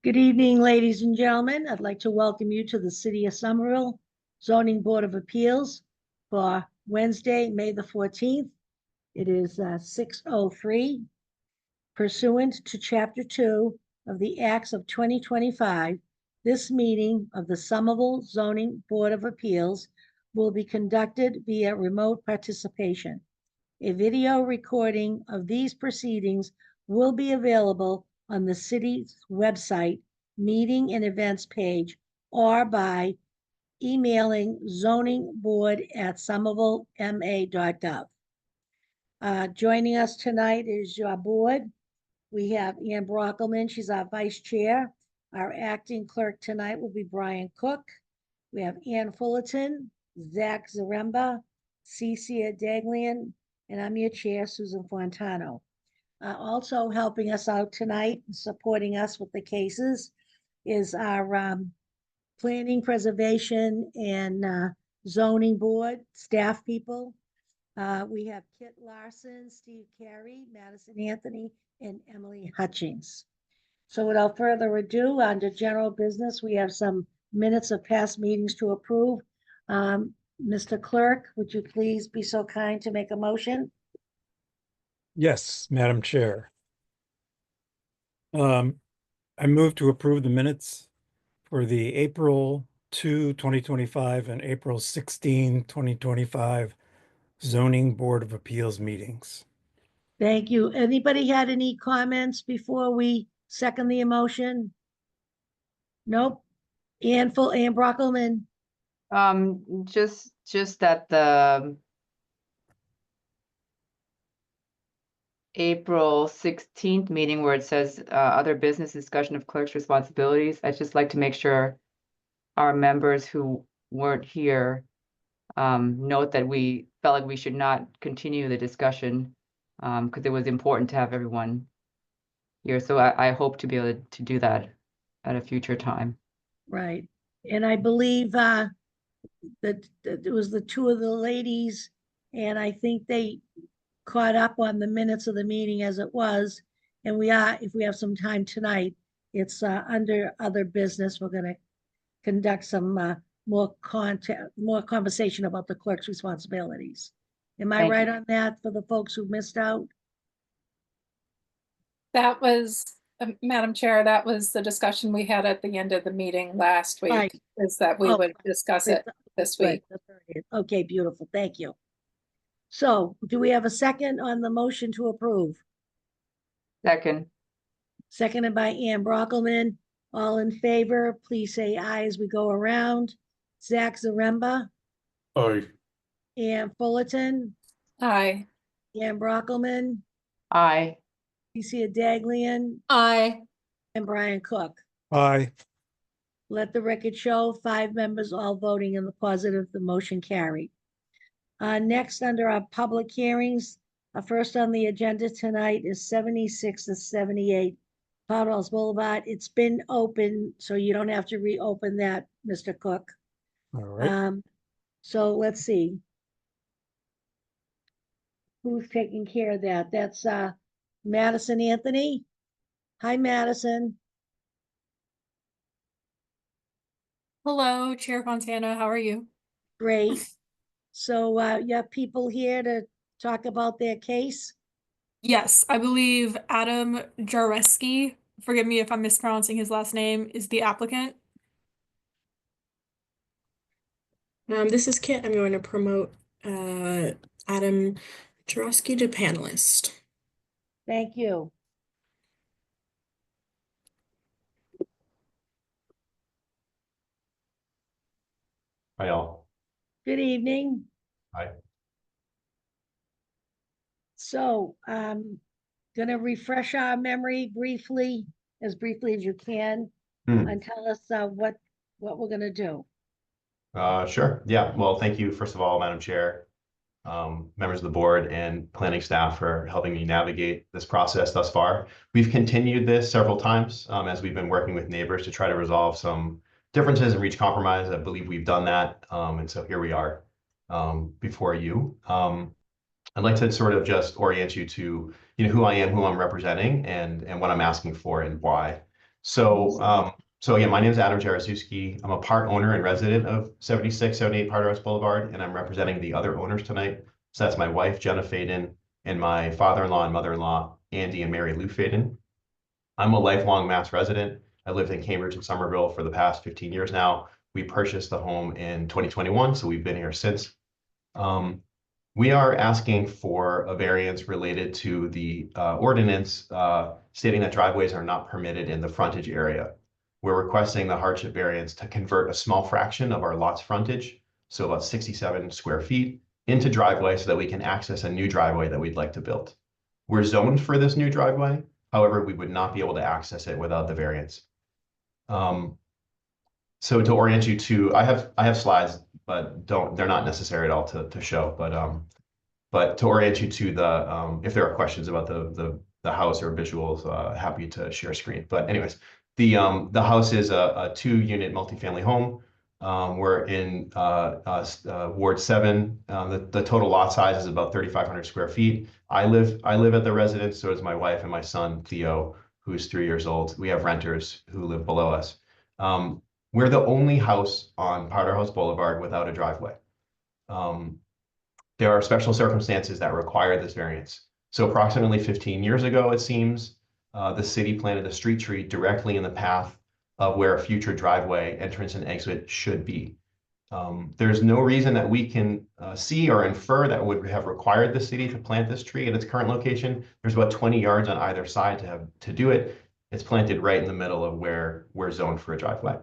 Good evening, ladies and gentlemen. I'd like to welcome you to the City of Somerville Zoning Board of Appeals for Wednesday, May the 14th. It is 6:03. Pursuant to Chapter 2 of the Acts of 2025, this meeting of the Somerville Zoning Board of Appeals will be conducted via remote participation. A video recording of these proceedings will be available on the city's website, meeting and events page, or by emailing zoningboard@somervillema.gov. Joining us tonight is your board. We have Ann Brockelman, she's our vice chair. Our acting clerk tonight will be Brian Cook. We have Ann Fullerton, Zach Zaremba, Cecilia Daglian, and I'm your chair, Susan Fontano. Also helping us out tonight, supporting us with the cases, is our planning, preservation, and zoning board staff people. We have Kit Larson, Steve Carey, Madison Anthony, and Emily Hutchings. So without further ado, under general business, we have some minutes of past meetings to approve. Mr. Clerk, would you please be so kind to make a motion? Yes, Madam Chair. I move to approve the minutes for the April 2, 2025 and April 16, 2025 Zoning Board of Appeals meetings. Thank you. Anybody had any comments before we second the motion? Nope. Ann Brockelman. Just that the April 16th meeting where it says other business discussion of clerk's responsibilities, I'd just like to make sure our members who weren't here note that we felt like we should not continue the discussion because it was important to have everyone here. So I hope to be able to do that at a future time. Right. And I believe that it was the two of the ladies, and I think they caught up on the minutes of the meeting as it was. And if we have some time tonight, it's under other business. We're going to conduct some more conversation about the clerk's responsibilities. Am I right on that for the folks who missed out? That was, Madam Chair, that was the discussion we had at the end of the meeting last week, Right. is that we would discuss it this week. Okay, beautiful. Thank you. So do we have a second on the motion to approve? Second. Seconded by Ann Brockelman. All in favor, please say aye as we go around. Zach Zaremba. Aye. Ann Fullerton. Aye. Ann Brockelman. Aye. Cecilia Daglian. Aye. And Brian Cook. Aye. Let the record show 5 members all voting in the positive, the motion carried. Next, under our public hearings, first on the agenda tonight is 76 to 78 Powell's Boulevard. It's been open, so you don't have to reopen that, Mr. Cook. All right. So let's see. Who's taking care of that? That's Madison Anthony. Hi, Madison. Hello, Chair Fontana. How are you? Great. So you have people here to talk about their case? Yes, I believe Adam Jareski, forgive me if I'm mispronouncing his last name, is the applicant. This is Kit. I'm going to promote Adam Jareski to panelist. Thank you. Hi, all. Good evening. Hi. So gonna refresh our memory briefly as you can, and tell us what we're gonna do. Sure. Yeah. Well, thank you, first of all, Madam Chair, members of the board and planning staff for helping me navigate this process thus far. We've continued this several times as we've been working with neighbors to try to resolve some differences and reach compromise. I believe we've done that. And so here we are before you. I'd like to sort of just orient you to, who I am, who I'm representing, and what I'm asking for and why. So again, my name is Adam Jaroszewski. I'm a part owner and resident of 7678 Powderhouse Boulevard, and I'm representing the other owners tonight. So that's my wife, Jenna Faden, and my father-in-law and mother-in-law, Andy and Mary Lou Faden. I'm a lifelong Mass resident. I lived in Cambridge and Somerville for the past 15 years now. We purchased the home in 2021, so we've been here since. We are asking for a variance related to the ordinance stating that driveways are not permitted in the frontage area. We're requesting the hardship variance to convert a small fraction of our lot's frontage, so about 67 square feet, into driveway so that we can access a new driveway that we'd like to build. We're zoned for this new driveway. However, we would not be able to access it without the variance. So to orient you to, I have slides, but they're not necessary at all to show. But to orient you to the, if there are questions about the house or visuals, happy to share screen. But anyways, the house is a 2-unit multifamily home. We're in Ward 7. The total lot size is about 3,500 square feet. I live at the residence, so does my wife and my son, Theo, who is 3 years old. We have renters who live below us. We're the only house on Powderhouse Boulevard without a driveway. There are special circumstances that require this variance. So approximately 15 years ago, it seems, the city planted a street tree directly in the path of where a future driveway entrance and exit should be. There's no reason that we can see or infer that would have required the city to plant this tree at its current location. There's about 20 yards on either side to do it. It's planted right in the middle of where we're zoned for a driveway.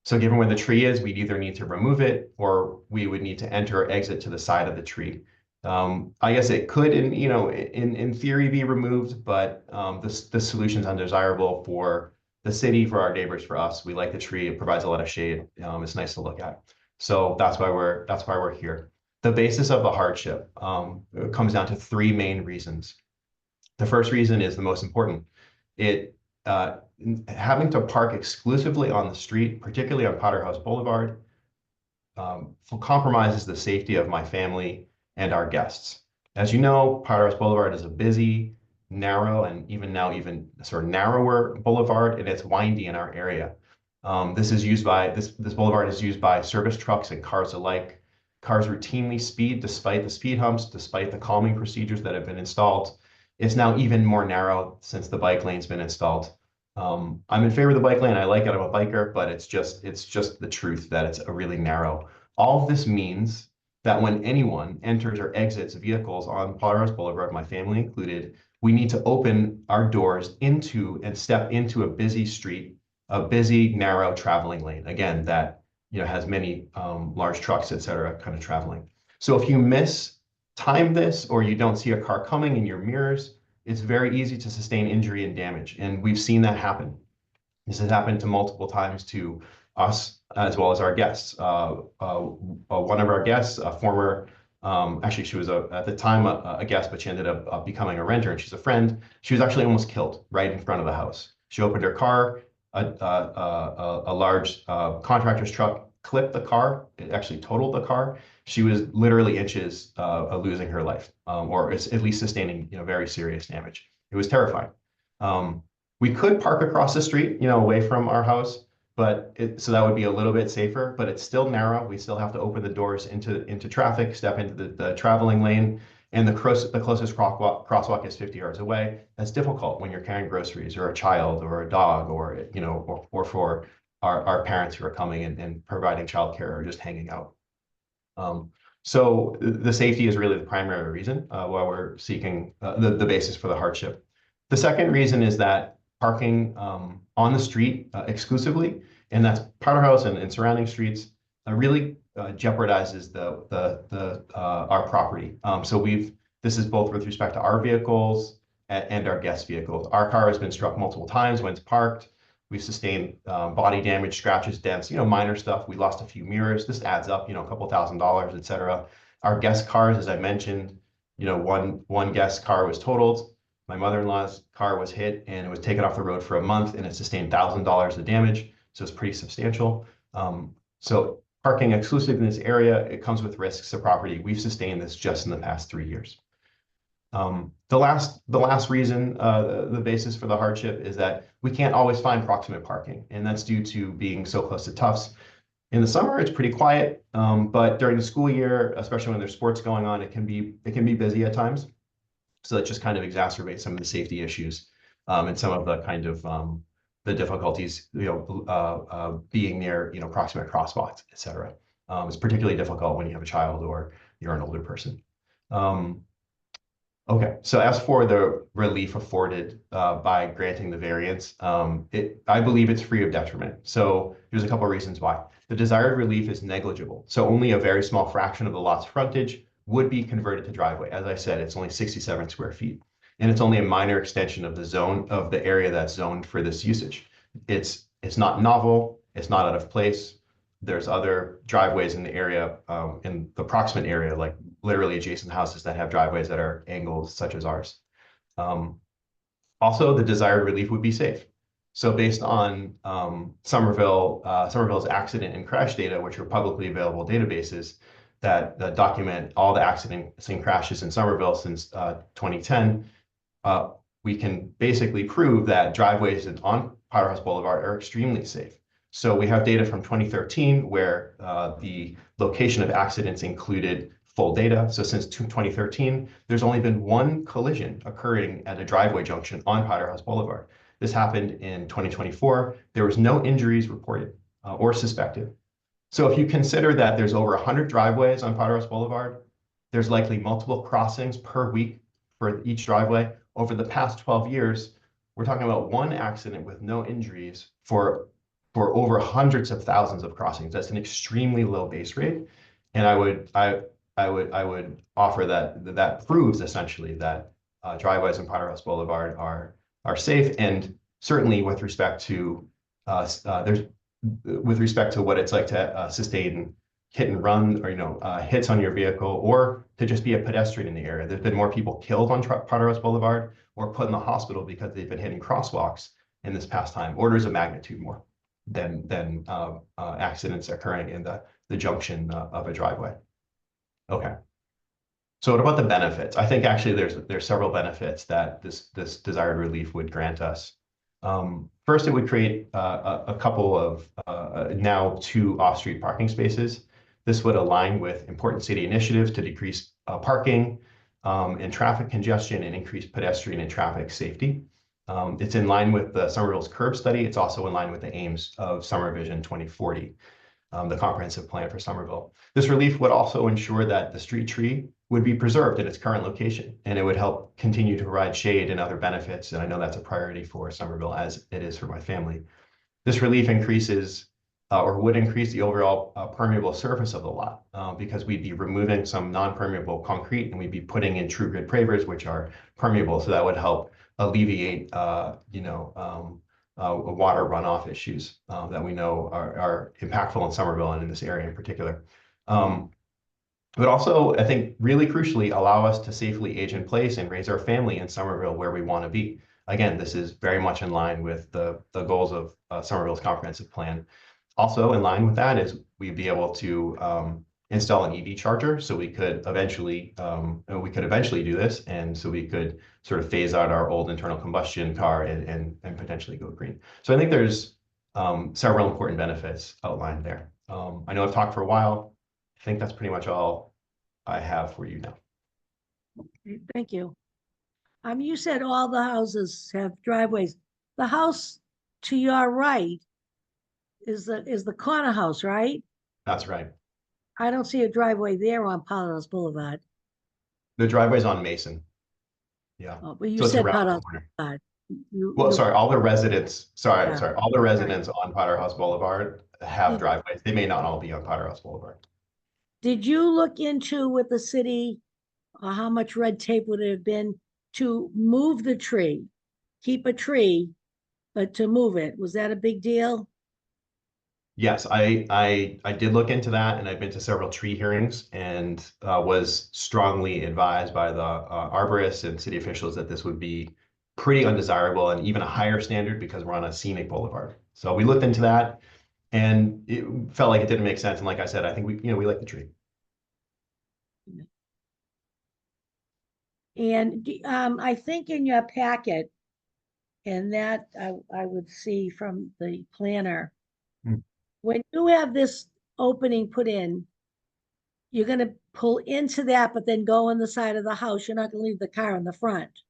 So given where the tree is, we'd either need to remove it or we would need to enter or exit to the side of the tree. I guess it could, in theory, be removed, but the solution's undesirable for the city, for our neighbors, for us. We like the tree; it provides a lot of shade. It's nice to look at. So that's why we're here. The basis of the hardship comes down to 3 main reasons. The first reason is the most important. Having to park exclusively on the street, particularly on Powderhouse Boulevard, compromises the safety of my family and our guests. As you know, Powderhouse Boulevard is a busy, narrow, and even sort of narrower boulevard, and it's windy in our area. This boulevard is used by service trucks and cars alike. Cars routinely speed despite the speed humps, despite the calming procedures that have been installed. It's now even more narrow since the bike lane's been installed. I'm in favor of the bike lane. I like it. I'm a biker, but it's just the truth that it's a really narrow. All of this means that when anyone enters or exits vehicles on Powderhouse Boulevard, my family included, we need to open our doors into and step into a busy street, a busy, narrow traveling lane. Again, that has many large trucks, et cetera, kind of traveling. So if you time this or you don't see a car coming in your mirrors, it's very easy to sustain injury and damage. And we've seen that happen. This has happened to multiple times to us as well as our guests. One of our guests, a former, actually she was at the time a guest, but she ended up becoming a renter, and she's a friend. She was actually almost killed right in front of the house. She opened her car, a large contractor's truck clipped the car. It actually totaled the car. She was literally inches of losing her life, or at least sustaining very serious damage. It was terrifying. We could park across the street, away from our house, but so that would be a little bit safer. But it's still narrow. We still have to open the doors into traffic, step into the traveling lane, and the closest crosswalk is 50 yards away. That's difficult when you're carrying groceries or a child or a dog, or for our parents who are coming and providing childcare or just hanging out. So the safety is really the primary reason why we're seeking the basis for the hardship. The second reason is that parking on the street exclusively, and that's Powderhouse and surrounding streets, really jeopardizes our property. So this is both with respect to our vehicles and our guest vehicles. Our car has been struck multiple times when it's parked. We've sustained body damage, scratches, dents, minor stuff. We lost a few mirrors. This adds up, a couple $1,000s, et cetera. Our guest cars, as I mentioned, one guest car was totaled. My mother-in-law's car was hit and it was taken off the road for a month, and it sustained $1,000 of damage. So it's pretty substantial. So parking exclusively in this area, it comes with risks to property. We've sustained this just in the past 3 years. The last reason, the basis for the hardship is that we can't always find proximate parking, and that's due to being so close to Tufts. In the summer, it's pretty quiet, but during the school year, especially when there's sports going on, it can be busy at times. So that just kind of exacerbates some of the safety issues, and some of the kind of the difficulties, being near, proximate crosswalks, et cetera. It's particularly difficult when you have a child or you're an older person. Okay, so as for the relief afforded by granting the variance, I believe it's free of detriment. So there's a couple of reasons why. The desired relief is negligible. So only a very small fraction of the lot's frontage would be converted to driveway. As I said, it's only 67 square feet. And it's only a minor extension of the area that's zoned for this usage. It's not novel, it's not out of place. There's other driveways in the area, in the proximate area, like literally adjacent houses that have driveways that are angled such as ours. Also, the desired relief would be safe. So based on Somerville's accident and crash data, which are publicly available databases that document all the accidents and crashes in Somerville since 2010, we can basically prove that driveways on Powderhouse Boulevard are extremely safe. So we have data from 2013 where the location of accidents included full data. So since 2013, there's only been one collision occurring at a driveway junction on Powderhouse Boulevard. This happened in 2024. There was no injuries reported or suspected. So if you consider that there's over 100 driveways on Powderhouse Boulevard, there's likely multiple crossings per week for each driveway. Over the past 12 years, we're talking about one accident with no injuries for over hundreds of thousands of crossings. That's an extremely low base rate. And I would offer that proves essentially that driveways on Powderhouse Boulevard are safe, and certainly with respect to what it's like to sustain hit and run or hits on your vehicle, or to just be a pedestrian in the area. There's been more people killed on Powderhouse Boulevard or put in the hospital because they've been hitting crosswalks in this past time, orders of magnitude more than accidents occurring in the junction of a driveway. Okay. So what about the benefits? I think actually there's several benefits that this desired relief would grant us. First, it would create a couple of now 2 off-street parking spaces. This would align with important city initiatives to decrease parking and traffic congestion and increase pedestrian and traffic safety. It's in line with the Somerville's curb study. It's also in line with the aims of Summer Vision 2040. The comprehensive plan for Somerville. This relief would also ensure that the street tree would be preserved in its current location, and it would help continue to provide shade and other benefits. And I know that's a priority for Somerville, as it is for my family. This relief increases or would increase the overall permeable surface of the lot because we'd be removing some non-permeable concrete and we'd be putting in true grit pavers, which are permeable. So that would help alleviate water runoff issues that we know are impactful in Somerville and in this area in particular. But also, I think really crucially, allow us to safely age in place and raise our family in Somerville where we want to be. Again, this is very much in line with the goals of Somerville's comprehensive plan. Also in line with that is we'd be able to install an EV charger, so we could eventually do this, and so we could sort of phase out our old internal combustion car and potentially go green. So I think there's several important benefits outlined there. I know I've talked for a while. I think that's pretty much all I have for you now. Thank you. You said all the houses have driveways. The house to your right is the corner house, right? That's right. I don't see a driveway there on Powderhouse Boulevard. The driveway's on Mason. Yeah. Oh, but you So it's said around the Powderhouse corner. Boulevard. Well, sorry, all the residents, Yeah. all the residents on Powderhouse Boulevard have Yeah. driveways. They may not all be on Powderhouse Boulevard. Did you look into with the city, how much red tape would it have been to move the tree? Keep a tree, but to move it, was that a big deal? Yes, I did look into that, and I've been to several tree hearings and was strongly advised by the arborists and city officials that this would be pretty undesirable and even a higher standard because we're on a scenic boulevard. So we looked into that, and it felt like it didn't make sense. And like I said, I think we like the tree. And I think in your packet, and that I would see from the planner, Hmm. when you have this opening put in, you're gonna pull into that, but then go on the side of the house. You're not gonna leave the car in the front. Is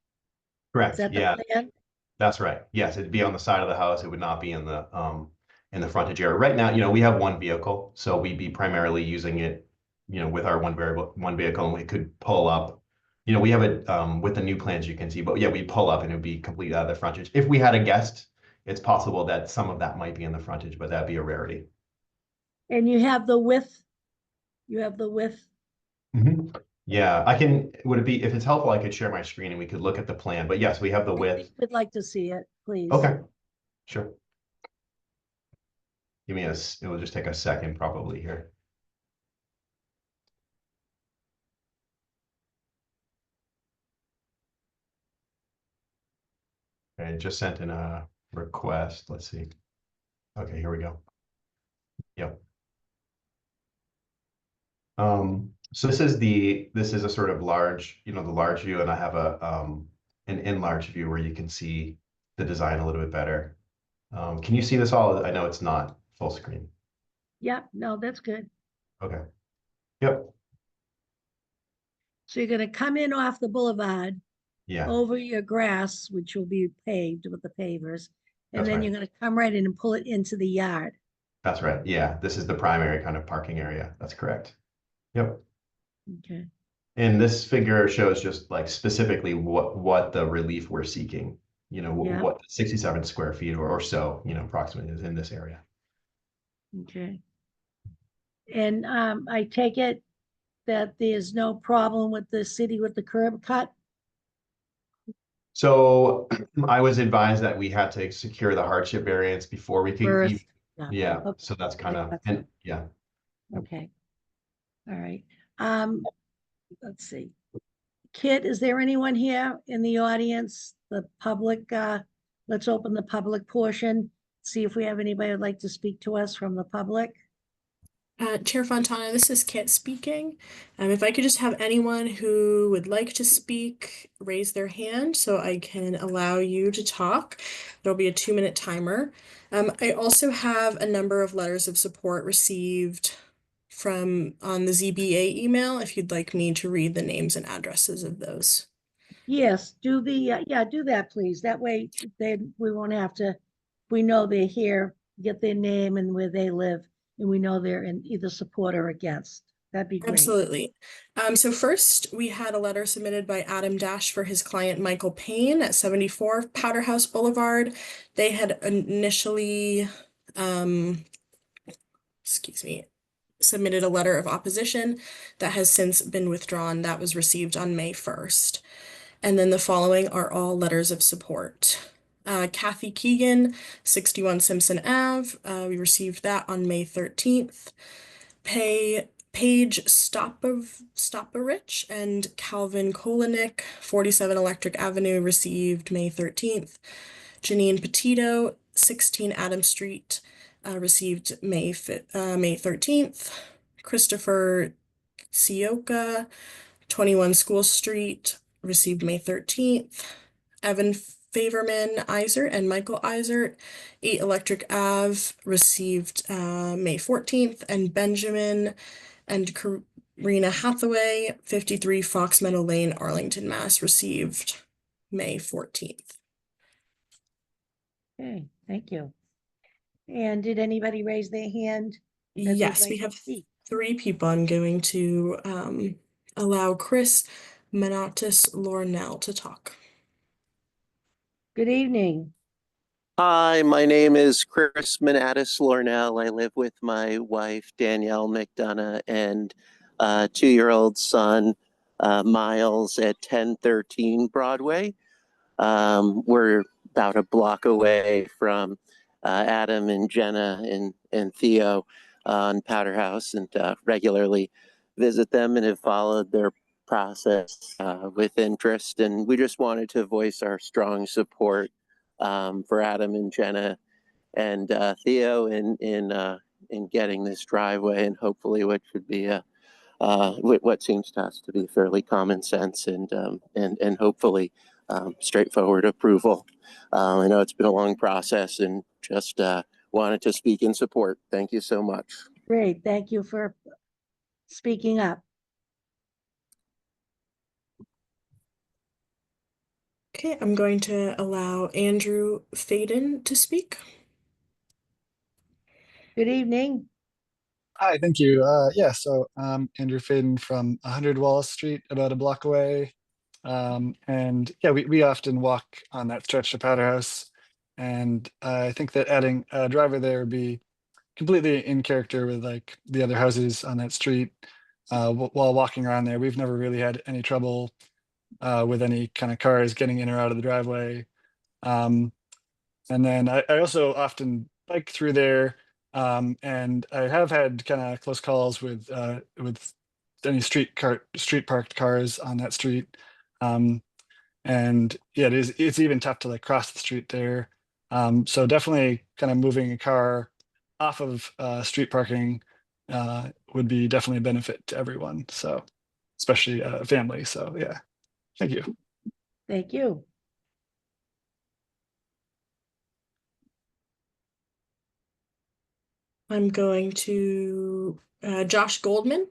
Correct, that yeah, the plan? that's right. Yes, it'd be on the side of the house. It would not be in the frontage area. Right now, we have one vehicle, so we'd be primarily using it, with our one vehicle, and we could pull up. We have it with the new plans you can see, but yeah, we pull up and it would be complete out of the frontage. If we had a guest, it's possible that some of that might be in the frontage, but that'd be a rarity. And you have the width? You have the width? Yeah, would it be, if it's helpful, I could share my screen and we could look at the plan, but yes, we have the width. We'd like to see it, please. Okay, sure. It will just take a second probably here. Okay, just sent in a request. Let's see. Okay, here we go. Yep. So this is a sort of large, the large view, and I have an enlarged view where you can see the design a little bit better. Can you see this all? I know it's not full screen. Yep, no, that's good. Okay. Yep. So you're gonna come in off the boulevard, Yeah, over your grass, which will be paved with the pavers, and That's then right. you're gonna come right in and pull it into the yard. that's right. Yeah, this is the primary kind of parking area. That's correct. Yep. Okay, And this figure shows just like specifically what the relief we're seeking, Yeah. what 67 square feet or so, approximately is in this area. okay. And I take it that there's no problem with the city with the curb cut? So I was advised that we had to secure the hardship variance before we could First. yeah, Okay, so that's kind of, that's and yeah. Okay. All right. Let's see. Kit, is there anyone here in the audience, the public, let's open the public portion, see if we have anybody who'd like to speak to us from the public. Chair Fontana, this is Kit speaking. If I could just have anyone who would like to speak raise their hand so I can allow you to talk. There'll be a 2-minute timer. I also have a number of letters of support received on the ZBA email if you'd like me to read the names and addresses of those. Yes, do that, please. That way then we won't have to, we know they're here, get their name and where they live, and we know they're in either support or against. That'd be great. Absolutely. So first, we had a letter submitted by Adam Dash for his client Michael Payne at 74 Powder House Boulevard. They had initially, submitted a letter of opposition that has since been withdrawn. That was received on May 1st. And then the following are all letters of support. Kathy Keegan, 61 Simpson Ave. We received that on May 13th. Paige Stoparich and Calvin Kolinik, 47 Electric Avenue, received May 13th. Janine Petito, 16 Adam Street, received May 13th. Christopher Sioka, 21 School Street, received May 13th. Evan Favorman Isert and Michael Isert, 8 Electric Ave, received May 14th. And Benjamin and Karina Hathaway, 53 Fox Meadow Lane, Arlington, Mass, received May 14th. Okay, thank you. And did anybody raise their hand? that they'd Yes, like we to have speak? 3 people. I'm going to allow Chris Manatis Lornell to talk. Good evening. Hi, my name is Chris Manatis Lornell. I live with my wife, Danielle McDonough, and 2-year-old son, Miles, at 1013 Broadway. We're about a block away from Adam and Jenna and Theo on Powder House, and regularly visit them and have followed their process with interest. And we just wanted to voice our strong support for Adam and Jenna and Theo in getting this driveway and hopefully what should be a what seems to us to be fairly common sense and hopefully straightforward approval. I know it's been a long process and just wanted to speak in support. Thank you so much. Great, thank you for speaking up. Okay, I'm going to allow Andrew Faden to speak. Good evening. Hi, thank you. Yeah, so Andrew Faden from 100 Wallace Street, about a block away. And yeah, we often walk on that stretch to Powder House. And I think that adding a driver there would be completely in character with like the other houses on that street. While walking around there, we've never really had any trouble with any kind of cars getting in or out of the driveway. And then I also often bike through there, and I have had kind of close calls with any street parked cars on that street. And yeah, it's even tough to like cross the street there. So definitely kind of moving a car off of street parking would be definitely a benefit to everyone. So especially family. So yeah, thank you. Thank you. I'm going to Josh Goldman.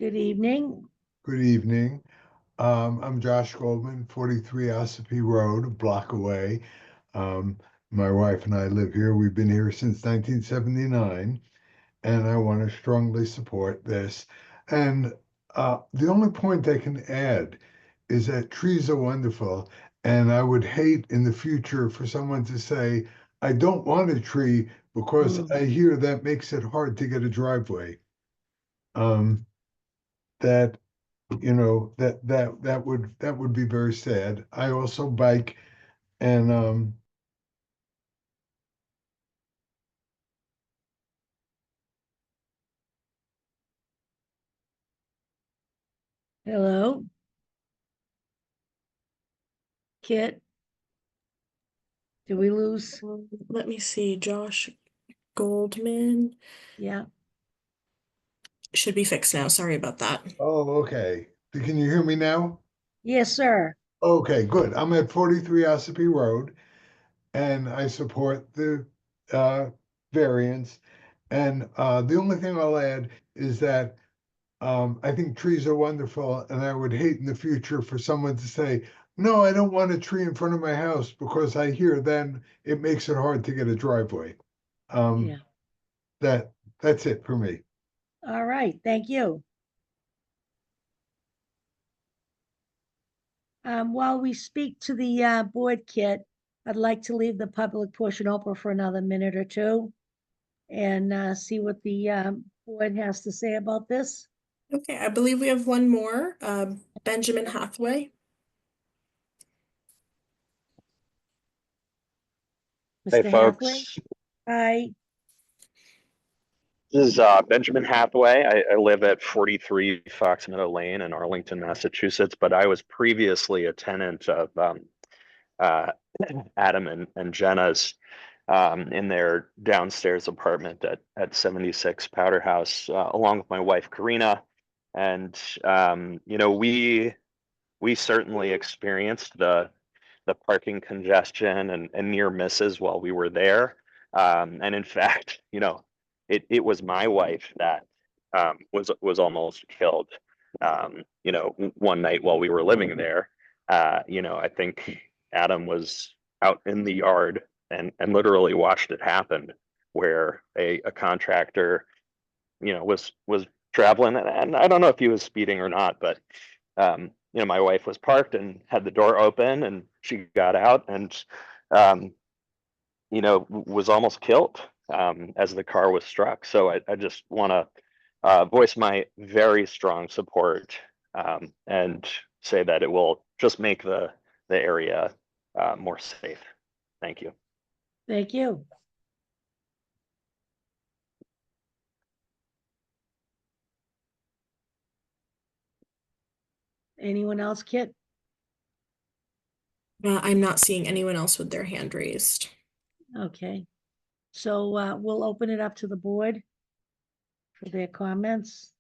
Good evening. Good evening. I'm Josh Goldman, 43 Ossipee Road, a block away. My wife and I live here. We've been here since 1979, and I want to strongly support this. And the only point I can add is that trees are wonderful, and I would hate in the future for someone to say, I don't want a tree because I hear that makes it hard to get a driveway. That that would be very sad. I also bike, and Hello. Kit. Did we lose? Let me see, Josh Goldman. Yeah. Should be fixed now. Sorry about that. oh, okay. Can you hear me now? Yes, sir. Okay, good. I'm at 43 Ossipee Road, and I support the variance. And the only thing I'll add is that I think trees are wonderful, and I would hate in the future for someone to say, no, I don't want a tree in front of my house because I hear then it makes it hard to get a driveway. Yeah. That's it for me. All right. Thank you. While we speak to the board, Kit, I'd like to leave the public portion open for another minute or two and see what the board has to say about this. Okay, I believe we have one more. Benjamin Hathaway. Hey, Mr. Hathaway? folks. Hi. This is Benjamin Hathaway. I live at 43 Fox Meadow Lane in Arlington, Massachusetts, but I was previously a tenant of Adam and Jenna's in their downstairs apartment at 76 Powder House, along with my wife, Karina. And, we certainly experienced the parking congestion and near misses while we were there. And in fact, it was my wife that was almost killed. One night while we were living there. I think Adam was out in the yard and literally watched it happen, where a contractor, was traveling, and I don't know if he was speeding or not, but my wife was parked and had the door open, and she got out and was almost killed as the car was struck. So I just want to voice my very strong support and say that it will just make the area more safe. Thank you. Thank you. Anyone else, Kit? I'm not seeing anyone else with their hand raised. Okay. So we'll open it up to the board. for their comments.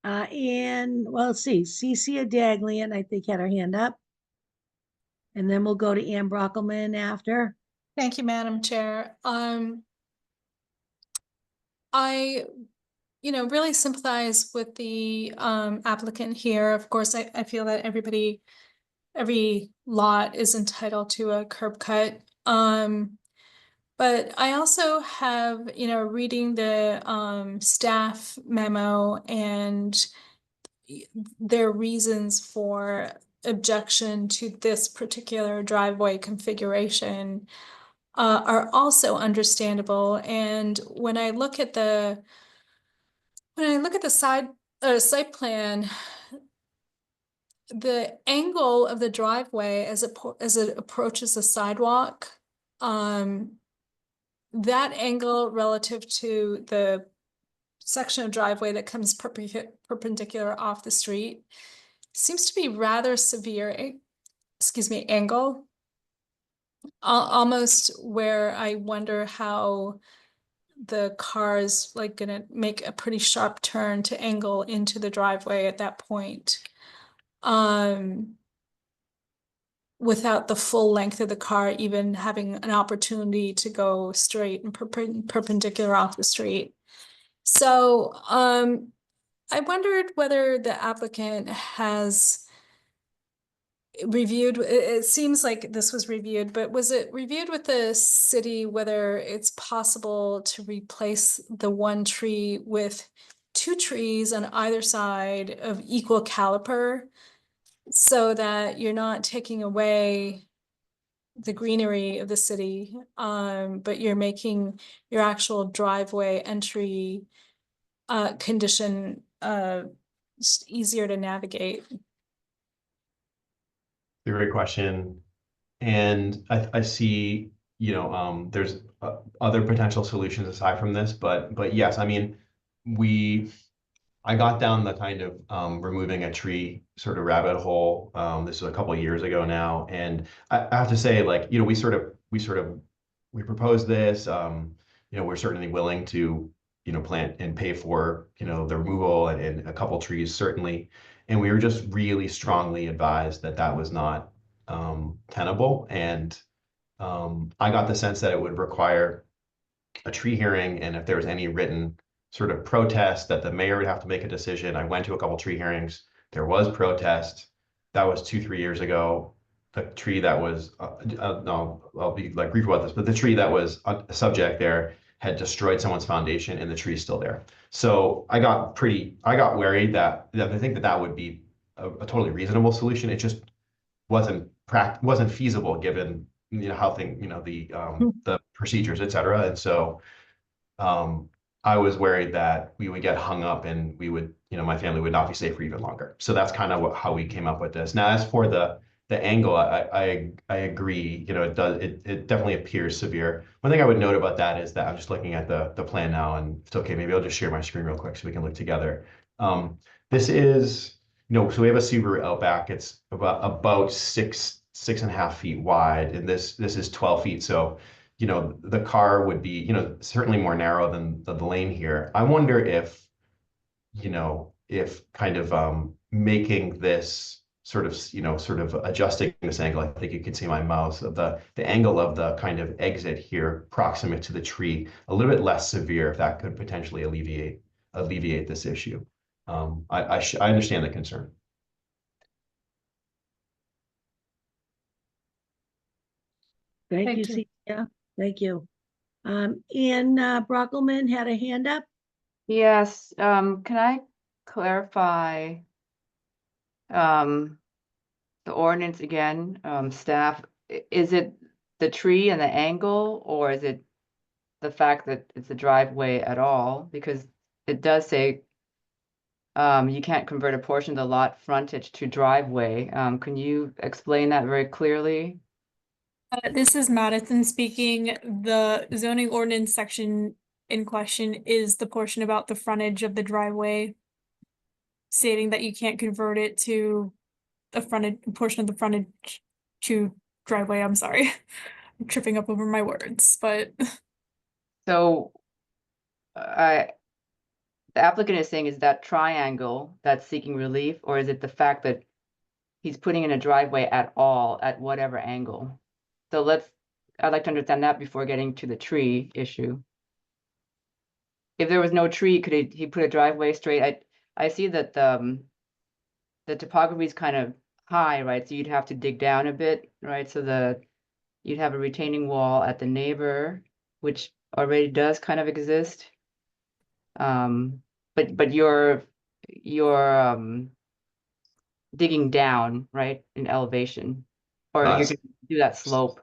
And well, let's see, Cece Daglian, I think, had her hand up. And then we'll go to Ann Brockelman after. Thank you, Madam Chair. I, really sympathize with the applicant here. Of course, I feel that every lot is entitled to a curb cut. But I also have, reading the staff memo and their reasons for objection to this particular driveway configuration are also understandable. And when I look at the site plan, the angle of the driveway as it approaches the sidewalk, that angle relative to the section of driveway that comes perpendicular off the street seems to be rather severe, angle. Almost where I wonder how the car is like gonna make a pretty sharp turn to angle into the driveway at that point. Without the full length of the car even having an opportunity to go straight and perpendicular off the street. So I wondered whether the applicant has reviewed, it seems like this was reviewed, but was it reviewed with the city whether it's possible to replace the one tree with two trees on either side of equal caliper so that you're not taking away the greenery of the city, but you're making your actual driveway entry condition just easier to navigate? A great question. And I see, there's other potential solutions aside from this, but yes, I mean, I got down the kind of removing a tree sort of rabbit hole. This was a couple of years ago now, and I have to say, like, we proposed this. We're certainly willing to plant and pay for the removal and a couple trees certainly, and we were just really strongly advised that that was not tenable, and I got the sense that it would require a tree hearing, and if there was any written sort of protest, that the mayor would have to make a decision. I went to a couple tree hearings. There was protest. That was 2-3 years ago. The tree that was, no, I'll be like brief about this, but the tree that was a subject there had destroyed someone's foundation, and the tree's still there. So I got worried that I think that would be a totally reasonable solution. It just wasn't feasible given how the procedures, et cetera. And so I was worried that we would get hung up and we would, my family would not be safe for even longer. So that's kind of how we came up with this. Now, as for the angle, I agree. It definitely appears severe. One thing I would note about that is that I'm just looking at the plan now, and if it's okay, maybe I'll just share my screen real quick so we can look together. This is, so we have a Subaru Outback. It's about 6.5 feet wide, and this is 12 feet. So the car would be, certainly more narrow than the lane here. I wonder if kind of making this sort of adjusting this angle, I think you can see my mouse, of the angle of the kind of exit here proximate to the tree, a little bit less severe, if that could potentially alleviate this issue. I understand the concern. Thank you, Cynthia. Thank you. Ann Brockelman had a hand up. Yes, can I clarify the ordinance again, staff? Is it the tree and the angle, or is it the fact that it's a driveway at all? Because it does say you can't convert a portion of the lot frontage to driveway. Can you explain that very clearly? This is Madison speaking. The zoning ordinance section in question is the portion about the frontage of the driveway, stating that you can't convert it to a portion of the frontage to driveway, I'm sorry. I'm tripping up over my words, but So I, the applicant is saying, is that triangle that's seeking relief, or is it the fact that he's putting in a driveway at all, at whatever angle? So I'd like to understand that before getting to the tree issue. If there was no tree, could he put a driveway straight? I see that the topography is kind of high, right? So you'd have to dig down a bit, right? So you'd have a retaining wall at the neighbor, which already does kind of exist. But you're digging down, right, in elevation, or you Us. can do that slope.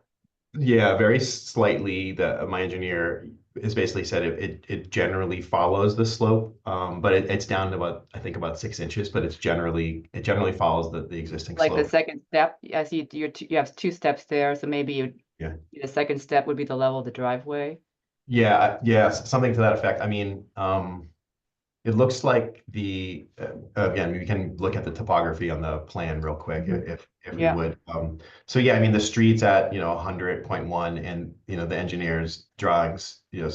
Yeah, very slightly. My engineer has basically said it generally follows the slope, but it's down to about, I think, about 6 inches, but it generally follows the existing Like the slope. second step, I see you have 2 steps there, so maybe Yeah. the second step would be the level of the driveway. Yeah, something to that effect. I mean, it looks like again, we can look at the topography on the plan real quick if we Yeah. would. So yeah, I mean, the street's at, 100.1, and, the engineer's drawings, so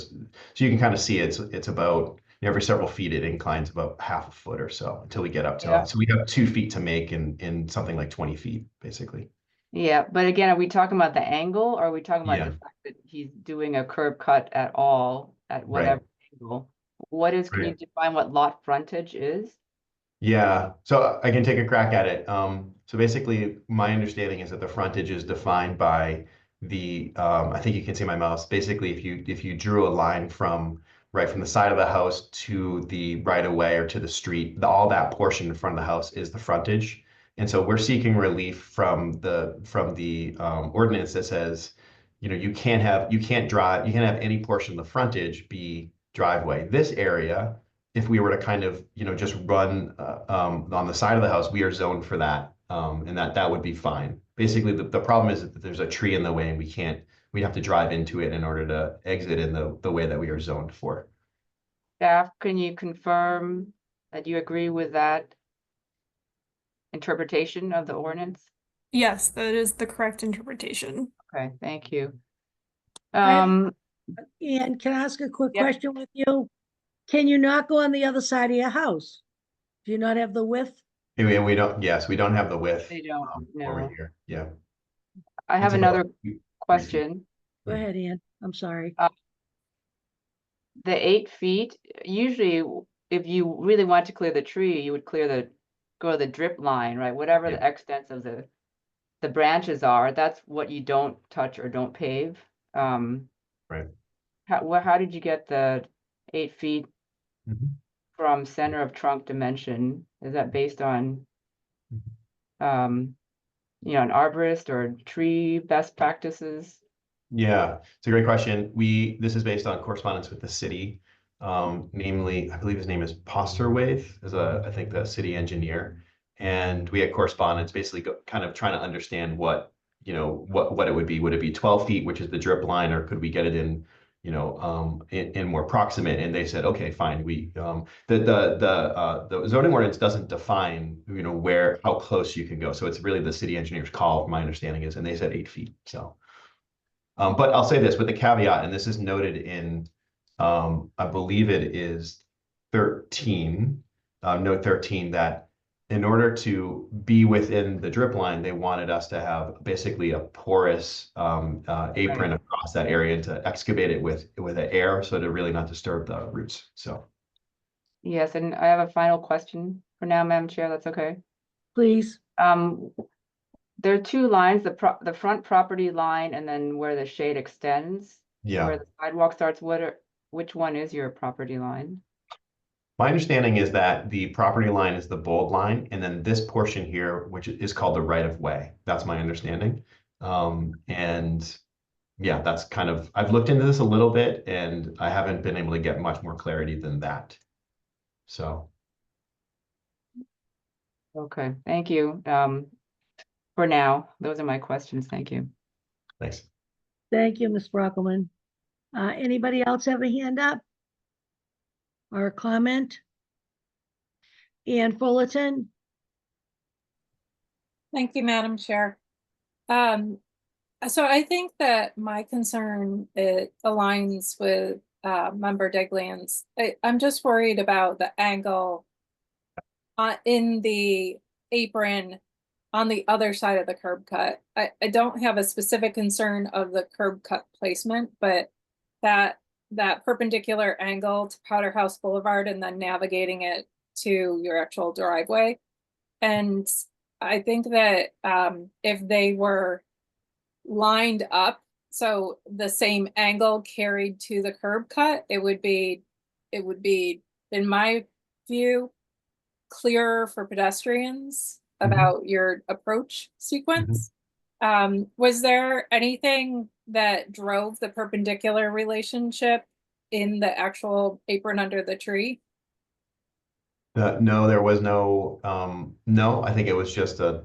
you can kind of see it's about, every several feet it inclines about half a foot or so until we get up to, Yeah. so we have 2 feet to make in something like 20 feet, basically. Yeah, but again, are we talking about the angle, or are we talking about Yeah. the fact that he's doing a curb cut at all, at whatever angle? Can you Right. define what lot frontage is? Yeah, so I can take a crack at it. So basically, my understanding is that the frontage is defined by I think you can see my mouse. Basically, if you drew a line from the side of the house to the right of way or to the street, all that portion in front of the house is the frontage. And so we're seeking relief from the ordinance that says, you can't have any portion of the frontage be driveway. This area, if we were to kind of, just run on the side of the house, we are zoned for that. And that would be fine. Basically, the problem is that there's a tree in the way and we have to drive into it in order to exit in the way that we are zoned for. Staff, can you confirm that you agree with that interpretation of the ordinance? yes, that is the correct interpretation. Okay, thank you. And can I ask a quick Yeah. question with you? Can you not go on the other side of your house? Do you not have the width? And we don't, yes, we don't have the width They don't, over no. here. Yeah. I have It's about another 3 feet. question. Go ahead, Ann. I'm sorry. The 8 feet, usually if you really want to clear the tree, you would go to the drip line, right? Whatever Yeah. the extents of the branches are, that's what you don't touch or don't pave. Right. How did you get the 8 feet Mhm. from center of trunk dimension? Is that based on, an arborist or tree best practices? Yeah, it's a great question. This is based on correspondence with the city. Namely, I believe his name is Posterwaith, I think the city engineer. And we had correspondence basically kind of trying to understand what it would be. Would it be 12 feet, which is the drip line, or could we get it in, in more proximate? And they said, okay, fine. The zoning ordinance doesn't define, how close you can go. So it's really the city engineer's call, my understanding is, and they said 8 feet, so. But I'll say this with the caveat, and this is noted in, I believe it is 13, note 13, that in order to be within the drip line, they wanted us to have basically a porous apron across that area and to excavate it with the air, so to really not disturb the roots. So. Yes, and I have a final question for now, Madam Chair, that's okay. Please. There are 2 lines, the front property line and then where the shade extends. Yeah. Where the sidewalk starts, which one is your property line? My understanding is that the property line is the bold line, and then this portion here, which is called the right of way. That's my understanding. And yeah, that's kind of, I've looked into this a little bit and I haven't been able to get much more clarity than that. So. Okay, thank you. For now, those are my questions. Thank you. Thanks. Thank you, Ms. Brockelman. Anybody else have a hand up? Or a comment? Ann Fullerton? Thank you, Madam Chair. So I think that my concern, it aligns with member Digland's. I'm just worried about the angle in the apron on the other side of the curb cut. I don't have a specific concern of the curb cut placement, but that perpendicular angle to Powder House Boulevard and then navigating it to your actual driveway. And I think that if they were lined up, so the same angle carried to the curb cut, it would be, in my view, clearer for pedestrians about your approach sequence. Was there anything that drove the perpendicular relationship in the actual apron under the tree? No, there was no, no, I think it was just a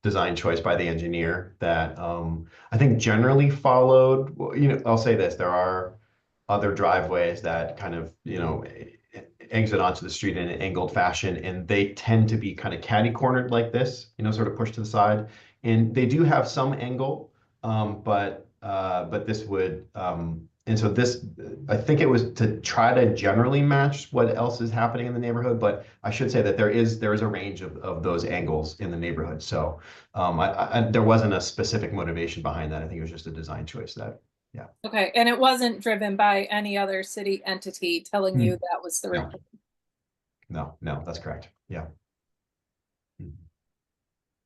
design choice by the engineer that I think generally followed, well, I'll say this, there are other driveways that kind of, exit onto the street in an angled fashion, and they tend to be kind of catty cornered like this, sort of pushed to the side. And they do have some angle, but this would, and so this, I think it was to try to generally match what else is happening in the neighborhood, but I should say that there is a range of those angles in the neighborhood. So there wasn't a specific motivation behind that. I think it was just a design choice that, yeah. Okay, and it wasn't driven by any other city entity telling you that was the right. No, that's correct. Yeah.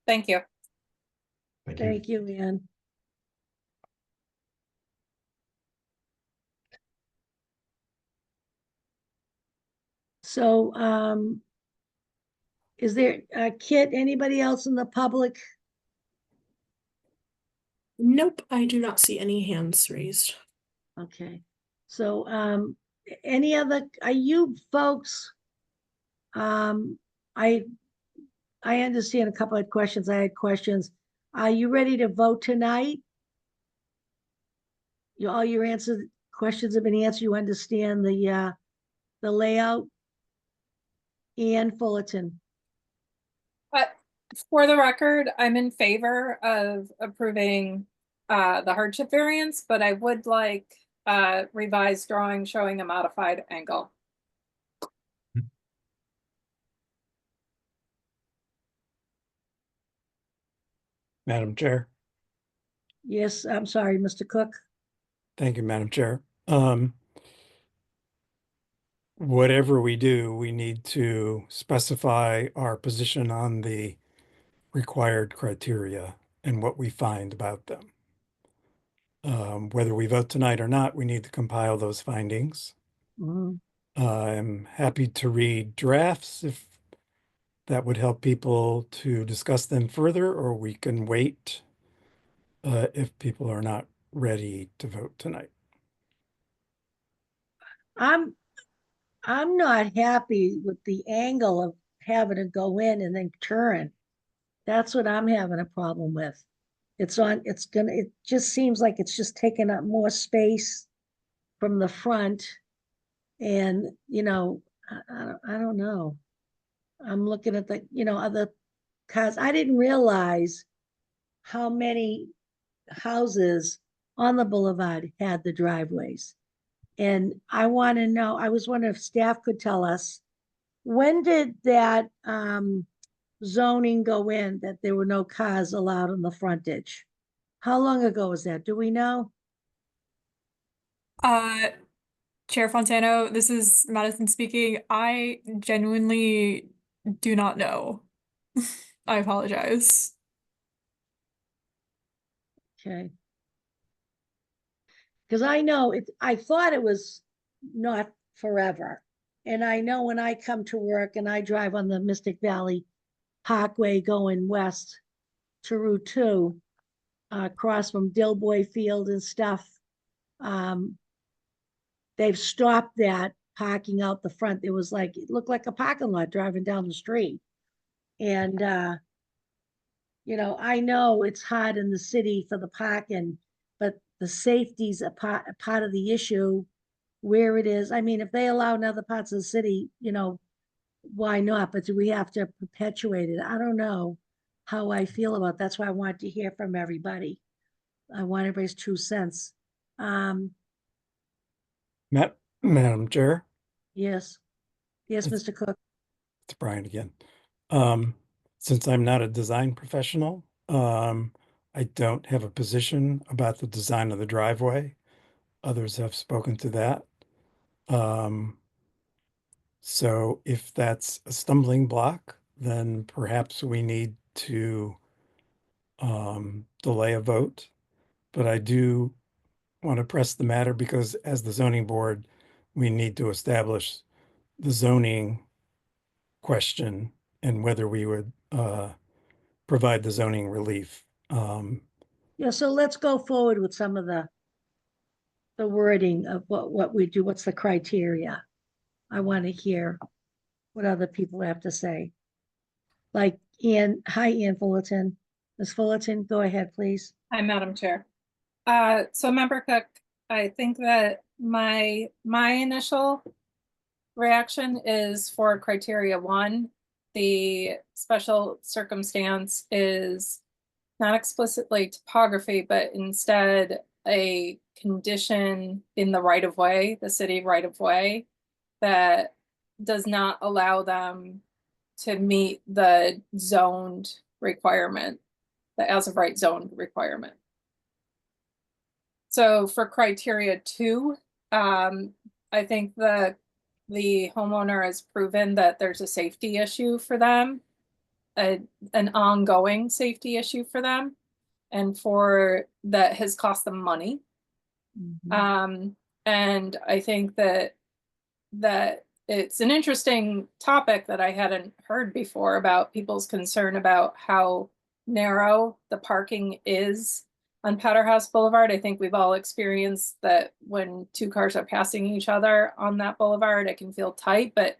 Thank you. Thank you. Thank you, Ann. So, is there, Kit, anybody else in the public? Nope, I do not see any hands raised. Okay, so, any other, are you folks? I understand a couple of questions. I had questions. Are you ready to vote tonight? All your questions have been answered. You understand the layout? Ian Fullerton. But for the record, I'm in favor of approving the hardship variance, but I would like revised drawing showing a modified angle. Madam Chair. Yes, I'm sorry, Mr. Cook. Thank you, Madam Chair. Whatever we do, we need to specify our position on the required criteria and what we find about them. Whether we vote tonight or not, we need to compile those findings. I'm happy to read drafts if that would help people to discuss them further, or we can wait if people are not ready to vote tonight. I'm not happy with the angle of having to go in and then turn. That's what I'm having a problem with. It just seems like it's just taking up more space from the front. And, I don't know. I'm looking at the, other cars. I didn't realize how many houses on the boulevard had the driveways. And I want to know, I was wondering if staff could tell us, when did that zoning go in that there were no cars allowed on the frontage? How long ago was that? Do we know? Chair Fontano, this is Madison speaking. I genuinely do not know. I apologize. Okay. Because I know I thought it was not forever. And I know when I come to work and I drive on the Mystic Valley Parkway going west to Route 2, across from Dilboy Field and stuff, they've stopped that parking out the front. It looked like a parking lot driving down the street. And, I know it's hard in the city for the parking, but the safety's a part of the issue where it is. I mean, if they allow in other parts of the city, why not? But do we have to perpetuate it? I don't know how I feel about it. That's why I want to hear from everybody. I want everybody's 2 cents. Um, Madam Chair, yes, yes, It's- Mr. Cook. it's Brian again. Since I'm not a design professional, I don't have a position about the design of the driveway. Others have spoken to that. So if that's a stumbling block, then perhaps we need to delay a vote. But I do want to press the matter because as the zoning board, we need to establish the zoning question and whether we would provide the zoning relief. Yeah, so let's go forward with some of the wording of what we do, what's the criteria. I want to hear what other people have to say. Like Ian, hi, Ian Fullerton. Ms. Fullerton, go ahead, please. Hi, Madam Chair. So Member Cook, I think that my initial reaction is for criteria 1. The special circumstance is not explicitly topography, but instead a condition in the right of way, the city right of way, that does not allow them to meet the zoned requirement, the as of right zoned requirement. So for criteria 2, I think the homeowner has proven that there's a safety issue for them, an ongoing safety issue for them, and for that has cost them money. And I think that it's an interesting topic that I hadn't heard before about people's concern about how narrow the parking is on Powderhouse Boulevard. I think we've all experienced that when 2 cars are passing each other on that boulevard, it can feel tight, but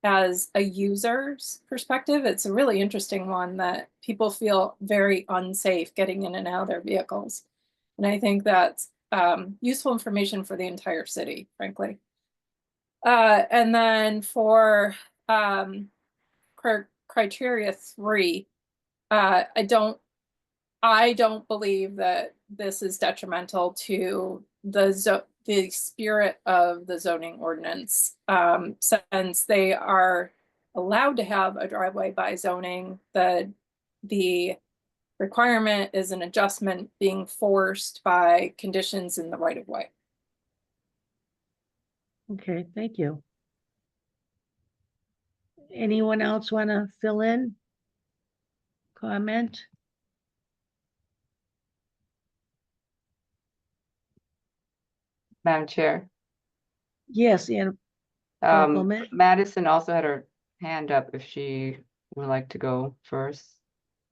as a user's perspective, it's a really interesting one that people feel very unsafe getting in and out of their vehicles. And I think that's useful information for the entire city, frankly. And then for criteria 3, I don't believe that this is detrimental to the spirit of the zoning ordinance, since they are allowed to have a driveway by zoning. The requirement is an adjustment being forced by conditions in the right of way. Okay, thank you. Anyone else want to fill in? Comment? Madam Chair. Yes, Ian Brockleman. Madison also had her hand up if she would like to go first.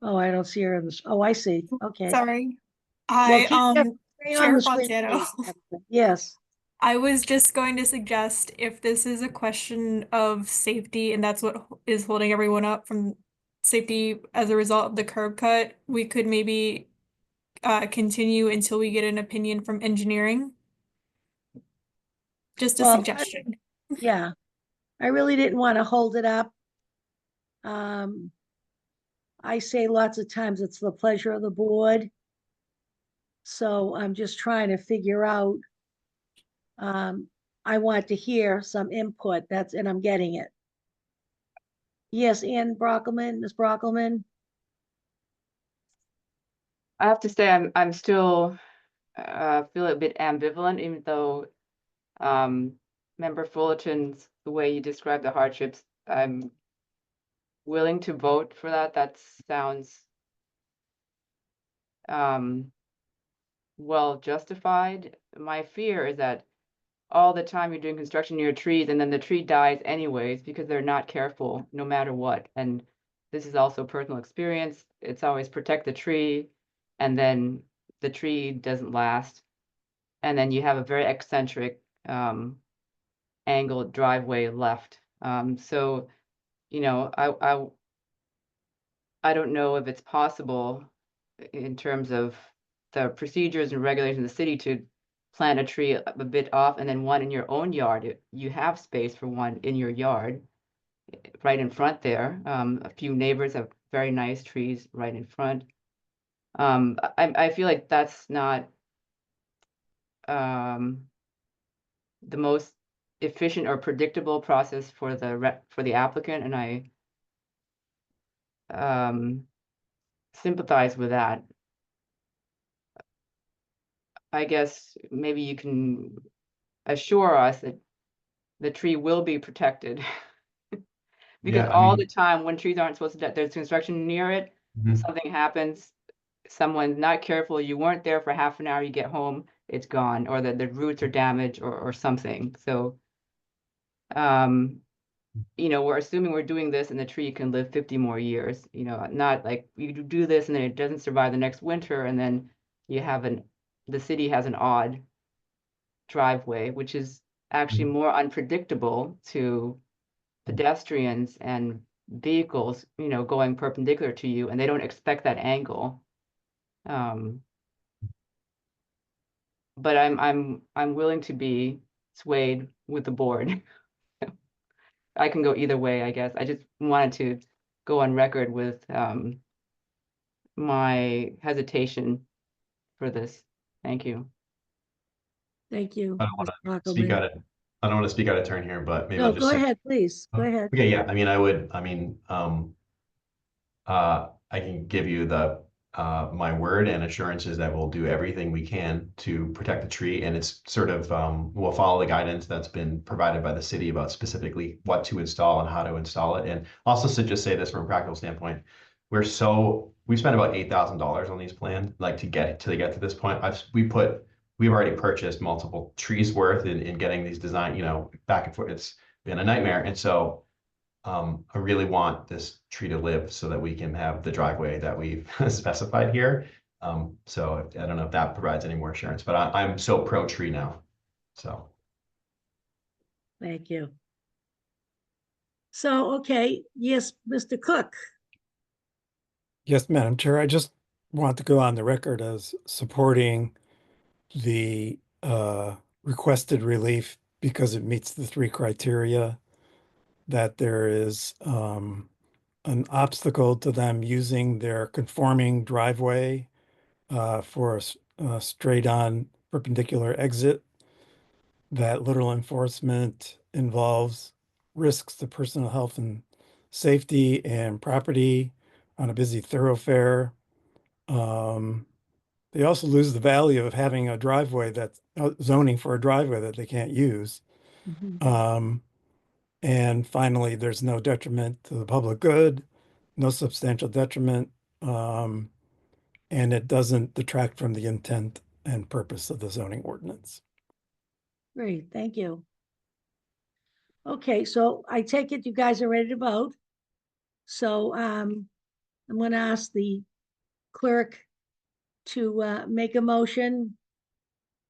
Oh, I don't see her. Oh, I see. Okay. Sorry. Well, Hi, stay on Chair the screen, Fontano. please. Yes. I was just going to suggest if this is a question of safety and that's what is holding everyone up from safety as a result of the curb cut, we could maybe continue until we get an opinion from engineering. Just a Well, suggestion. yeah, I really didn't want to hold it up. I say lots of times it's the pleasure of the board. So I'm just trying to figure out. I want to hear some input. And I'm getting it. Yes, Ann Brockelman, Ms. Brockelman. I have to say I'm still feel a bit ambivalent, even though Member Fullerton's the way you describe the hardships, I'm willing to vote for that. That sounds well justified. My fear is that all the time you're doing construction near trees and then the tree dies anyways because they're not careful no matter what. And this is also personal experience. It's always protect the tree and then the tree doesn't last. And then you have a very eccentric angled driveway left. So, you know, I don't know if it's possible in terms of the procedures and regulations of the city to plant a tree a bit off and then one in your own yard. You have space for one in your yard right in front there. A few neighbors have very nice trees right in front. I feel like that's not the most efficient or predictable process for the applicant, and I sympathize with that. I guess maybe you can assure us that the tree will be protected. Because Yeah, I all mean, the time when trees aren't supposed to, there's construction near it, mhm. something happens, someone's not careful, you weren't there for half an hour, you get home, it's gone, or the roots are damaged or something. So, you know, we're assuming we're doing this and the tree can live 50 more years, you know, not like you do this and then it doesn't survive the next winter and then you have the city has an odd driveway, which is actually more unpredictable to pedestrians and vehicles, you know, going perpendicular to you, and they don't expect that angle. But I'm willing to be swayed with the board. I can go either way, I guess. I just wanted to go on record with my hesitation for this. Thank you. Thank you, I don't want Mr. to speak Brockelman. out of, I don't want to speak out of turn here, but maybe No, I'll just go say. ahead, please. Go Oh, ahead. okay, yeah, I mean, I can give you my word and assurances that we'll do everything we can to protect the tree. And it's sort of, we'll follow the guidance that's been provided by the city about specifically what to install and how to install it. And also to just say this from a practical standpoint, we spent about $8,000 on these plans, like to get to this point. We've already purchased multiple trees worth in getting these design, you know, back and forth. It's been a nightmare. And so I really want this tree to live so that we can have the driveway that we've specified here. So I don't know if that provides any more assurance, but I'm so pro tree now. So. Thank you. So, okay, yes, Mr. Cook. Yes, Madam Chair, I just want to go on the record as supporting the requested relief because it meets the three criteria, that there is an obstacle to them using their conforming driveway for a straight-on perpendicular exit, that literal enforcement involves risks to personal health and safety and property on a busy thoroughfare. They also lose the value of having a driveway that's zoning for a driveway that they can't use. And finally, there's no detriment to the public good, no substantial detriment, and it doesn't detract from the intent and purpose of the zoning ordinance. Great, thank you. Okay, so I take it you guys are ready to vote. So I'm going to ask the clerk to make a motion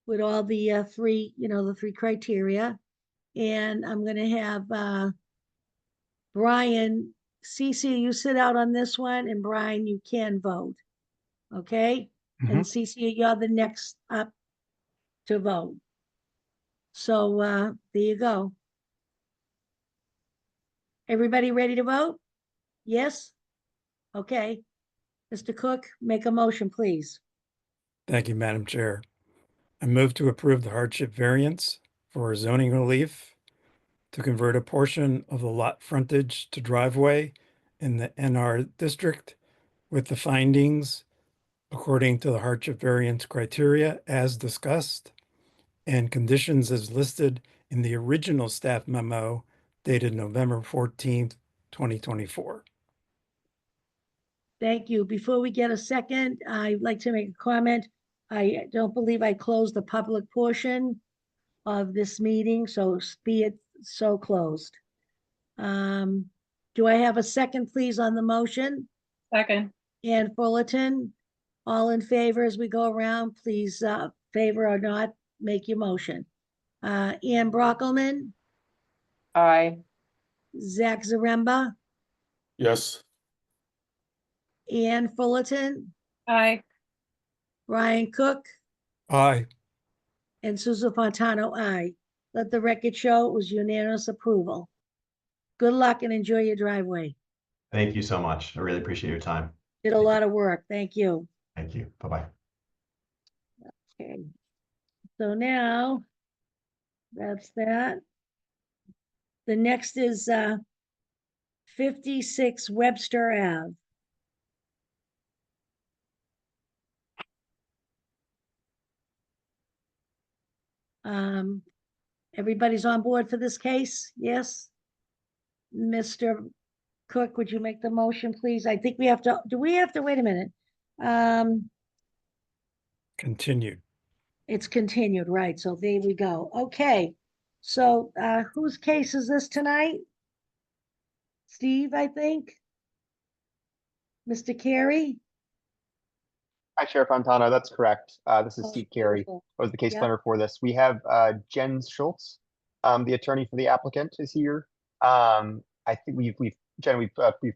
with all the three, the three criteria. And I'm going to have Brian, Cece, you sit out on this one, and Brian, you can vote. Okay? And Cece, you're the next up to vote. So there you go. Everybody ready to vote? Yes? Okay. Mr. Cook, make a motion, please. Thank you, Madam Chair. I move to approve the hardship variance for zoning relief to convert a portion of the lot frontage to driveway in the NR district with the findings according to the hardship variance criteria as discussed and conditions as listed in the original staff memo dated November 14th, 2024. Thank you. Before we get a second, I'd like to make a comment. I don't believe I closed the public portion of this meeting, so be it so closed. Do I have a second, please, on the motion? Second. Ann Fullerton, all in favor as we go around, please, favor or not, make your motion. Ann Brockelman, Aye. Zach Zaremba, Yes. Ann Fullerton, Aye. Brian Cook, Aye. and Susan Fontano, aye. Let the record show it was unanimous approval. Good luck and enjoy your driveway. Thank you so much. I really appreciate your time. Did a lot of work. Thank you. Thank you. Bye-bye. Okay. So now, that's that. The next is 56 Webster Ave. Everybody's on board for this case? Yes? Mr. Cook, would you make the motion, please? I think we have to, do we have to, wait a minute? Continued. It's continued, right? So there we go. Okay. So whose case is this tonight? Steve, I think. Mr. Carey? Hi, Chair Fontana. That's correct. This is Oh, Steve Carey. beautiful. I was the case Yep. planner for this. We have Jen Schultz, the attorney for the applicant, is here. I think Jen, we've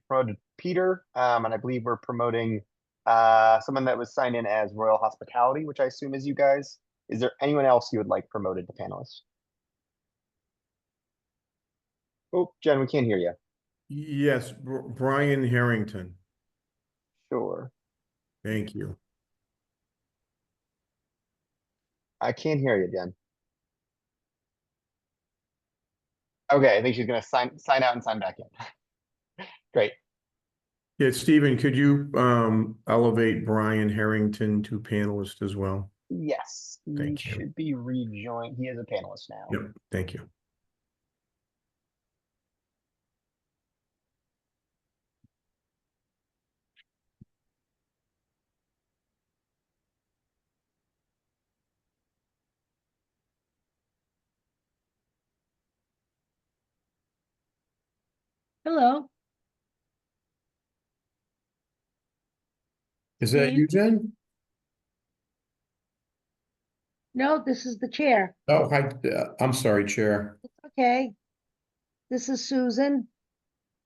promoted Peter, and I believe we're promoting someone that was signed in as Royal Hospitality, which I assume is you guys. Is there anyone else you would like promoted to panelists? Oh, Jen, we can't hear you. Yes, Brian Harrington. Sure. Thank you. I can't hear you, Jen. Okay, I think she's gonna sign out and sign back in. Great. Yeah, Stephen, could you elevate Brian Harrington to panelist as well? Yes, he Thank you. should be rejoined. He is a panelist now. Yep, thank you. Hello. Is that you, Jen? No, this is the chair. Oh, hi, I'm sorry, Chair. Okay. This is Susan.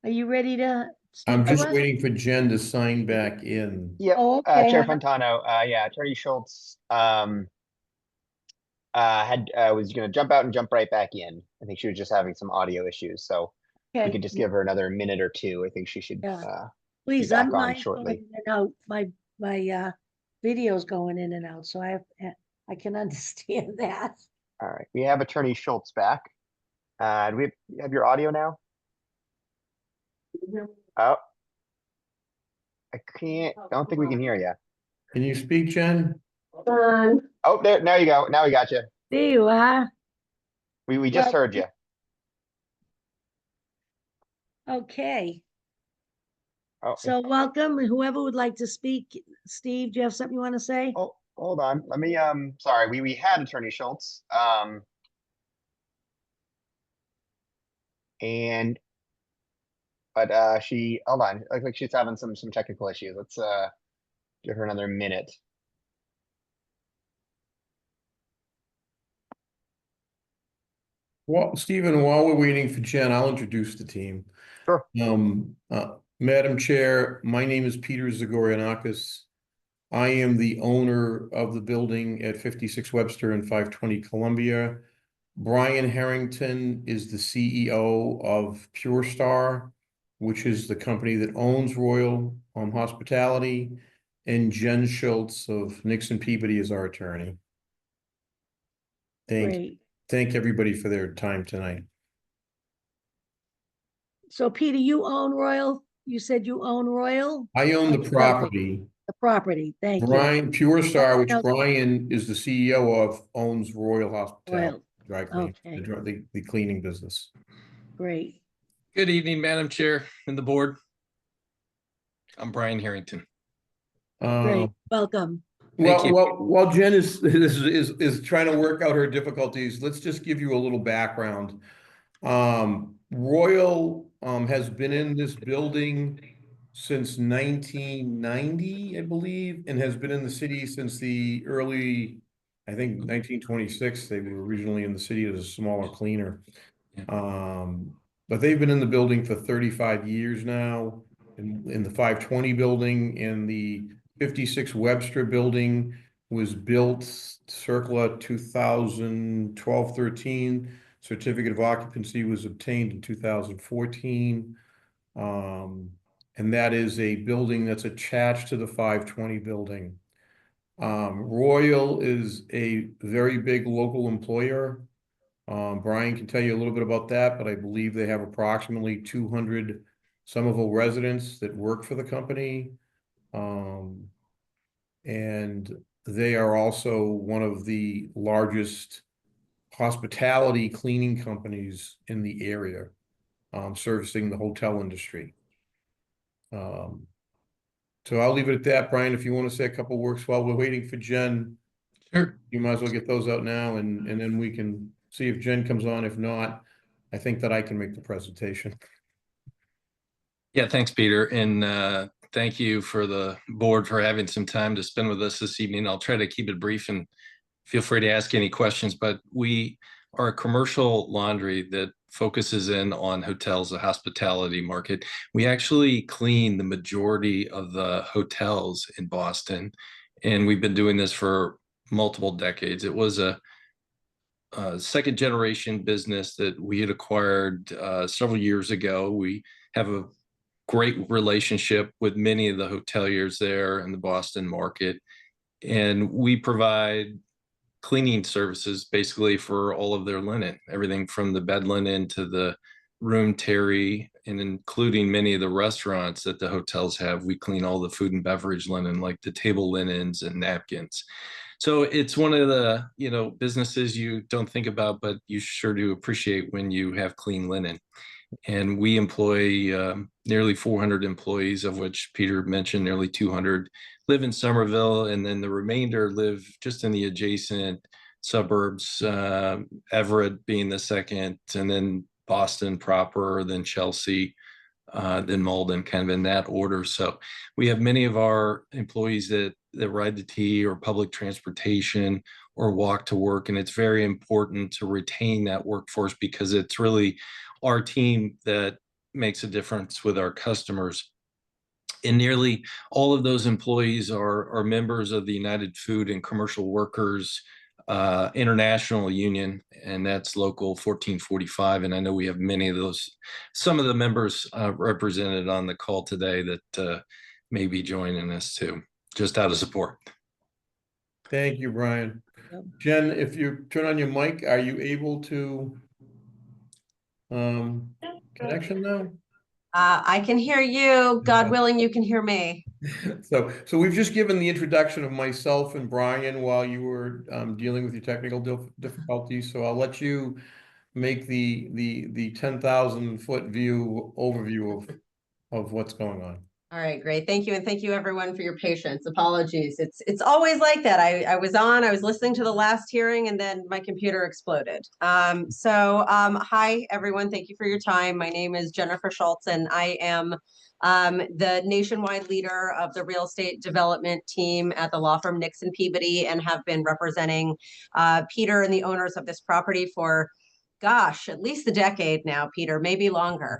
Are you ready to speak I'm to just us? waiting for Jen to sign back in. Yep. Oh, okay. Chair hon. Fontano, yeah, Attorney Schultz was gonna jump out and jump right back in. I think she was just having some audio issues, so we Okay. could just give her another minute or two. I think she should Yeah. be Please, back on mine's shortly. going in and out. My video's going in and out, so I can understand that. All right, we have Attorney Schultz back. Do we have your audio now? Oh, I don't think we can hear you. Can you speak, Jen? Oh, there, now you go. Now we got you. There you are. We just Well, heard you. Okay. Oh, So welcome, whoever would like to speak. Steve, do you have something you want to say? oh, hold on. Let me, sorry, we had Attorney Schultz. But hold on, looks like she's having some technical issues. Let's give her another minute. Well, Stephen, while we're waiting for Jen, I'll introduce the team. Sure. Madam Chair, my name is Peter Zagorianakis. I am the owner of the building at 56 Webster and 520 Columbia. Brian Harrington is the CEO of Pure Star, which is the company that owns Royal Hospitality, and Jen Schultz of Nixon Peabody is our attorney. Great. Thank everybody for their time tonight. So Peter, you own Royal? You said you own Royal? I own the Building. property. The property, thank you. Brian, Pure Star, which No. Brian is the CEO of, owns Royal Hospitality, Royal. dry cleaning, Okay. the cleaning business. Great. Good evening, Madam Chair and the board. I'm Brian Harrington. Great. Welcome. Thank you. While Jen is trying to work out her difficulties, let's just give you a little background. Royal has been in this building since 1990, I believe, and has been in the city since the early, I think 1926. They were originally in the city as a smaller cleaner. But they've been in the building for 35 years now, in the 520 building, and the 56 Webster building was built circa 2012-13. Certificate of occupancy was obtained in 2014. And that is a building that's attached to the 520 building. Royal is a very big local employer. Brian can tell you a little bit about that, but I believe they have approximately 200 Somerville residents that work for the company. And they are also one of the largest hospitality cleaning companies in the area, servicing the hotel industry. So I'll leave it at that. Brian, if you want to say a couple words while we're waiting for Jen, Sure. you might as well get those out now, and then we can see if Jen comes on. If not, I think that I can make the presentation. Yeah, thanks, Peter. And thank you for the board for having some time to spend with us this evening. I'll try to keep it brief and feel free to ask any questions, but we are a commercial laundry that focuses in on hotels, the hospitality market. We actually clean the majority of the hotels in Boston, and we've been doing this for multiple decades. It was a second generation business that we had acquired several years ago. We have a great relationship with many of the hoteliers there in the Boston market, and we provide cleaning services basically for all of their linen, everything from the bed linen to the room terry, and including many of the restaurants that the hotels have. We clean all the food and beverage linen, like the table linens and napkins. So it's one of the, businesses you don't think about, but you sure do appreciate when you have clean linen. And we employ nearly 400 employees, of which Peter mentioned nearly 200 live in Somerville, and then the remainder live just in the adjacent suburbs, Everett being the second, and then Boston proper, then Chelsea, then Malden, kind of in that order. So we have many of our employees that ride the T or public transportation or walk to work, and it's very important to retain that workforce because it's really our team that makes a difference with our customers. And nearly all of those employees are members of the United Food and Commercial Workers International Union, and that's local 1445. And I know we have many of those, some of the members represented on the call today that may be joining us too, just out of support. Thank you, Brian. Jen, if you turn on your mic, are you able to connection now? I can hear you. God willing, you can hear me. So we've just given the introduction of myself and Brian while you were dealing with your technical difficulties. So I'll let you make the 10,000 foot view overview of what's going on. All right, great. Thank you. And thank you everyone for your patience. Apologies. It's always like that. I was listening to the last hearing and then my computer exploded. Hi everyone. Thank you for your time. My name is Jennifer Schultz and I am the nationwide leader of the real estate development team at the law firm Nixon Peabody, and have been representing Peter and the owners of this property for at least a decade now, Peter, maybe longer.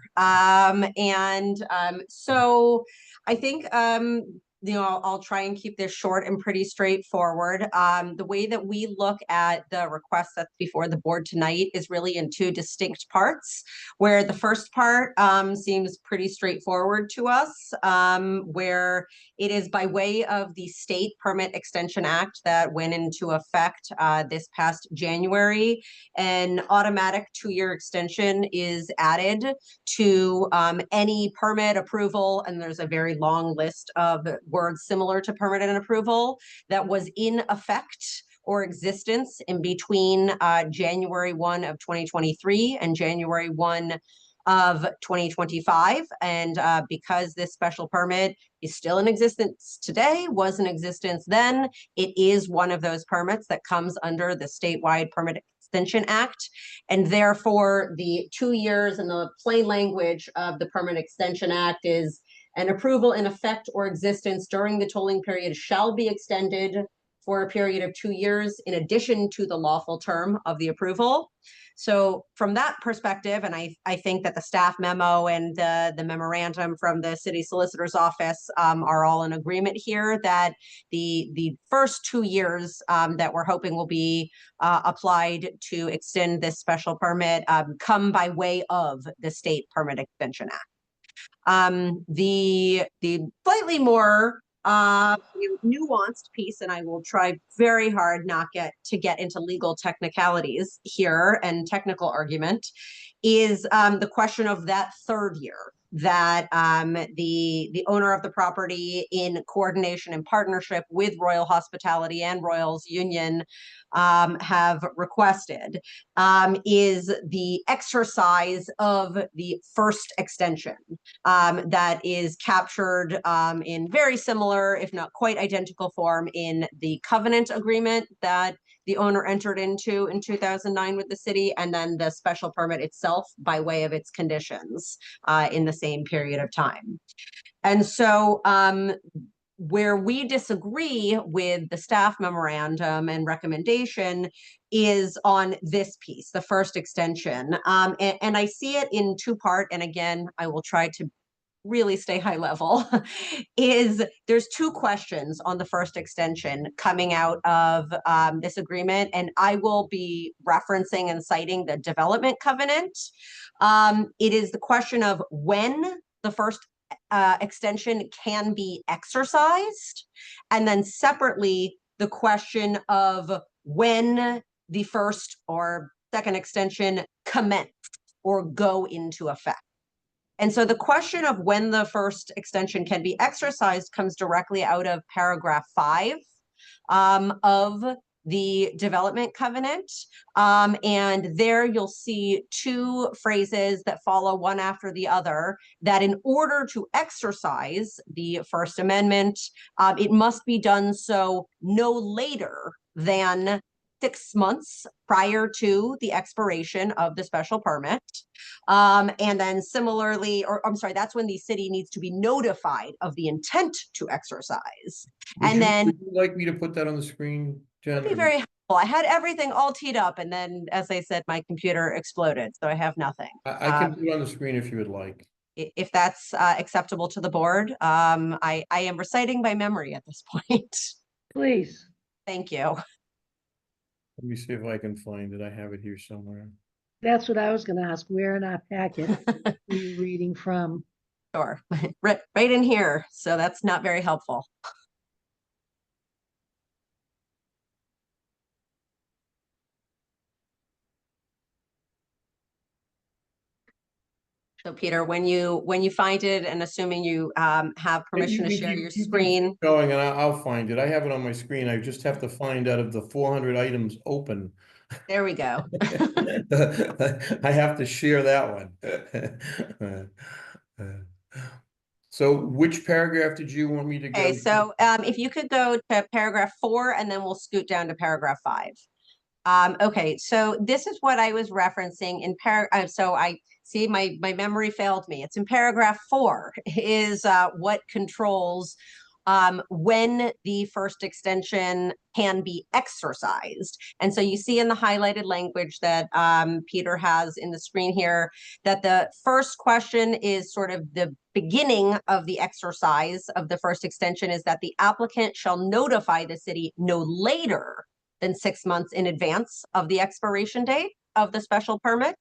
So I think, I'll try and keep this short and pretty straightforward. The way that we look at the request that's before the board tonight is really in two distinct parts, where the first part seems pretty straightforward to us, where it is by way of the State Permit Extension Act that went into effect this past January. An automatic 2-year extension is added to any permit approval, and there's a very long list of words similar to permit and approval that was in effect or existence in between January 1 of 2023 and January 1 of 2025. And because this special permit is still in existence today, was in existence then, it is one of those permits that comes under the statewide Permit Extension Act. And therefore, the 2 years in the plain language of the Permit Extension Act is an approval in effect or existence during the tolling period shall be extended for a period of 2 years in addition to the lawful term of the approval. So from that perspective, and I think that the staff memo and the memorandum from the city solicitor's office are all in agreement here that the first 2 years that we're hoping will be applied to extend this special permit come by way of the State Permit Extension Act. The slightly more nuanced piece, and I will try very hard not to get into legal technicalities here and technical argument, is the question of that third year that the owner of the property, in coordination and partnership with Royal Hospitality and Royals Union, have requested, is the exercise of the first extension that is captured in very similar, if not quite identical form, in the covenant agreement that the owner entered into in 2009 with the city, and then the special permit itself by way of its conditions in the same period of time. And so where we disagree with the staff memorandum and recommendation is on this piece, the first extension. And I see it in two part, and again, I will try to really stay high level, is there's two questions on the first extension coming out of this agreement, and I will be referencing and citing the development covenant. It is the question of when the first extension can be exercised, and then separately the question of when the first or second extension commence or go into effect. And so the question of when the first extension can be exercised comes directly out of paragraph 5 of the development covenant. And there you'll see two phrases that follow one after the other, that in order to exercise the First Amendment, it must be done so no later than 6 months prior to the expiration of the special permit. And then similarly, or I'm sorry, that's when the city needs to be notified of the intent to exercise. Would you like me to put that on the screen, Jen? That'd be very helpful. I had everything all teed up, and then, as I said, my computer exploded, so I have nothing. I can put it on the screen if you would like. If that's acceptable to the board. I am reciting by memory at this point. Please. Thank you. Let me see if I can find it. I have it here somewhere. That's what I was going to ask. Where in our packet are you reading from? Sure. Right in here. So that's not very helpful. So Peter, when you find it, and assuming you have permission to share your screen. Going, and I'll find it. I have it on my screen. I just have to find out of the 400 items open. There we go. I have to share that one. So which paragraph did you want me to go? Okay, so if you could go to paragraph 4, and then we'll scoot down to paragraph 5. Okay, so this is what I was referencing in so I see my memory failed me. It's in paragraph 4 is what controls when the first extension can be exercised. And so you see in the highlighted language that Peter has in the screen here, that the first question is sort of the beginning of the exercise of the first extension, is that the applicant shall notify the city no later than 6 months in advance of the expiration date of the special permit.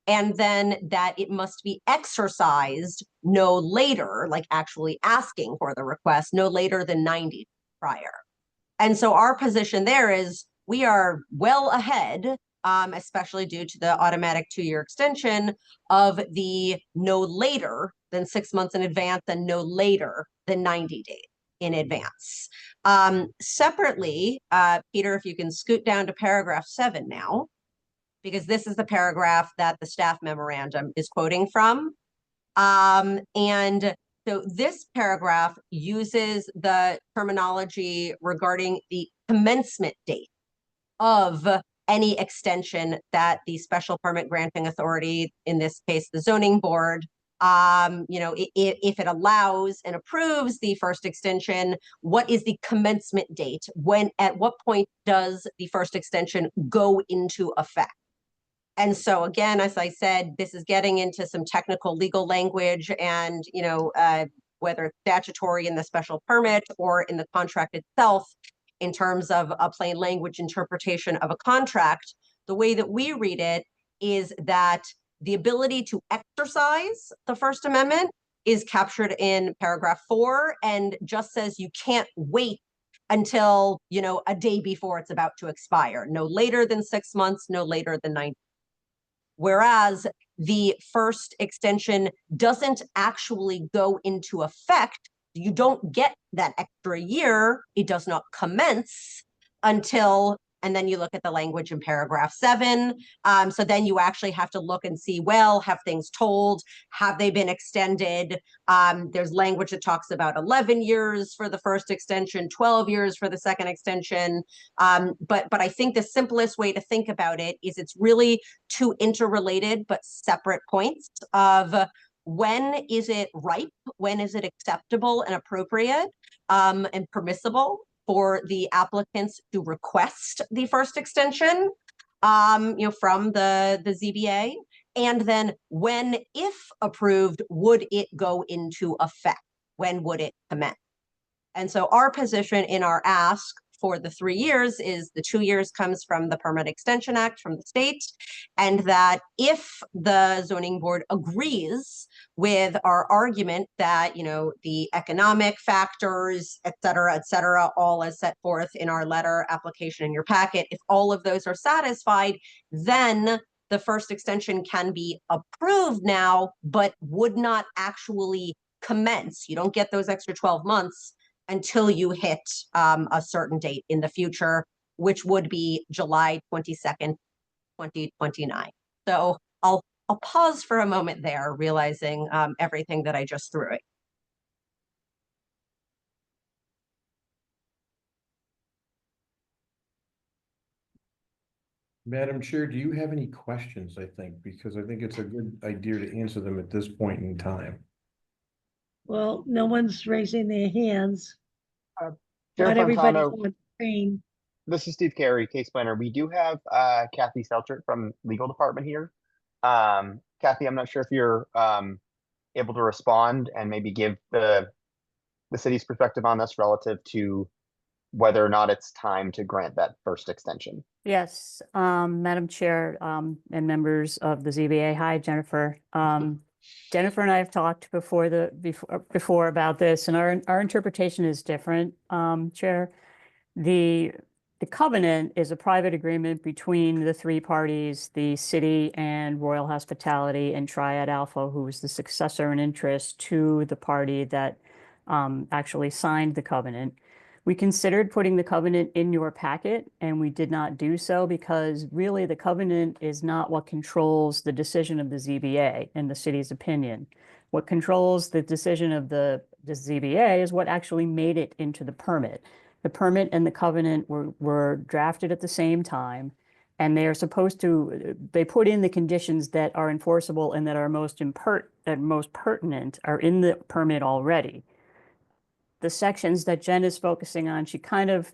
And then that it must be exercised no later, like actually asking for the request, no later than 90 prior. And so our position there is we are well ahead, especially due to the automatic 2-year extension, of the no later than 6 months in advance and no later than 90 days in advance. Separately, Peter, if you can scoot down to paragraph 7 now, because this is the paragraph that the staff memorandum is quoting from. And so this paragraph uses the terminology regarding the commencement date of any extension that the special permit granting authority, in this case, the zoning board, if it allows and approves the first extension, what is the commencement date? At what point does the first extension go into effect? And so again, as I said, this is getting into some technical legal language, and whether it's statutory in the special permit or in the contract itself, in terms of a plain language interpretation of a contract. The way that we read it is that the ability to exercise the First Amendment is captured in paragraph 4 and just says you can't wait until, you know, a day before it's about to expire, no later than 6 months, no later than 90. Whereas the first extension doesn't actually go into effect. You don't get that extra year. It does not commence until, and then you look at the language in paragraph 7. So then you actually have to look and see, well, have things told? Have they been extended? There's language that talks about 11 years for the first extension, 12 years for the second extension. But I think the simplest way to think about it is it's really two interrelated but separate points of when is it ripe, when is it acceptable and appropriate and permissible for the applicants to request the first extension, from the ZBA, and then when, if approved, would it go into effect? When would it commence? And so our position in our ask for the 3 years is the 2 years comes from the Permit Extension Act from the state, and that if the zoning board agrees with our argument that, you know, the economic factors, et cetera, all as set forth in our letter application in your packet, if all of those are satisfied, then the first extension can be approved now, but would not actually commence. You don't get those extra 12 months until you hit a certain date in the future, which would be July 22nd, 2029. So I'll pause for a moment there, realizing everything that I just threw at. Madam Chair, do you have any questions, I think, because I think it's a good idea to answer them at this point in time. Well, no one's raising their hands. Chair Not everybody's Fontano, on screen. this is Steve Carey, case planner. We do have Kathy Selchert from legal department here. Kathy, I'm not sure if you're able to respond and maybe give the city's perspective on this relative to whether or not it's time to grant that first extension. Yes, Madam Chair, and members of the ZBA. Hi, Jennifer. Jennifer and I have talked before about this, and our interpretation is different, Chair. The covenant is a private agreement between the 3 parties, the city and Royal Hospitality and Triad Alpha, who is the successor in interest to the party that actually signed the covenant. We considered putting the covenant in your packet, and we did not do so because really the covenant is not what controls the decision of the ZBA in the city's opinion. What controls the decision of the ZBA is what actually made it into the permit. The permit and the covenant were drafted at the same time, and they are supposed to, they put in the conditions that are enforceable and that are most pertinent are in the permit already. The sections that Jen is focusing on, she kind of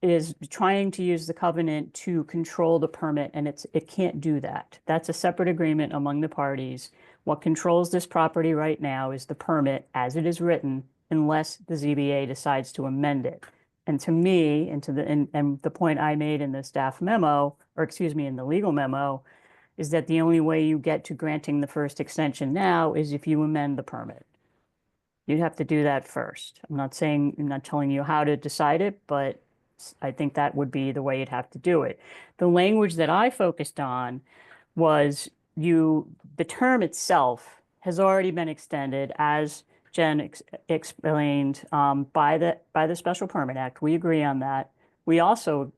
is trying to use the covenant to control the permit, and it can't do that. That's a separate agreement among the parties. What controls this property right now is the permit as it is written, unless the ZBA decides to amend it. And to me, and the point I made in the staff memo, or excuse me, in the legal memo, is that the only way you get to granting the first extension now is if you amend the permit. You'd have to do that first. I'm not telling you how to decide it, but I think that would be the way you'd have to do it. The language that I focused on was the term itself has already been extended, as Jen explained, by the Special Permit Act. We agree on that. We also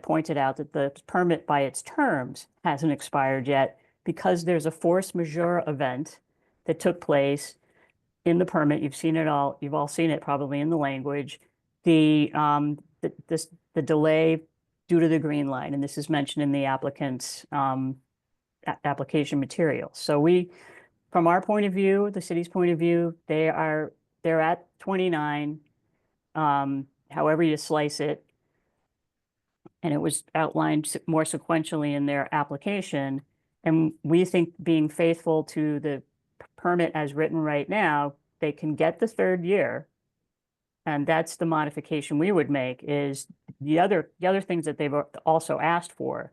pointed out that the permit by its terms hasn't expired yet because there's a force majeure event that took place in the permit. You've seen it all. You've all seen it probably in the language. The delay due to the green line, and this is mentioned in the applicant's application material. So from our point of view, the city's point of view, they're at 29, however you slice it, and it was outlined more sequentially in their application. And we think being faithful to the permit as written right now, they can get the 3rd year. And that's the modification we would make. Is the other things that they've also asked for.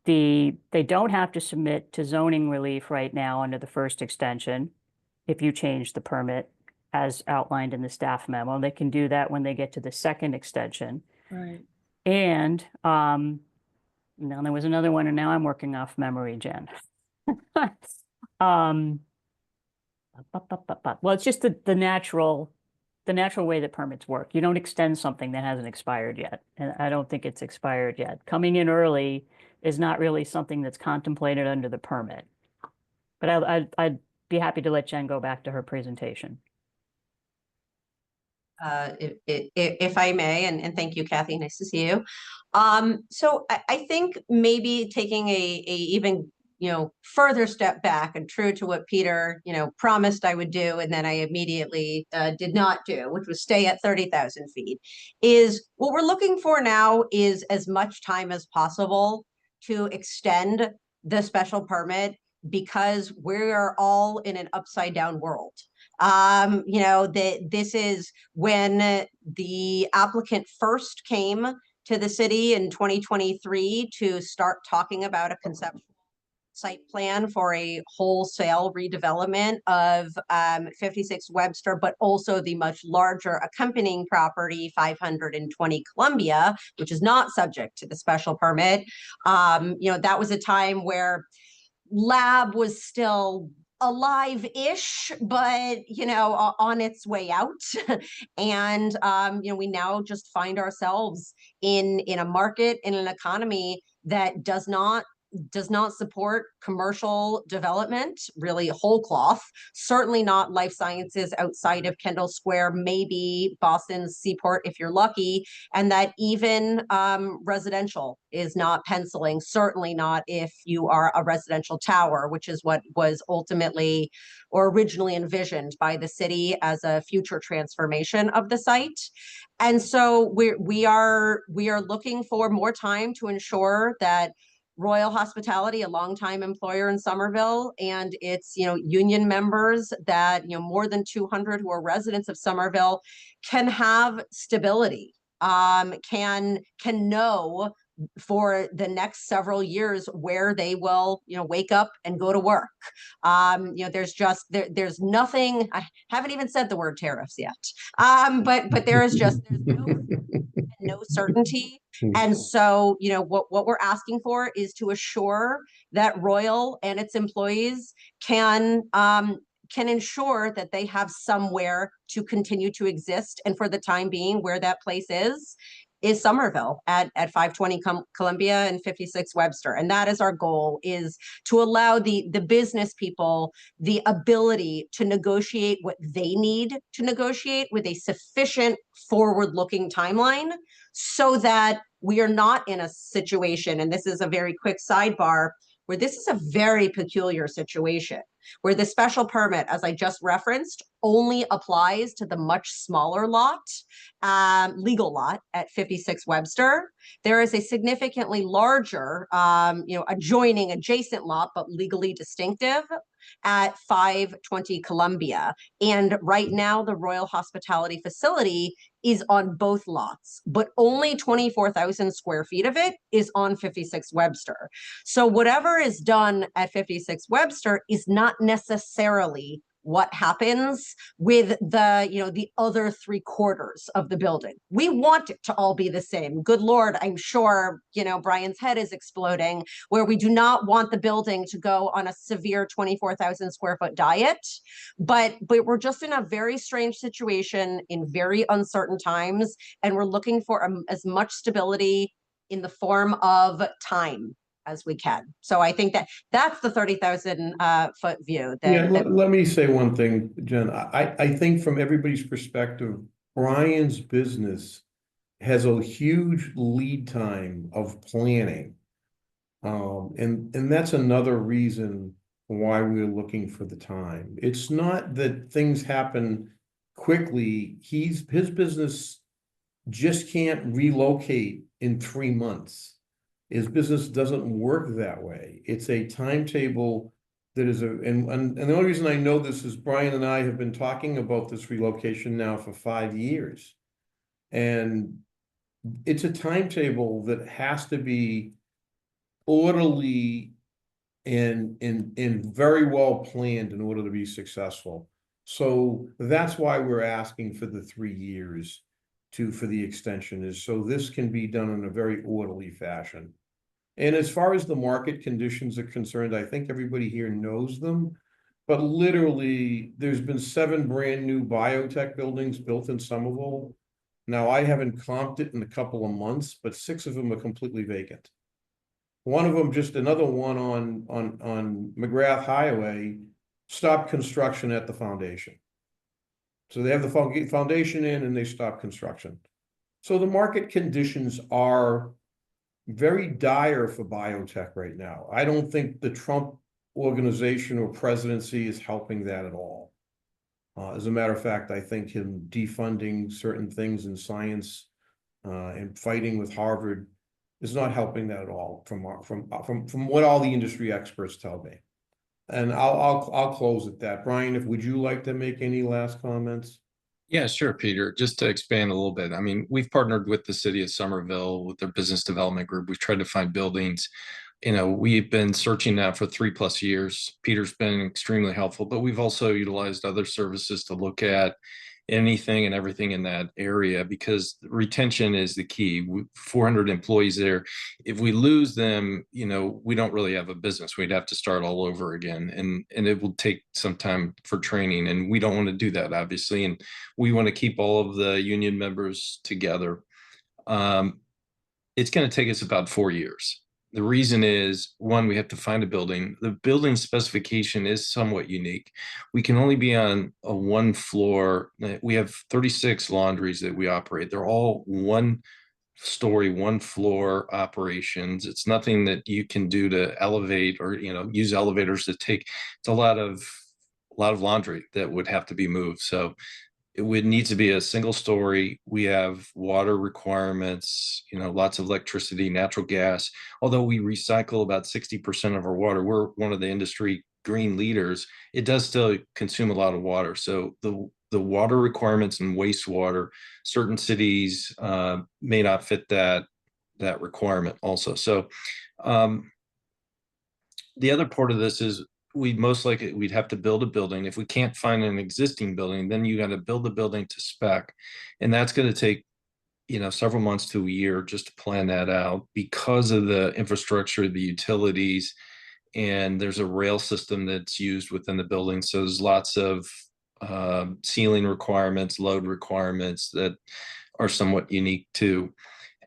They don't have to submit to zoning relief right now under the first extension. if you change the permit as outlined in the staff memo. They can do that when they get to the second extension. Right. And now there was another one, and now I'm working off memory, Jen. Well, it's just the natural way that permits work. You don't extend something that hasn't expired yet, and I don't think it's expired yet. Coming in early is not really something that's contemplated under the permit. But I'd be happy to let Jen go back to her presentation. If I may, and thank you, Kathy, nice to see you. So I think maybe taking a even, further step back, and true to what Peter, promised I would do, and then I immediately did not do, which was stay at 30,000 feet, is what we're looking for now is as much time as possible to extend the special permit, because we're all in an upside down world. This is when the applicant first came to the city in 2023 to start talking about a conceptual site plan for a wholesale redevelopment of 56 Webster, but also the much larger accompanying property, 520 Columbia, which is not subject to the special permit. That was a time where lab was still alive-ish, but on its way out. And we now just find ourselves in a market, in an economy that does not support commercial development, really whole cloth, certainly not life sciences outside of Kendall Square, maybe Boston's Seaport if you're lucky, and that even residential is not penciling, certainly not if you are a residential tower, which is what was ultimately or originally envisioned by the city as a future transformation of the site. And so we are looking for more time to ensure that Royal Hospitality, a longtime employer in Somerville, and its union members, that more than 200 who are residents of Somerville, can have stability, can know for the next several years where they will wake up and go to work. There's nothing. I haven't even said the word tariffs yet, but there's no certainty. And so, what we're asking for is to assure that Royal and its employees can ensure that they have somewhere to continue to exist. And for the time being, where that place is Somerville at 520 Columbia and 56 Webster. And that is our goal, is to allow the business people the ability to negotiate what they need to negotiate with a sufficient forward-looking timeline, so that we are not in a situation, and this is a very quick sidebar, where this is a very peculiar situation, where the special permit, as I just referenced, only applies to the much smaller lot, legal lot at 56 Webster. There is a significantly larger, adjacent lot, but legally distinctive, at 520 Columbia. And right now, the Royal Hospitality facility is on both lots, but only 24,000 square feet of it is on 56 Webster. So whatever is done at 56 Webster is not necessarily what happens with the other 3/4 of the building. We want it to all be the same. Good Lord, I'm sure, Brian's head is exploding, where we do not want the building to go on a severe 24,000 square foot diet. But we're just in a very strange situation in very uncertain times, and we're looking for as much stability in the form of time as we can. So I think that's the 30,000 foot view. Let me say one thing, Jen. I think from everybody's perspective, Brian's business has a huge lead time of planning. And that's another reason why we're looking for the time. It's not that things happen quickly. His business just can't relocate in 3 months. His business doesn't work that way. It's a timetable that is and the only reason I know this is Brian and I have been talking about this relocation now for 5 years. And it's a timetable that has to be orderly and very well planned in order to be successful. So that's why we're asking for the 3 years for the extension, is so this can be done in a very orderly fashion. And as far as the market conditions are concerned, I think everybody here knows them. But literally, there's been 7 brand new biotech buildings built in Somerville. Now, I haven't comped it in a couple of months, but 6 of them are completely vacant. One of them, just another one on McGrath Highway, stopped construction at the foundation. So they have the foundation in and they stop construction. So the market conditions are very dire for biotech right now. I don't think the Trump organization or presidency is helping that at all. As a matter of fact, I think him defunding certain things in science and fighting with Harvard is not helping that at all from what all the industry experts tell me. And I'll close at that. Brian, would you like to make any last comments? Yeah, sure, Peter. Just to expand a little bit. I mean, we've partnered with the city of Somerville with their business development group. We've tried to find buildings. We've been searching now for 3+ years. Peter's been extremely helpful, but we've also utilized other services to look at anything and everything in that area, because retention is the key. 400 employees there. If we lose them, we don't really have a business. We'd have to start all over again, and it will take some time for training, and we don't want to do that, obviously, and we want to keep all of the union members together. It's going to take us about 4 years. The reason is, one, we have to find a building. The building specification is somewhat unique. We can only be on a 1 floor. We have 36 laundries that we operate. They're all 1 story, 1 floor operations. It's nothing that you can do to elevate or, use elevators to take. It's a lot of laundry that would have to be moved. So it would need to be a single story. We have water requirements, lots of electricity, natural gas. Although we recycle about 60% of our water, we're one of the industry green leaders. It does still consume a lot of water. So the water requirements and wastewater, certain cities may not fit that requirement also. So the other part of this is, we'd have to build a building. If we can't find an existing building, then you got to build the building to spec. And that's going to take, several months to a year just to plan that out, because of the infrastructure, the utilities, and there's a rail system that's used within the building. So there's lots of ceiling requirements, load requirements that are somewhat unique too.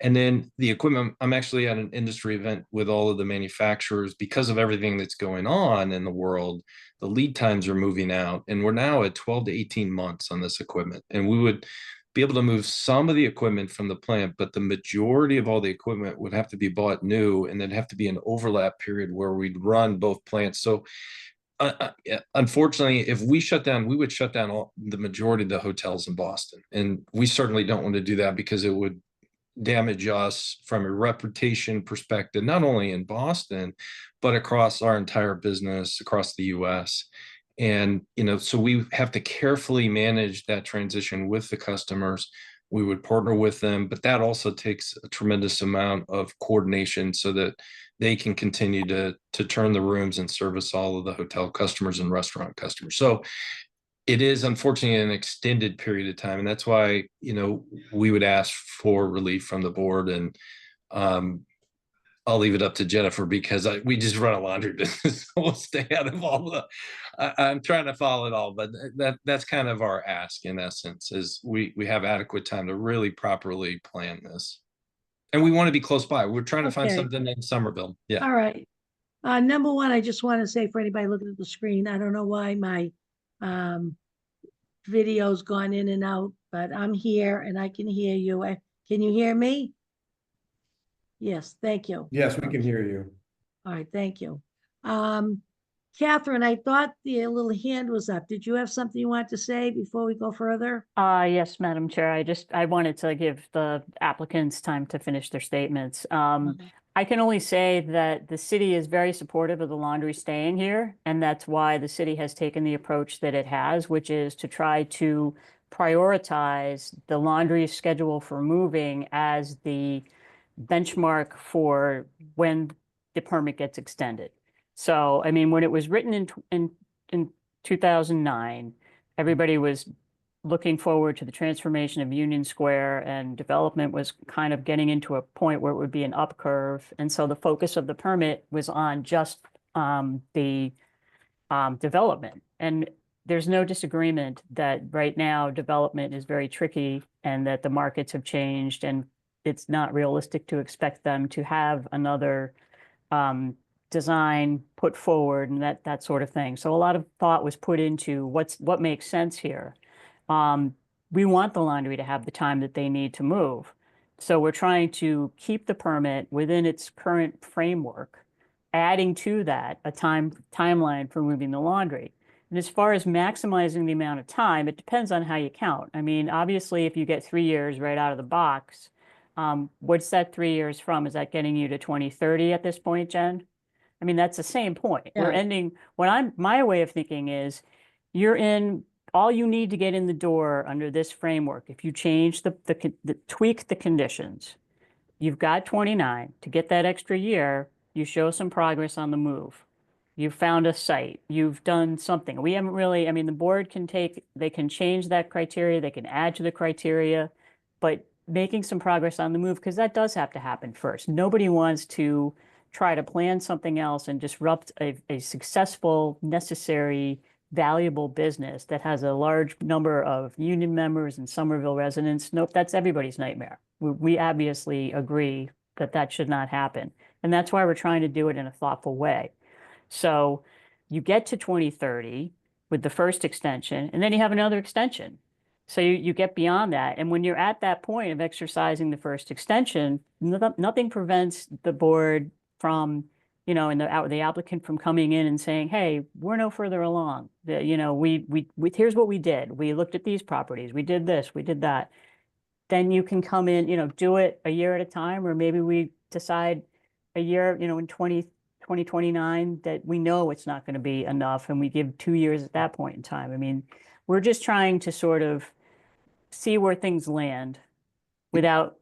And then the equipment, I'm actually at an industry event with all of the manufacturers. Because of everything that's going on in the world, the lead times are moving out, and we're now at 12 to 18 months on this equipment. And we would be able to move some of the equipment from the plant, but the majority of all the equipment would have to be bought new, and there'd have to be an overlap period where we'd run both plants. So unfortunately, if we shut down, we would shut down the majority of the hotels in Boston. And we certainly don't want to do that, because it would damage us from a reputation perspective, not only in Boston, but across our entire business across the US. And, so we have to carefully manage that transition with the customers. We would partner with them, but that also takes a tremendous amount of coordination so that they can continue to turn the rooms and service all of the hotel customers and restaurant customers. So it is unfortunately an extended period of time, and that's why we would ask for relief from the board. And I'll leave it up to Jennifer, because we just run a laundry business. So we'll stay out of all the. I'm trying to follow it all, but that's kind of our ask in essence, is we have adequate time to really properly plan this, and we want to be close by. We're trying to find Okay. something in Somerville. Yeah. All right. Number one, I just want to say, for anybody looking at the screen, I don't know why my video's gone in and out, but I'm here and I can hear you. Can you hear me? Yes, thank you. Yes, we can hear you. All right, thank you. Catherine, I thought the little hand was up. Did you have something you wanted to say before we go further? Yes, Madam Chair. I wanted to give the applicants time to finish their statements. I can only say that the city is very supportive of the laundry staying here, and that's why the city has taken the approach that it has, which is to try to prioritize the laundry schedule for moving as the benchmark for when the permit gets extended. So, I mean, when it was written in 2009, everybody was looking forward to the transformation of Union Square, and development was kind of getting into a point where it would be an up curve. And so the focus of the permit was on just the development. And there's no disagreement that right now development is very tricky and that the markets have changed, and it's not realistic to expect them to have another design put forward and that sort of thing. So a lot of thought was put into what makes sense here. We want the laundry to have the time that they need to move. So we're trying to keep the permit within its current framework, adding to that a timeline for moving the laundry. And as far as maximizing the amount of time, it depends on how you count. I mean, obviously, if you get 3 years right out of the box, what's that 3 years from? Is that getting you to 2030 at this point, Jen? I mean, that's the same point. We're Yeah. ending, my way of thinking is, you're in, all you need to get in the door under this framework, if you change tweak the conditions, you've got 29. To get that extra year, you show some progress on the move. You've found a site, you've done something. We haven't really, I mean, the board they can change that criteria, they can add to the criteria, but making some progress on the move, because that does have to happen first. Nobody wants to try to plan something else and disrupt a successful, necessary, valuable business that has a large number of union members and Somerville residents. Nope, that's everybody's nightmare. We obviously agree that that should not happen. And that's why we're trying to do it in a thoughtful way. So you get to 2030 with the first extension, and then you have another extension. So you get beyond that. And when you're at that point of exercising the first extension, nothing prevents the board from, you know, and the applicant from coming in and saying, hey, we're no further along. You know, here's what we did. We looked at these properties. We did this, we did that. Then you can come in, you know, do it a year at a time, or maybe we decide a year, you know, in 2029 that we know it's not going to be enough, and we give 2 years at that point in time. I mean, we're just trying to sort of see where things land without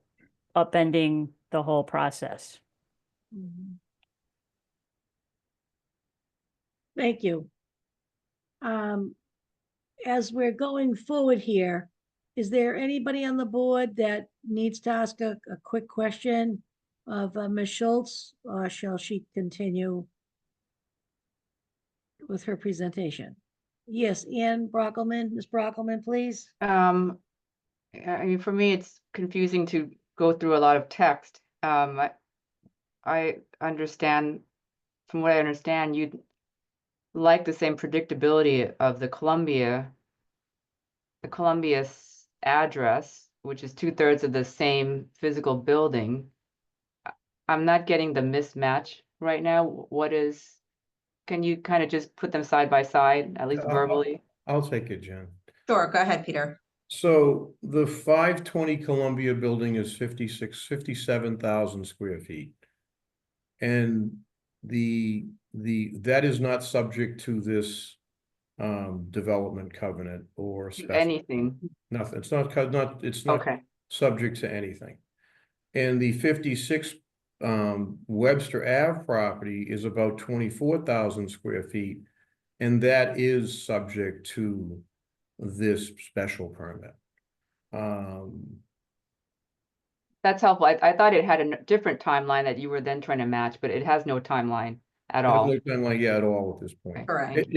upending the whole process. Mhm. Thank you. As we're going forward here, is there anybody on the board that needs to ask a quick question of Ms. Schultz, or shall she continue with her presentation? Yes, Ann Brockelman, Ms. Brockelman, please. I mean, for me, it's confusing to go through a lot of text. I understand, from what I understand, you'd like the same predictability of the Columbia address, which is 2/3 of the same physical building. I'm not getting the mismatch right now. Can you kind of just put them side by side, at least verbally? I'll take it, Jen. Sure, go ahead, Peter. So the 520 Columbia building is 57,000 square feet. And that is not subject to this development covenant or Anything. nothing. It's not Okay. subject to anything. And the 56 Webster Ave property is about 24,000 square feet, and that is subject to this special permit. That's helpful. I thought it had a different timeline that you were then trying to match, but it has no timeline at all. There's no timeline at all at this point. Correct.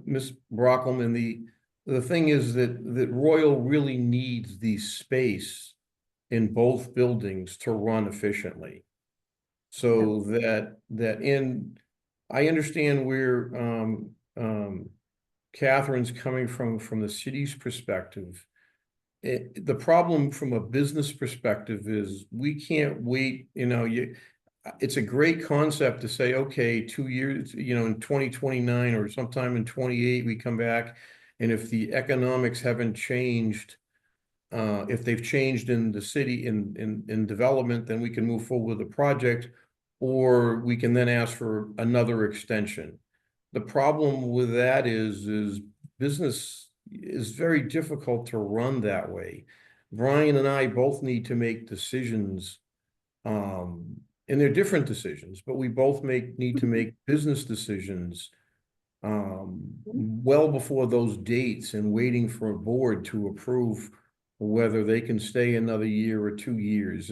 Ms. Brockelman, the thing is that Royal really needs the space in both buildings to run efficiently. So I understand where Catherine's coming from the city's perspective. The problem from a business perspective is we can't wait, you know, it's a great concept to say, okay, 2 years, you know, in 2029 or sometime in 28, we come back. And if the economics haven't changed, if they've changed in the city in development, then we can move forward with the project, or we can then ask for another extension. The problem with that is business is very difficult to run that way. Brian and I both need to make decisions, and they're different decisions, but we both need to make business decisions well before those dates and waiting for a board to approve whether they can stay another year or 2 years.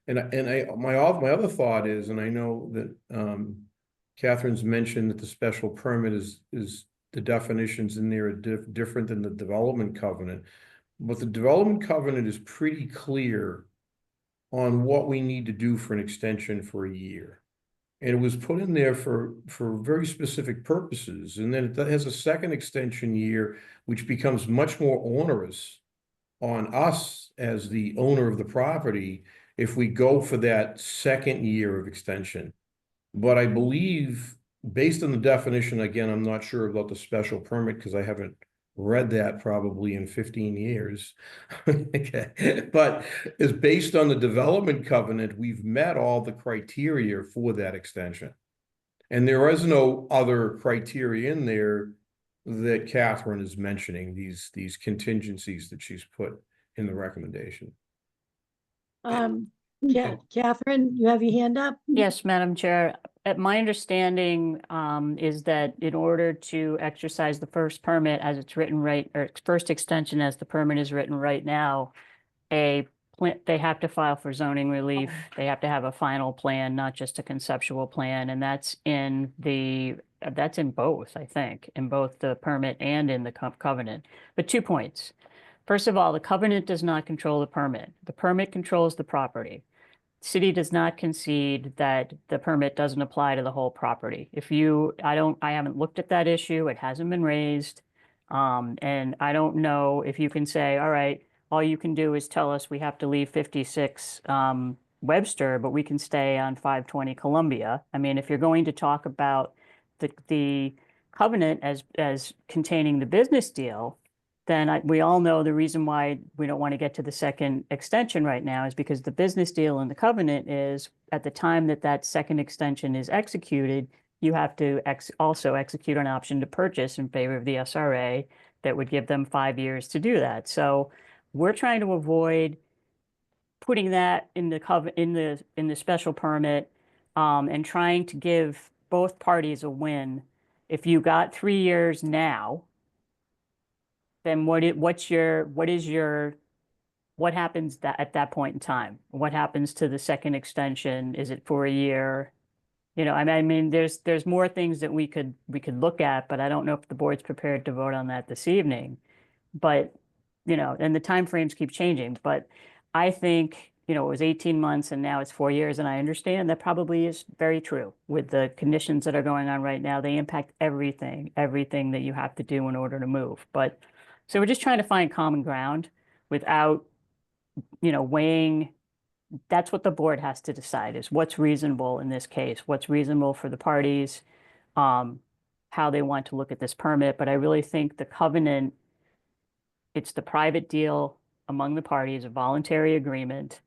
My other thought is, and I know that Catherine's mentioned that the special permit is the definitions in there are different than the development covenant. But the development covenant is pretty clear on what we need to do for an extension for a year. And it was put in there for very specific purposes. And then it has a second extension year, which becomes much more onerous on us as the owner of the property if we go for that second year of extension. But I believe, based on the definition, again, I'm not sure about the special permit because I haven't read that probably in 15 years. Okay. But is based on the development covenant, we've met all the criteria for that extension. And there is no other criteria in there that Catherine is mentioning, these contingencies that she's put in the recommendation. Catherine, you have your hand up? Yes, Madam Chair. My understanding is that in order to exercise the first permit as it's written right, or first extension as the permit is written right now, they have to file for zoning relief. They have to have a final plan, not just a conceptual plan, and that's in both, I think, in both the permit and in the covenant. But 2 points. First of all, the covenant does not control the permit. The permit controls the property. City does not concede that the permit doesn't apply to the whole property. I haven't looked at that issue. It hasn't been raised. And I don't know if you can say, all right, all you can do is tell us we have to leave 56 Webster, but we can stay on 520 Columbia. I mean, if you're going to talk about the covenant as containing the business deal, then we all know the reason why we don't want to get to the second extension right now is because the business deal and the covenant is at the time that second extension is executed, you have to also execute an option to purchase in favor of the SRA that would give them 5 years to do that. So we're trying to avoid putting that in the special permit and trying to give both parties a win. If you got 3 years now, then what happens at that point in time? What happens to the second extension? Is it for a year? I mean, there's more things that we could look at, but I don't know if the board's prepared to vote on that this evening. But, and the timeframes keep changing, but I think, it was 18 months and now it's 4 years. And I understand that probably is very true with the conditions that are going on right now. They impact everything that you have to do in order to move. So we're just trying to find common ground without, weighing. That's what the board has to decide is what's reasonable in this case, what's reasonable for the parties, how they want to look at this permit. But I really think the covenant, it's the private deal among the parties, a voluntary agreement,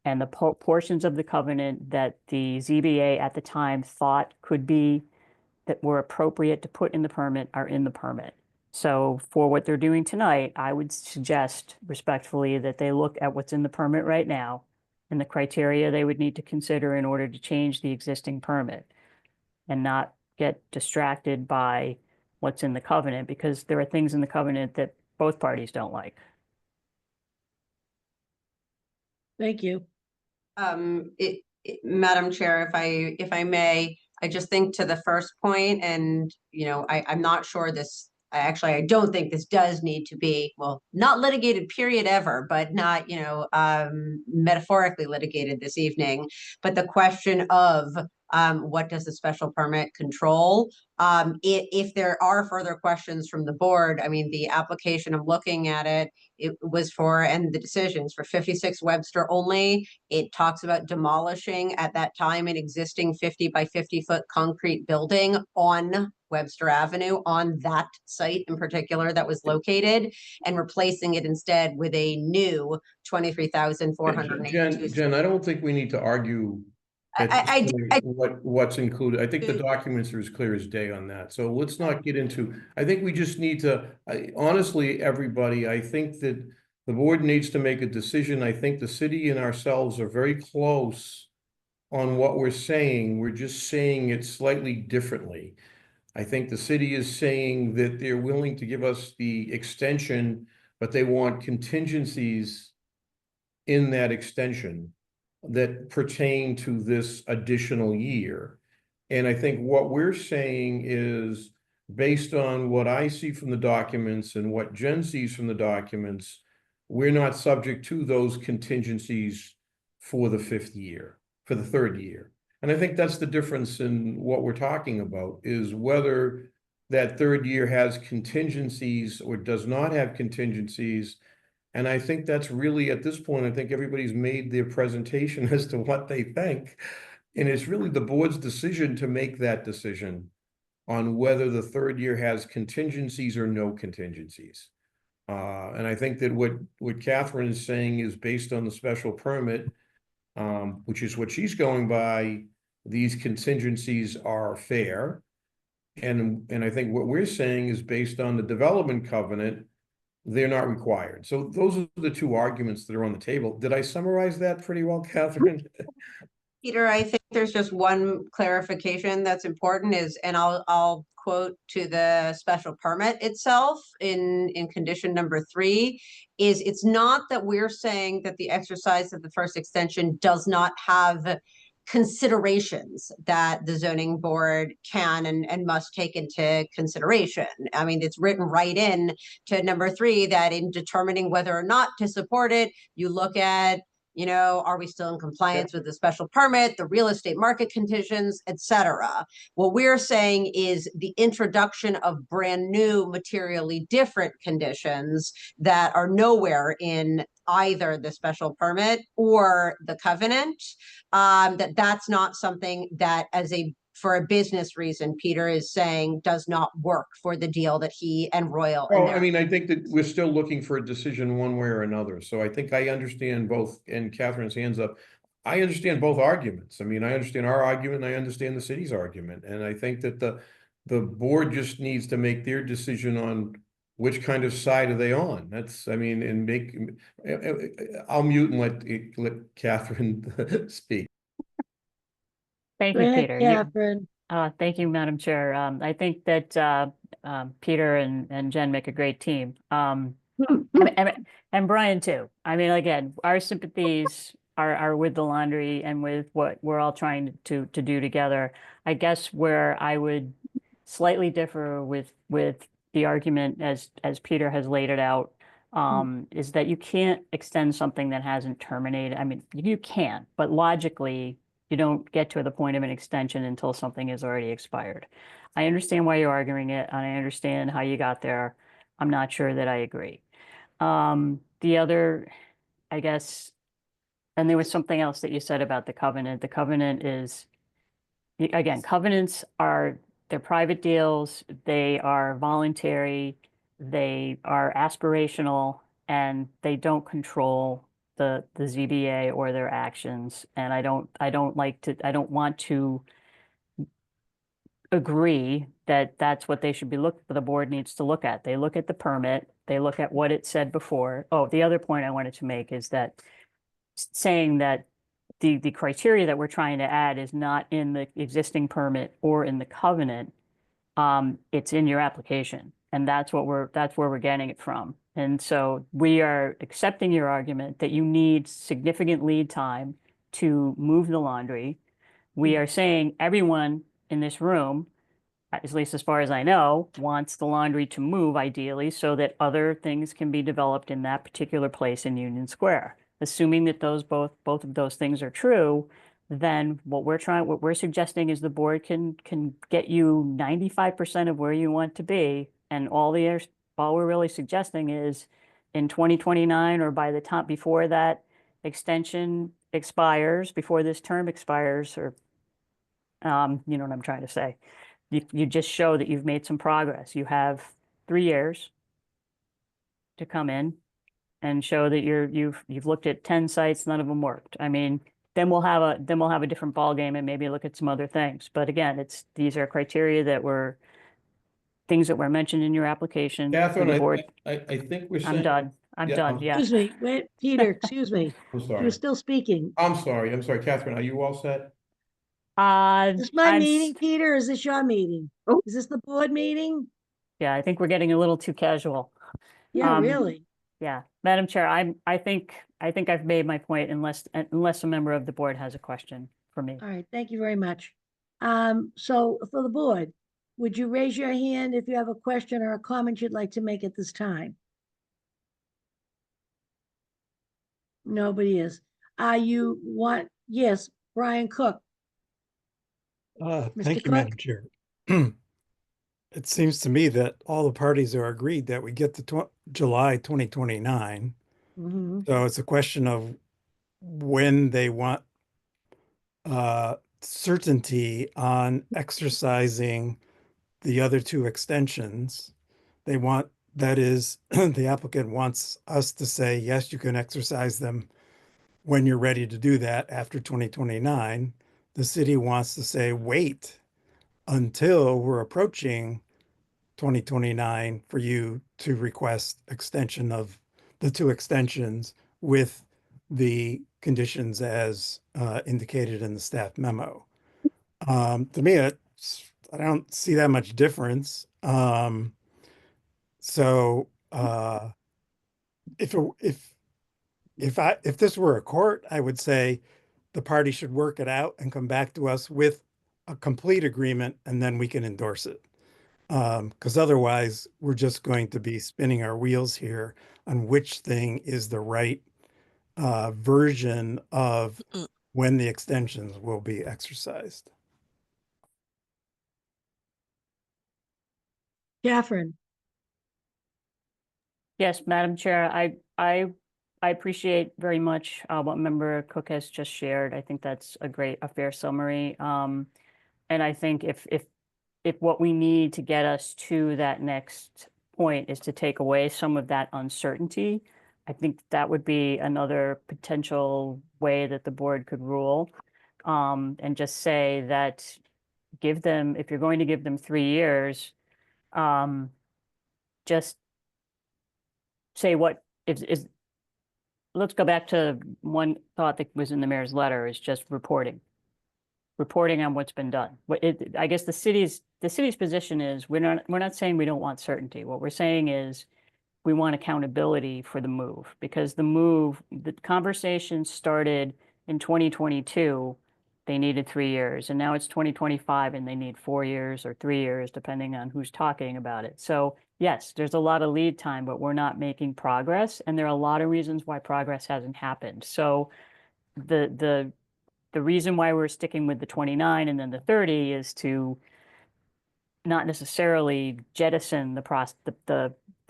and the portions of the covenant that the ZBA at the time thought that were appropriate to put in the permit are in the permit. So for what they're doing tonight, I would suggest respectfully that they look at what's in the permit right now and the criteria they would need to consider in order to change the existing permit and not get distracted by what's in the covenant, because there are things in the covenant that both parties don't like. Thank you. Madam Chair, if I may, I just think to the first point, and I'm not sure this. I don't think this does need to be, well, not litigated period ever, but not metaphorically litigated this evening. But the question of what does the special permit control? If there are further questions from the board, I mean, the application, I'm looking at it, it was for, and the decisions for 56 Webster only. It talks about demolishing at that time an existing 50 by 50 foot concrete building on Webster Avenue, on that site in particular that was located, and replacing it instead with a new 23,482. Jen, I don't think we need to argue what's included. I think the documents are as clear as day on that. So let's not get into, I think we just need to, honestly, everybody, I think that the board needs to make a decision. I think the city and ourselves are very close on what we're saying. We're just saying it slightly differently. I think the city is saying that they're willing to give us the extension, but they want contingencies in that extension that pertain to this additional year. And I think what we're saying is, based on what I see from the documents and what Jen sees from the documents, we're not subject to those contingencies for the fifth year, for the third year. And I think that's the difference in what we're talking about, is whether that third year has contingencies or does not have contingencies. And I think that's really, at this point, I think everybody's made their presentation as to what they think. And it's really the board's decision to make that decision on whether the third year has contingencies or no contingencies. And I think that what Catherine is saying is based on the special permit, which is what she's going by, these contingencies are fair. And I think what we're saying is based on the development covenant, they're not required. So those are the two arguments that are on the table. Did I summarize that pretty well, Catherine? Peter, I think there's just one clarification that's important is, and I'll quote to the special permit itself in condition number 3, is it's not that we're saying that the exercise of the first extension does not have considerations that the zoning board can and must take into consideration. I mean, it's written right in to number 3 that in determining whether or not to support it, you look at, you know, are we still in compliance with the special permit, the real estate market conditions, etc. What we're saying is the introduction of brand new materially different conditions that are nowhere in either the special permit or the covenant, that's not something that for a business reason, Peter is saying does not work for the deal that he and Royal. Well, I mean, I think that we're still looking for a decision one way or another. So I think I understand both, and Catherine's hands up. I understand both arguments. I mean, I understand our argument and I understand the city's argument. And I think that the board just needs to make their decision on which kind of side are they on. That's, I mean, and make, I'll mute and let Catherine speak. Thank Go you, ahead, Peter. Catherine. Thank you, Madam Chair. I think that Peter and Jen make a great team. And Brian too. I mean, again, our sympathies are with the laundry and with what we're all trying to do together. I guess where I would slightly differ with the argument as Peter has laid it out, is that you can't extend something that hasn't terminated. I mean, you can, but logically, you don't get to the point of an extension until something is already expired. I understand why you're arguing it, and I understand how you got there. I'm not sure that I agree. The other, I guess, and there was something else that you said about the covenant. The covenant is, again, covenants they're private deals, they are voluntary, they are aspirational, and they don't control the ZBA or their actions. And I don't want to agree that that's what they should be the board needs to look at. They look at the permit, they look at what it said before. Oh, the other point I wanted to make is that saying that the criteria that we're trying to add is not in the existing permit or in the covenant. It's in your application, and that's where we're getting it from. And so we are accepting your argument that you need significant lead time to move the laundry. We are saying everyone in this room, at least as far as I know, wants the laundry to move ideally so that other things can be developed in that particular place in Union Square. Assuming that both of those things are true, then what we're suggesting is the board can get you 95% of where you want to be, and all we're really suggesting is in 2029 or by the time before that extension expires, before this term expires, or you know what I'm trying to say. You just show that you've made some progress. You have 3 years to come in and show that you've looked at 10 sites, none of them worked. I mean, then we'll have a different ballgame and maybe look at some other things. But again, these are criteria things that were mentioned in your application. Catherine, the board. I think we're saying. I'm done. I'm done. Yeah. Excuse me, wait, Peter, excuse me. I'm He sorry. was still speaking. I'm sorry. Catherine, are you all set? Is this my I'm meeting, Peter, or is this your meeting? Oh. Is this the board meeting? Yeah, I think we're getting a little too casual. Yeah, Um, really. Yeah, Madam Chair, I think I've made my point unless a member of the board has a question for me. All right, thank you very much. So for the board, would you raise your hand if you have a question or a comment you'd like to make at this time? Nobody is. Yes, Brian Cook. Thank Mr. you, Madam Cook? Chair. It seems to me that all the parties are agreed that we get to July 2029. Mhm. So it's a question of when they want certainty on exercising the other two extensions. They want, that is, the applicant wants us to say, yes, you can exercise them when you're ready to do that after 2029. The city wants to say, wait until we're approaching 2029 for you to request extension of the two extensions with the conditions as indicated in the staff memo. To me, I don't see that much difference. So if this were a court, I would say the party should work it out and come back to us with a complete agreement, and then we can endorse it. Because otherwise, we're just going to be spinning our wheels here on which thing is the right version of when the extensions will be exercised. Catherine? Yes, Madam Chair, I appreciate very much what Member Cook has just shared. I think that's a fair summary. And I think if what we need to get us to that next point is to take away some of that uncertainty, I think that would be another potential way that the board could rule. And just say that give them, if you're going to give them 3 years, just say what is, let's go back to one thought that was in the mayor's letter, is just reporting on what's been done. I guess the city's position is we're not saying we don't want certainty. What we're saying is we want accountability for the move, because the conversation started in 2022. They needed 3 years, and now it's 2025 and they need 4 years or 3 years, depending on who's talking about it. So yes, there's a lot of lead time, but we're not making progress. And there are a lot of reasons why progress hasn't happened. So the reason why we're sticking with the 29 and then the 30 is to not necessarily jettison the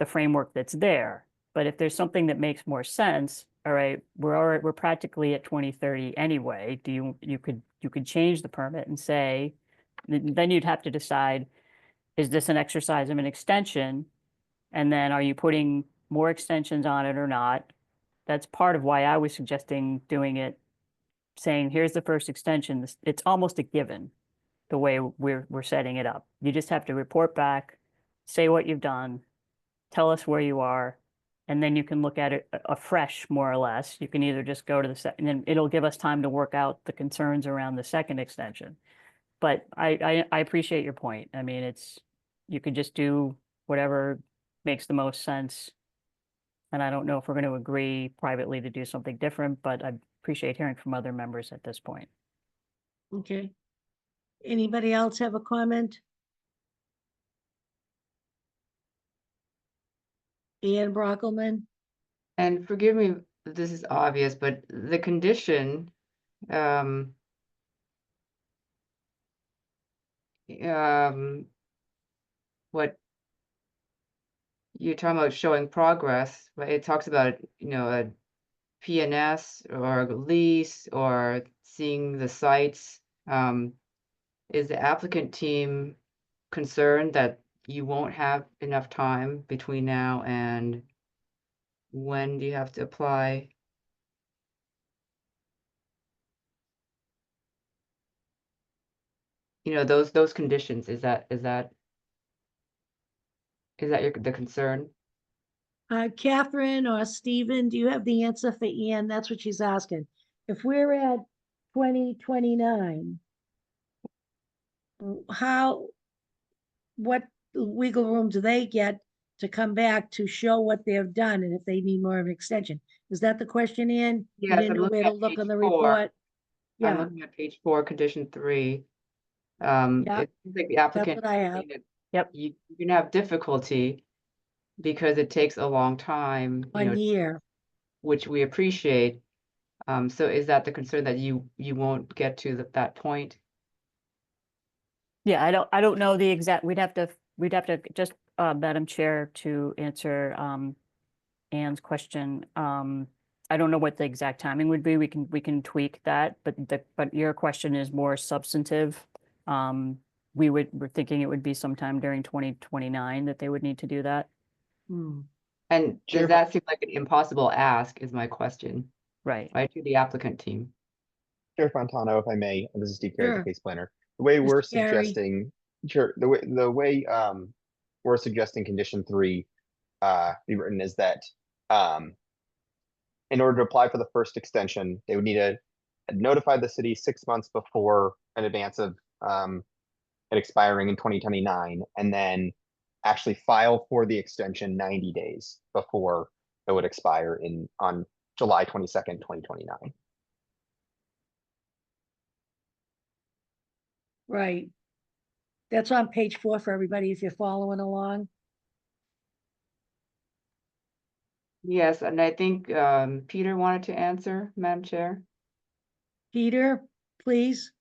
framework that's there. But if there's something that makes more sense, all right, we're practically at 2030 anyway. You could change the permit and say, then you'd have to decide, is this an exercise of an extension? And then are you putting more extensions on it or not? That's part of why I was suggesting doing it, saying, here's the first extension. It's almost a given the way we're setting it up. You just have to report back, say what you've done, tell us where you are, and then you can look at it afresh, more or less. You can either just go to the second, and then it'll give us time to work out the concerns around the second extension. But I appreciate your point. I mean, you could just do whatever makes the most sense. And I don't know if we're going to agree privately to do something different, but I appreciate hearing from other members at this point. Okay. Anybody else have a comment? Ian Brockelman? And forgive me if this is obvious, but the condition, um, what you're talking about showing progress, right? It talks about, a PNS or a lease or seeing the sites. Is the applicant team concerned that you won't have enough time between now and when do you have to apply? Those conditions, is that the concern? Catherine or Stephen, do you have the answer for Ian? That's what she's asking. If we're at 2029, how, what wiggle room do they get to come back to show what they've done and if they need more of an extension? Is that the question, Ann? You Yes, didn't I'm know where looking to at look page on the 4. report? I'm Yeah, looking at page 4, condition 3. Yeah, It seems like the that's applicant what I have. saying that Yep. you can have difficulty because it takes a long time, 1 year. which we appreciate. So is that the concern that you won't get to that point? Yeah, I don't know the exact, we'd have to just, Madam Chair, to answer, Ann's question. I don't know what the exact timing would be. We can tweak that, but your question is more substantive. We're thinking it would be sometime during 2029 that they would need to do that. Hmm. And Chair, does that seem like an impossible ask is my question, Right. right, to the applicant team? Chair Fontano, if I may, and this is Steve Carey, the Sure. case planner. The way we're Mr. Carey. suggesting, sure, the way we're suggesting condition 3 be written is that in order to apply for the first extension, they would need to notify the city 6 months before in advance of it expiring in 2029, and then actually file for the extension 90 days before it would expire on July 22nd, 2029. Right. That's on page 4 for everybody, if you're following along. Yes, and I think Peter wanted to answer, Madam Chair. Peter, please.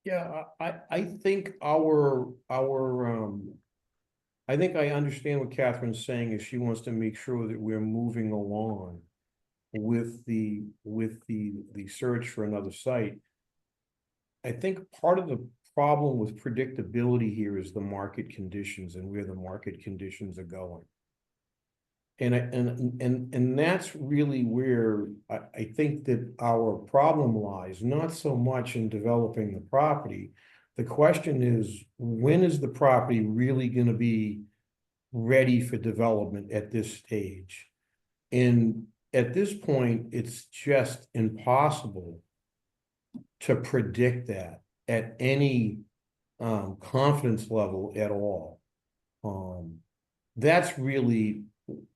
Yeah, I think I think I understand what Catherine's saying is she wants to make sure that we're moving along with the search for another site. I think part of the problem with predictability here is the market conditions and where the market conditions are going. And that's really where I think that our problem lies, not so much in developing the property. The question is, when is the property really going to be ready for development at this stage? And at this point, it's just impossible to predict that at any confidence level at all. That's really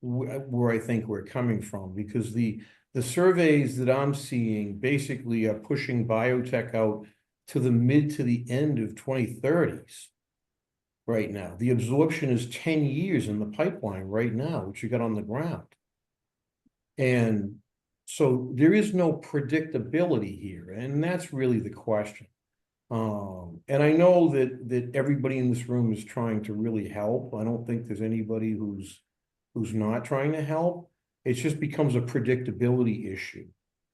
where I think we're coming from, because the surveys that I'm seeing basically are pushing biotech out to the mid to the end of 2030s right now. The absorption is 10 years in the pipeline right now, which you got on the ground. And so there is no predictability here, and that's really the question. And I know that everybody in this room is trying to really help. I don't think there's anybody who's not trying to help. It just becomes a predictability issue.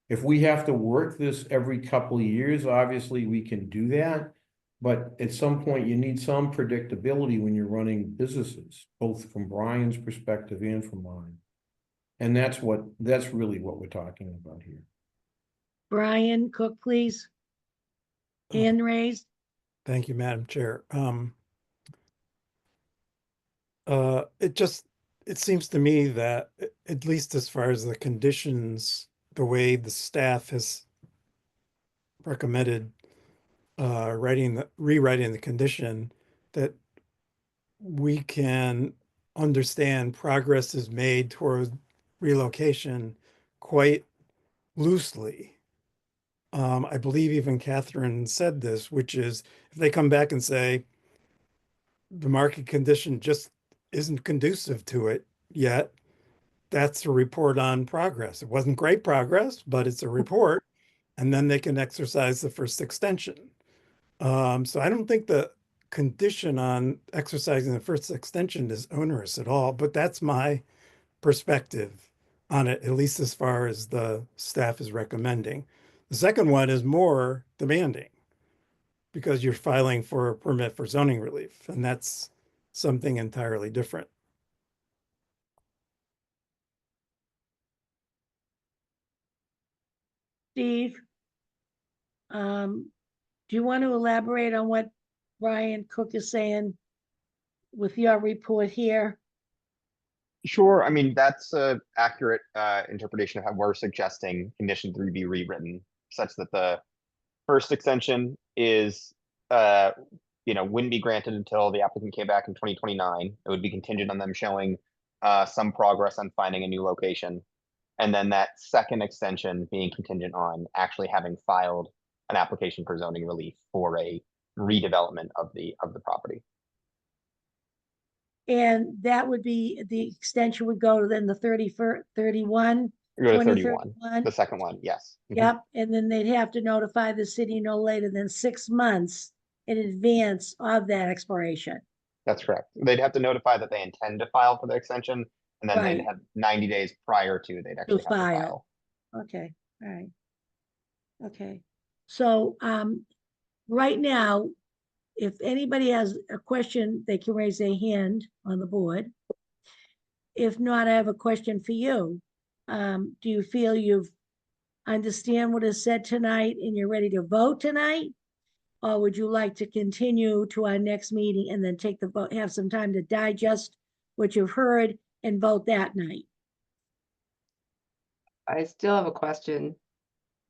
If we have to work this every couple of years, obviously we can do that. But at some point, you need some predictability when you're running businesses, both from Brian's perspective and from mine. And that's really what we're talking about here. Brian Cook, please. Hand raised. Thank you, Madam Chair. It seems to me that at least as far as the conditions, the way the staff has recommended rewriting the condition, that we can understand progress is made toward relocation quite loosely. I believe even Catherine said this, which is if they come back and say the market condition just isn't conducive to it yet, that's a report on progress. It wasn't great progress, but it's a report, and then they can exercise the first extension. So I don't think the condition on exercising the first extension is onerous at all, but that's my perspective on it, at least as far as the staff is recommending. The second one is more demanding because you're filing for a permit for zoning relief, and that's something entirely different. Steve, do you want to elaborate on what Brian Cook is saying with your report here? Sure. I mean, that's a accurate interpretation of how we're suggesting condition 3 be rewritten, such that the first extension is wouldn't be granted until the applicant came back in 2029. It would be contingent on them showing some progress on finding a new location. And then that second extension being contingent on actually having filed an application for zoning relief for a redevelopment of the property. And that would be, the extension would go to then the 31, Go to 31, 2031. the second one, yes. Mhm. Yep, and then they'd have to notify the city no later than 6 months in advance of that expiration. That's correct. They'd have to notify that they intend to file for the extension, and then they'd Right. have 90 days prior to they'd actually have to file. Okay, all right. Okay, so right now, if anybody has a question, they can raise their hand on the board. If not, I have a question for you. Do you feel you've understand what is said tonight and you're ready to vote tonight? Or would you like to continue to our next meeting and then take the vote, have some time to digest what you've heard and vote that night? I still have a question.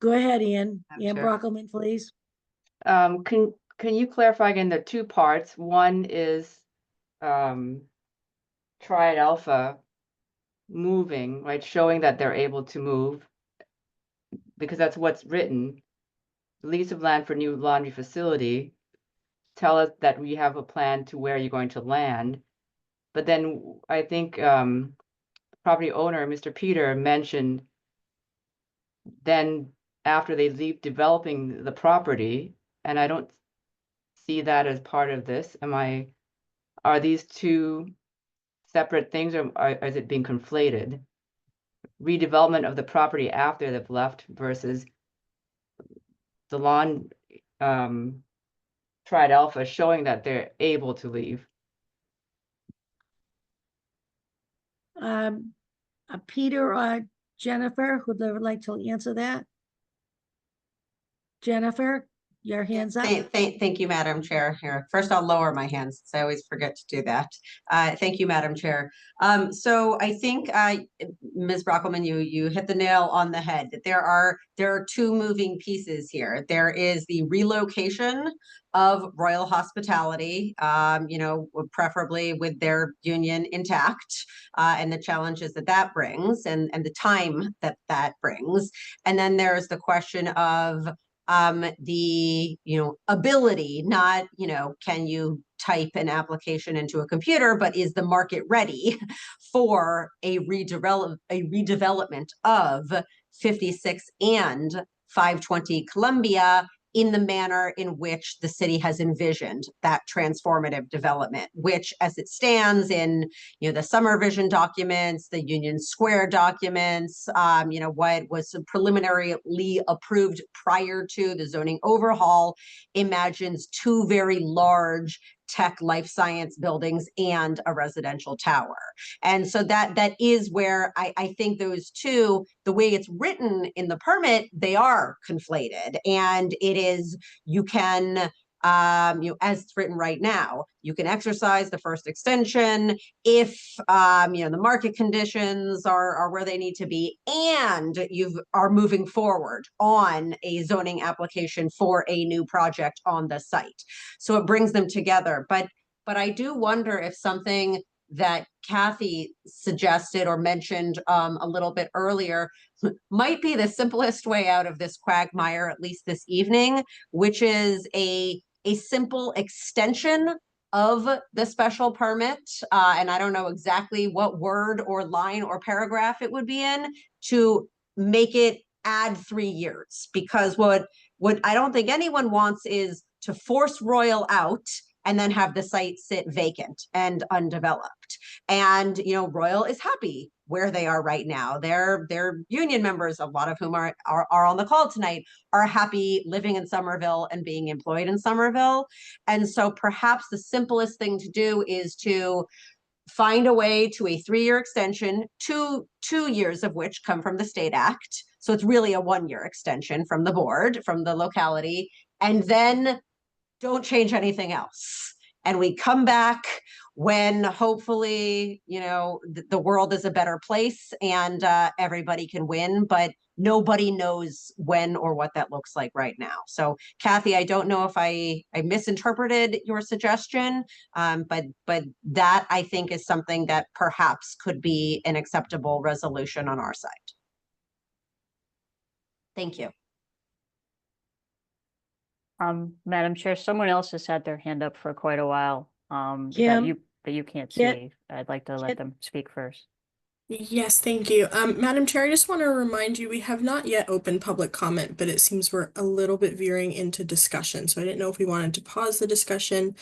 Go ahead, Ian. Madam Ian Chair. Brockelman, please. Can you clarify again the two parts? One is Triad Alpha moving, right? Showing that they're able to move, because that's what's written. Lease of land for new laundry facility. Tell us that we have a plan to where you're going to land. But then I think property owner, Mr. Peter, mentioned then after they leave developing the property, and I don't see that as part of this. Are these two separate things, or is it being conflated? Redevelopment of the property after they've left versus the lawn Triad Alpha showing that they're able to leave. Peter or Jennifer, would they like to answer that? Jennifer, your hands up. Thank you, Madam Chair. Here, first I'll lower my hands, since I always forget to do that. Thank you, Madam Chair. So I think Ms. Brockelman, you hit the nail on the head. There are two moving pieces here. There is the relocation of Royal Hospitality, preferably with their union intact, and the challenges that brings, and the time that brings. And then there's the question of the ability, not can you type an application into a computer, but is the market ready for a redevelopment of 56 and 520 Columbia in the manner in which the city has envisioned that transformative development, which as it stands in the Summer Vision documents, the Union Square documents, what was preliminarily approved prior to the zoning overhaul, imagines two very large tech life science buildings and a residential tower. And so that is where I think those two, the way it's written in the permit, they are conflated. And it is, you can, as it's written right now, you can exercise the first extension if, the market conditions are where they need to be, and you are moving forward on a zoning application for a new project on the site. So it brings them together. But I do wonder if something that Kathy suggested or mentioned a little bit earlier might be the simplest way out of this quagmire, at least this evening, which is a simple extension of the special permit. And I don't know exactly what word or line or paragraph it would be in to make it add 3 years, because what I don't think anyone wants is to force Royal out and then have the site sit vacant and undeveloped. And Royal is happy where they are right now. Their union members, a lot of whom are on the call tonight, are happy living in Somerville and being employed in Somerville. And so perhaps the simplest thing to do is to find a way to a 3-year extension, two years of which come from the state act. So it's really a 1-year extension from the board, from the locality, and then don't change anything else. and we come back when hopefully, you know, the world is a better place and everybody can win, but nobody knows when or what that looks like right now. So Kathy, I don't know if I misinterpreted your suggestion, but that I think is something that perhaps could be an acceptable resolution on our side. Thank you. Madam Chair, someone else has had their hand up for quite a while, Kim? that you can't Kit? see. I'd like to let Kit? them speak first. Yes, thank you. Madam Chair, I just want to remind you, we have not yet opened public comment, but it seems we're a little bit veering into discussion. So I didn't know if we wanted to pause the discussion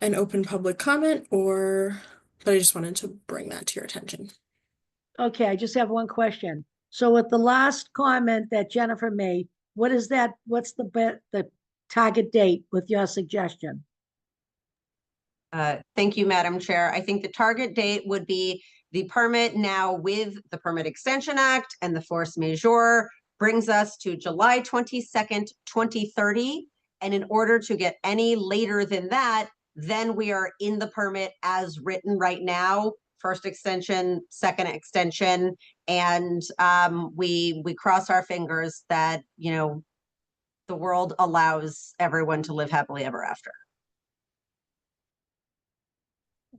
and open public comment, but I just wanted to bring that to your attention. Okay, I just have one question. So with the last comment that Jennifer made, what's the target date with your suggestion? Thank you, Madam Chair. I think the target date would be the permit now with the Permit Extension Act and the force majeure brings us to July 22nd, 2030. And in order to get any later than that, then we are in the permit as written right now, first extension, second extension, and we cross our fingers that, you know, the world allows everyone to live happily ever after.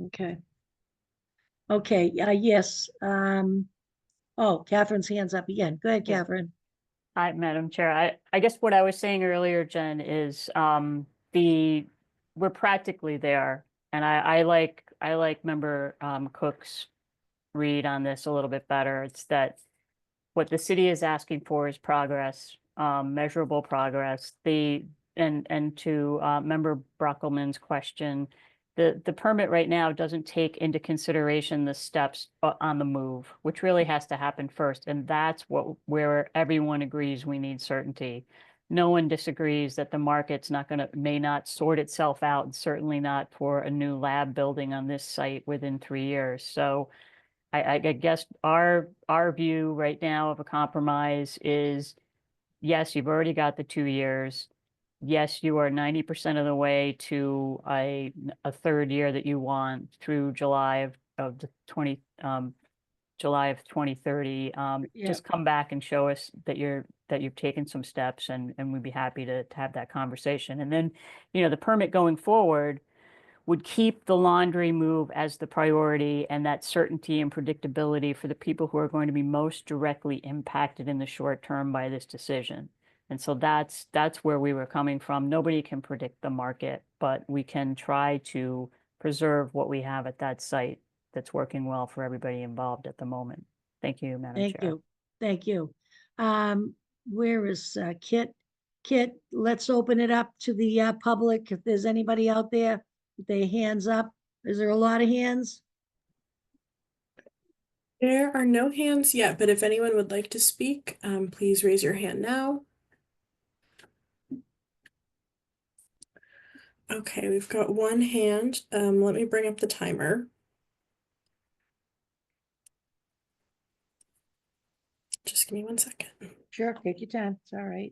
Okay. Okay, yes. Oh, Catherine's hand's up again. Go ahead, Catherine. Hi, Madam Chair. I guess what I was saying earlier, Jen, is we're practically there. And I like Member Cook's read on this a little bit better. It's that what the city is asking for is progress, measurable progress. And to Member Brockelman's question, the permit right now doesn't take into consideration the steps on the move, which really has to happen first. And that's where everyone agrees we need certainty. No one disagrees that the market's may not sort itself out, and certainly not for a new lab building on this site within 3 years. So I guess our view right now of a compromise is, yes, you've already got the 2 years. Yes, you are 90% of the way to a third year that you want through July of 2030. Just come back and show us that you've taken some steps, and we'd be happy to have that conversation. And then, you know, the permit going forward would keep the laundry move as the priority and that certainty and predictability for the people who are going to be most directly impacted in the short term by this decision. And so that's where we were coming from. Nobody can predict the market, but we can try to preserve what we have at that site that's working well for everybody involved at the moment. Thank you, Madam Chair. Thank you. Thank you. Where is Kit? Kit, let's open it up to the public. If there's anybody out there with their hands up. Is there a lot of hands? There are no hands yet, but if anyone would like to speak, please raise your hand now. Okay, we've got one hand. Let me bring up the timer. Just give me 1 second. Sure, take your time. It's all right.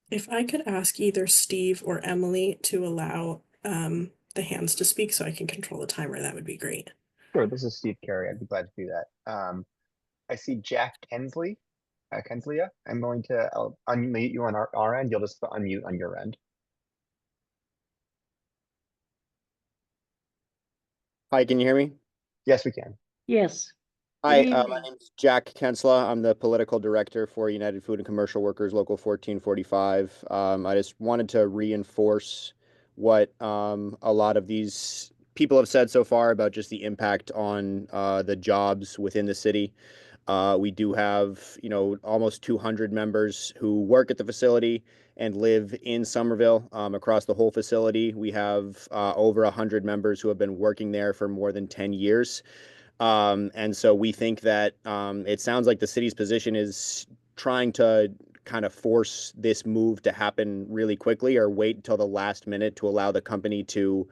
If I could ask either Steve or Emily to allow the hands to speak so I can control the timer, that would be great. Sure, this is Steve Carey. I'd be glad to do that. I see Jack Kensley. Kenslia, I'm going to unmute you on our end. You'll just unmute on your end. Hi, can you hear me? Yes, we can. Yes. Hi, Good my evening. name is Jack Kensla. I'm the political director for United Food and Commercial Workers Local 1445. I just wanted to reinforce what a lot of these people have said so far about just the impact on the jobs within the city. We do have, you know, almost 200 members who work at the facility and live in Somerville across the whole facility. We have over 100 members who have been working there for more than 10 years. And so we think that it sounds like the city's position is trying to kind of force this move to happen really quickly or wait until the last minute to allow the company to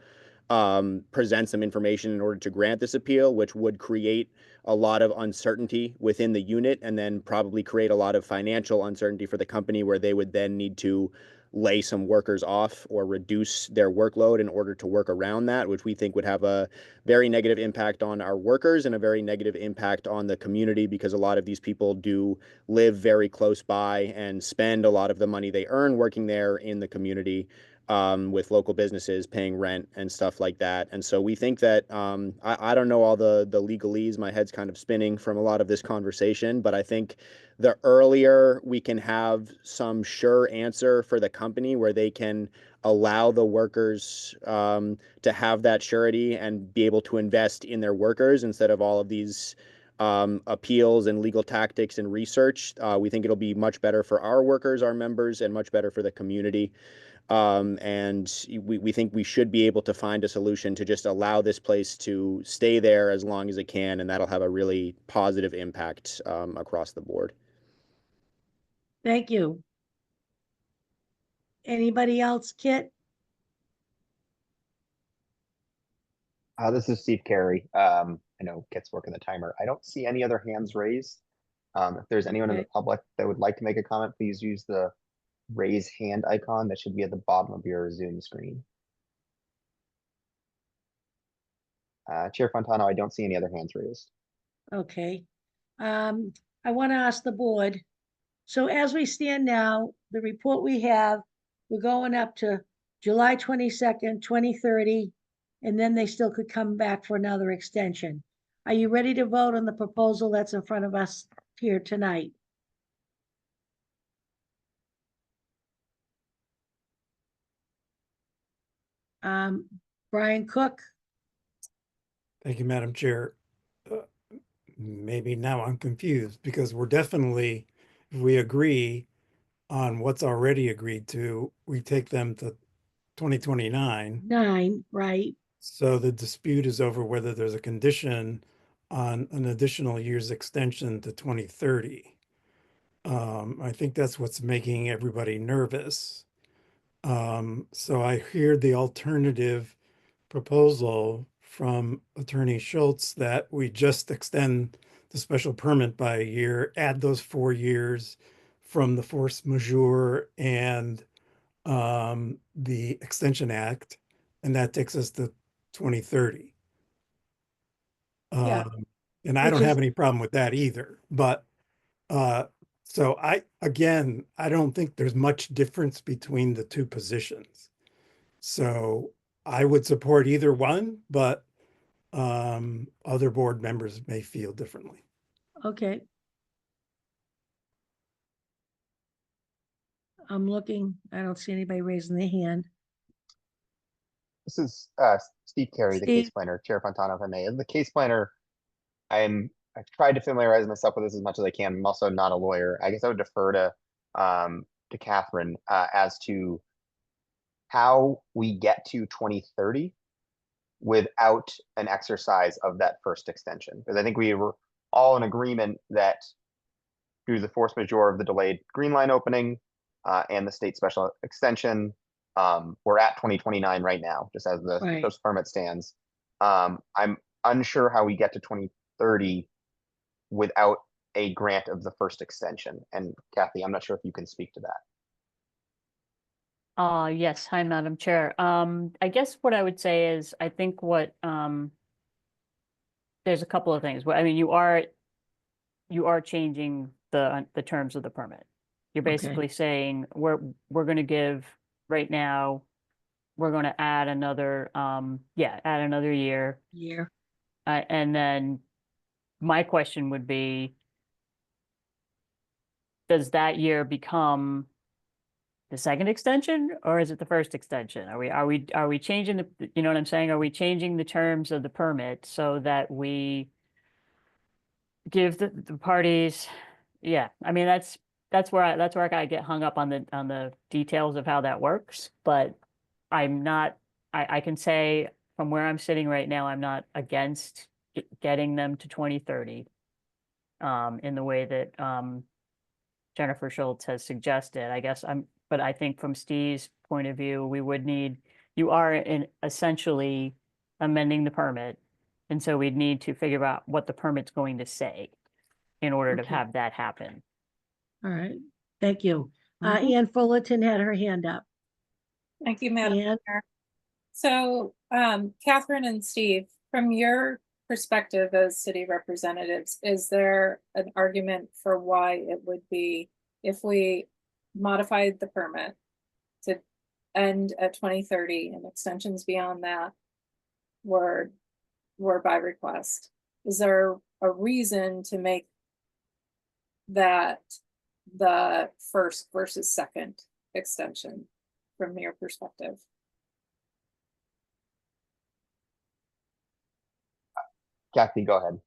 present some information in order to grant this appeal, which would create a lot of uncertainty within the unit and then probably create a lot of financial uncertainty for the company where they would then need to lay some workers off or reduce their workload in order to work around that, which we think would have a very negative impact on our workers and a very negative impact on the community, because a lot of these people do live very close by and spend a lot of the money they earn working there in the community, with local businesses paying rent and stuff like that. And so we think that, I don't know all the legalese, my head's kind of spinning from a lot of this conversation, but I think the earlier we can have some sure answer for the company where they can allow the workers to have that surety and be able to invest in their workers instead of all of these appeals and legal tactics and research, we think it'll be much better for our workers, our members, and much better for the community. And we think we should be able to find a solution to just allow this place to stay there as long as it can, and that'll have a really positive impact across the board. Thank you. Anybody else, Kit? This is Steve Carey. I know Kit's working the timer. I don't see any other hands raised. If there's anyone in the Okay. public that would like to make a comment, please use the raise hand icon that should be at the bottom of your Zoom screen. Chair Fontano, I don't see any other hands raised. Okay. I want to ask the board. So as we stand now, the report we have, we're going up to July 22nd, 2030, and then they still could come back for another extension. Are you ready to vote on the proposal that's in front of us here tonight? Brian Cook? Thank you, Madam Chair. Maybe now I'm confused because we're definitely, if we agree on what's already agreed to, we take them to 2029. 9, right? So the dispute is over whether there's a condition on an additional year's extension to 2030. I think that's what's making everybody nervous. So I hear the alternative proposal from Attorney Schultz that we just extend the special permit by a year, add those 4 years from the force majeure and the Extension Act, and that takes us to 2030. Yeah. And I Which don't is- have any problem with that either. But so I don't think there's much difference between the two positions. So I would support either one, but other board members may feel differently. Okay. I'm looking, I don't see anybody raising their hand. This is Steve Carey, the case Steve. planner. Chair Fontano, if I may. As the case planner, I've tried to familiarize myself with this as much as I can. I'm also not a lawyer. I guess I would defer to Catherine as to how we get to 2030 without an exercise of that first extension. Because I think we were all in agreement that due to the force majeure of the delayed Green Line opening and the state special extension, we're at 2029 right now, just as the Right. special permit stands. I'm unsure how we get to 2030 without a grant of the first extension. And Kathy, I'm not sure if you can speak to that. Yes, hi, Madam Chair. I guess what I would say is, I think what, there's a couple of things. Well, I mean, you are changing the terms of the permit. You're Okay. basically saying, we're gonna give, right now, we're gonna add another, add another year. Year. And then my question would be, does that year become the second extension, or is it the first extension? Are we changing the, you know what I'm saying? Are we changing the terms of the permit so that we give the parties, yeah, I mean, that's where I gotta get hung up on the details of how that works, but I'm not, I can say from where I'm sitting right now, I'm not against getting them to 2030 in the way that Jennifer Schultz has suggested. I guess but I think from Steve's point of view, we would need you are in essentially amending the permit. And so we'd need to figure out what the permit's going to say in order to Okay. have that happen. All right, thank you. Mhm. Ann Fullerton had her hand up. Thank you, Madam Ann? Chair. So, Catherine and Steve, from your perspective as city representatives, is there an argument for why it would be, if we modified the permit to end at 2030 and extensions beyond that were by request? Is there a reason to make that the first versus second extension from your perspective? Kathy, go ahead.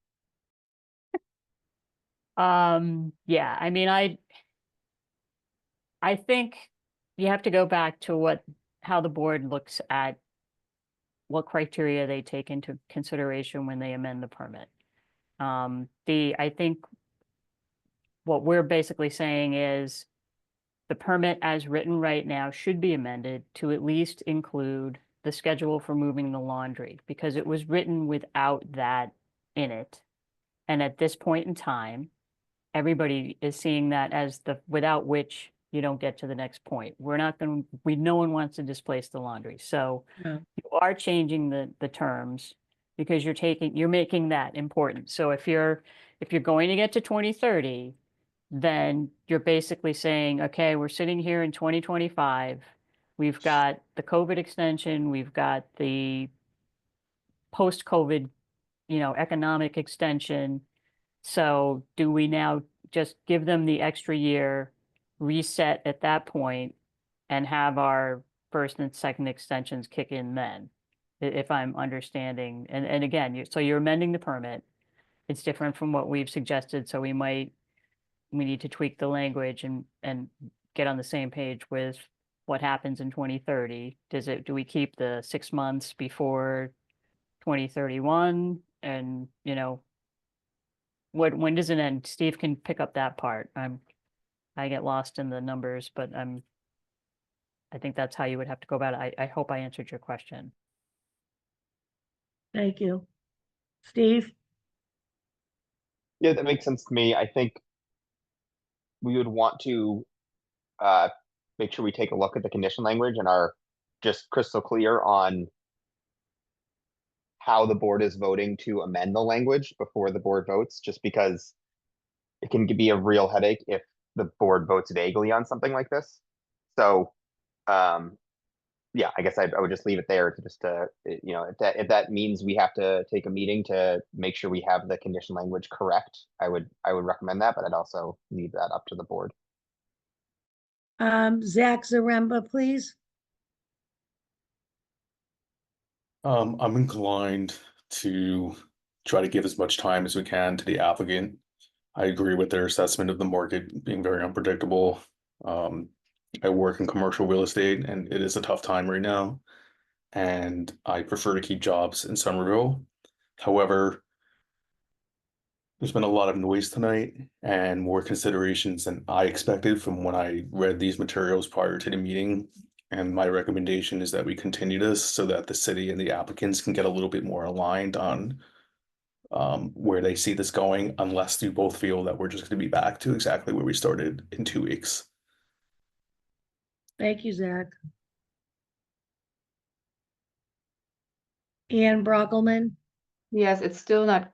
Yeah, I mean, I think you have to go back to how the board looks at what criteria they take into consideration when they amend the permit. I think what we're basically saying is the permit as written right now should be amended to at least include the schedule for moving the laundry, because it was written without that in it. And at this point in time, everybody is seeing that as without which you don't get to the next point. No one wants to displace the laundry. So No. you are changing the terms because you're making that important. So if you're going to get to 2030, then you're basically saying, okay, we're sitting here in 2025. We've got the COVID extension, we've got the post-COVID, economic extension. So do we now just give them the extra year, reset at that point, and have our first and second extensions kick in then? If I'm understanding, and again, so you're amending the permit. It's different from what we've suggested, so we need to tweak the language and get on the same page with what happens in 2030. Do we keep the 6 months before 2031? And, when does it end? Steve can pick up that part. I get lost in the numbers, but I think that's how you would have to go about it. I hope I answered your question. Thank you. Steve? Yeah, that makes sense to me. I think we would want to make sure we take a look at the condition language and are just crystal clear on how the board is voting to amend the language before the board votes, just because it can be a real headache if the board votes vaguely on something like this. So, yeah, I guess I would just leave it there to just if that means we have to take a meeting to make sure we have the condition language correct, I would recommend that, but I'd also leave that up to the board. Zach Zaremba, please. I'm inclined to try to give as much time as we can to the applicant. I agree with their assessment of the market being very unpredictable. I work in commercial real estate and it is a tough time right now. And I prefer to keep jobs in Somerville. However, there's been a lot of noise tonight and more considerations than I expected from when I read these materials prior to the meeting. And my recommendation is that we continue this so that the city and the applicants can get a little bit more aligned on where they see this going, unless you both feel that we're just going to be back to exactly where we started in 2 weeks. Thank you, Zach. Ann Brockelman? Yes, it's still not,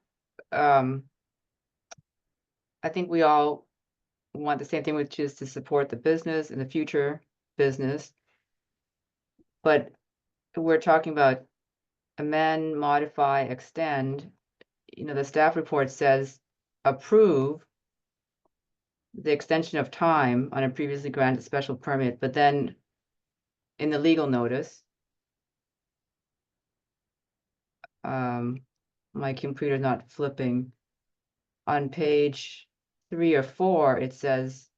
I think we all want the same thing, which is to support the business and the future business. But we're talking about amend, modify, extend. The staff report says approve the extension of time on a previously granted special permit, but then in the legal notice, my computer's not flipping. On page 3 or 4, it says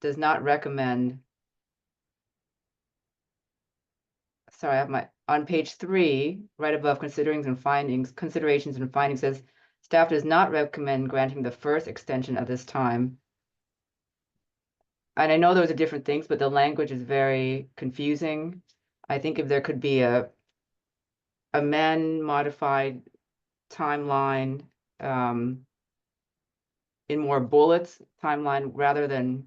does not recommend. Sorry, I have on page 3, right above considerations and findings says staff does not recommend granting the first extension at this time. And I know those are different things, but the language is very confusing. I think if there could be a modified timeline, in more bullets timeline rather than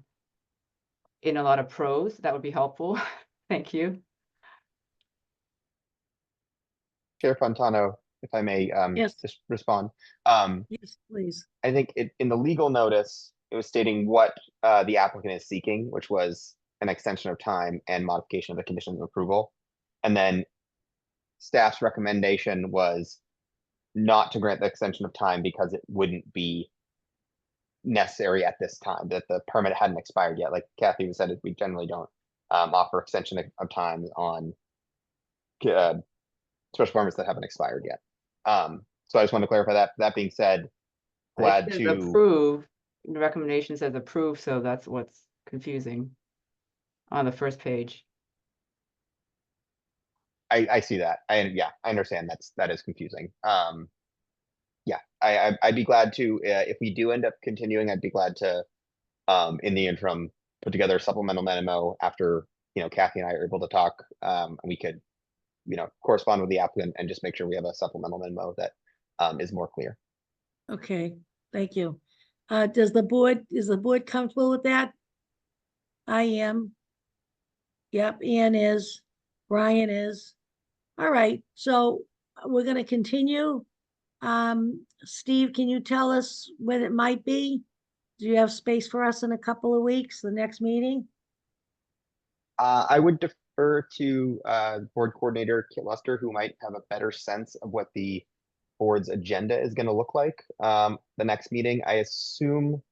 in a lot of prose, that would be helpful. Thank you. Chair Fontano, if I may, Yes. just respond. Yes, please. I think in the legal notice, it was stating what the applicant is seeking, which was an extension of time and modification of the conditions of approval. And then staff's recommendation was not to grant the extension of time because it wouldn't be necessary at this time, that the permit hadn't expired yet. Like Kathy said, we generally don't offer extension of time on special permits that haven't expired yet. So I just want to clarify that. That being said, glad It says to approve. The recommendation says approve, so that's what's confusing on the first page. I see that. Yeah, I understand that is confusing. Yeah, I'd be glad to, if we do end up continuing, I'd be glad to, in the interim, put together a supplemental memo after, Kathy and I are able to talk. And we could, correspond with the applicant and just make sure we have a supplemental memo that is more clear. Okay, thank you. Is the board comfortable with that? I am. Yep, Ian is, Brian is. All right, so we're gonna continue. Steve, can you tell us when it might be? Do you have space for us in a couple of weeks, the next meeting? I would defer to board coordinator Kit Luster, who might have a better sense of what the board's agenda is going to look like. The next meeting, I assume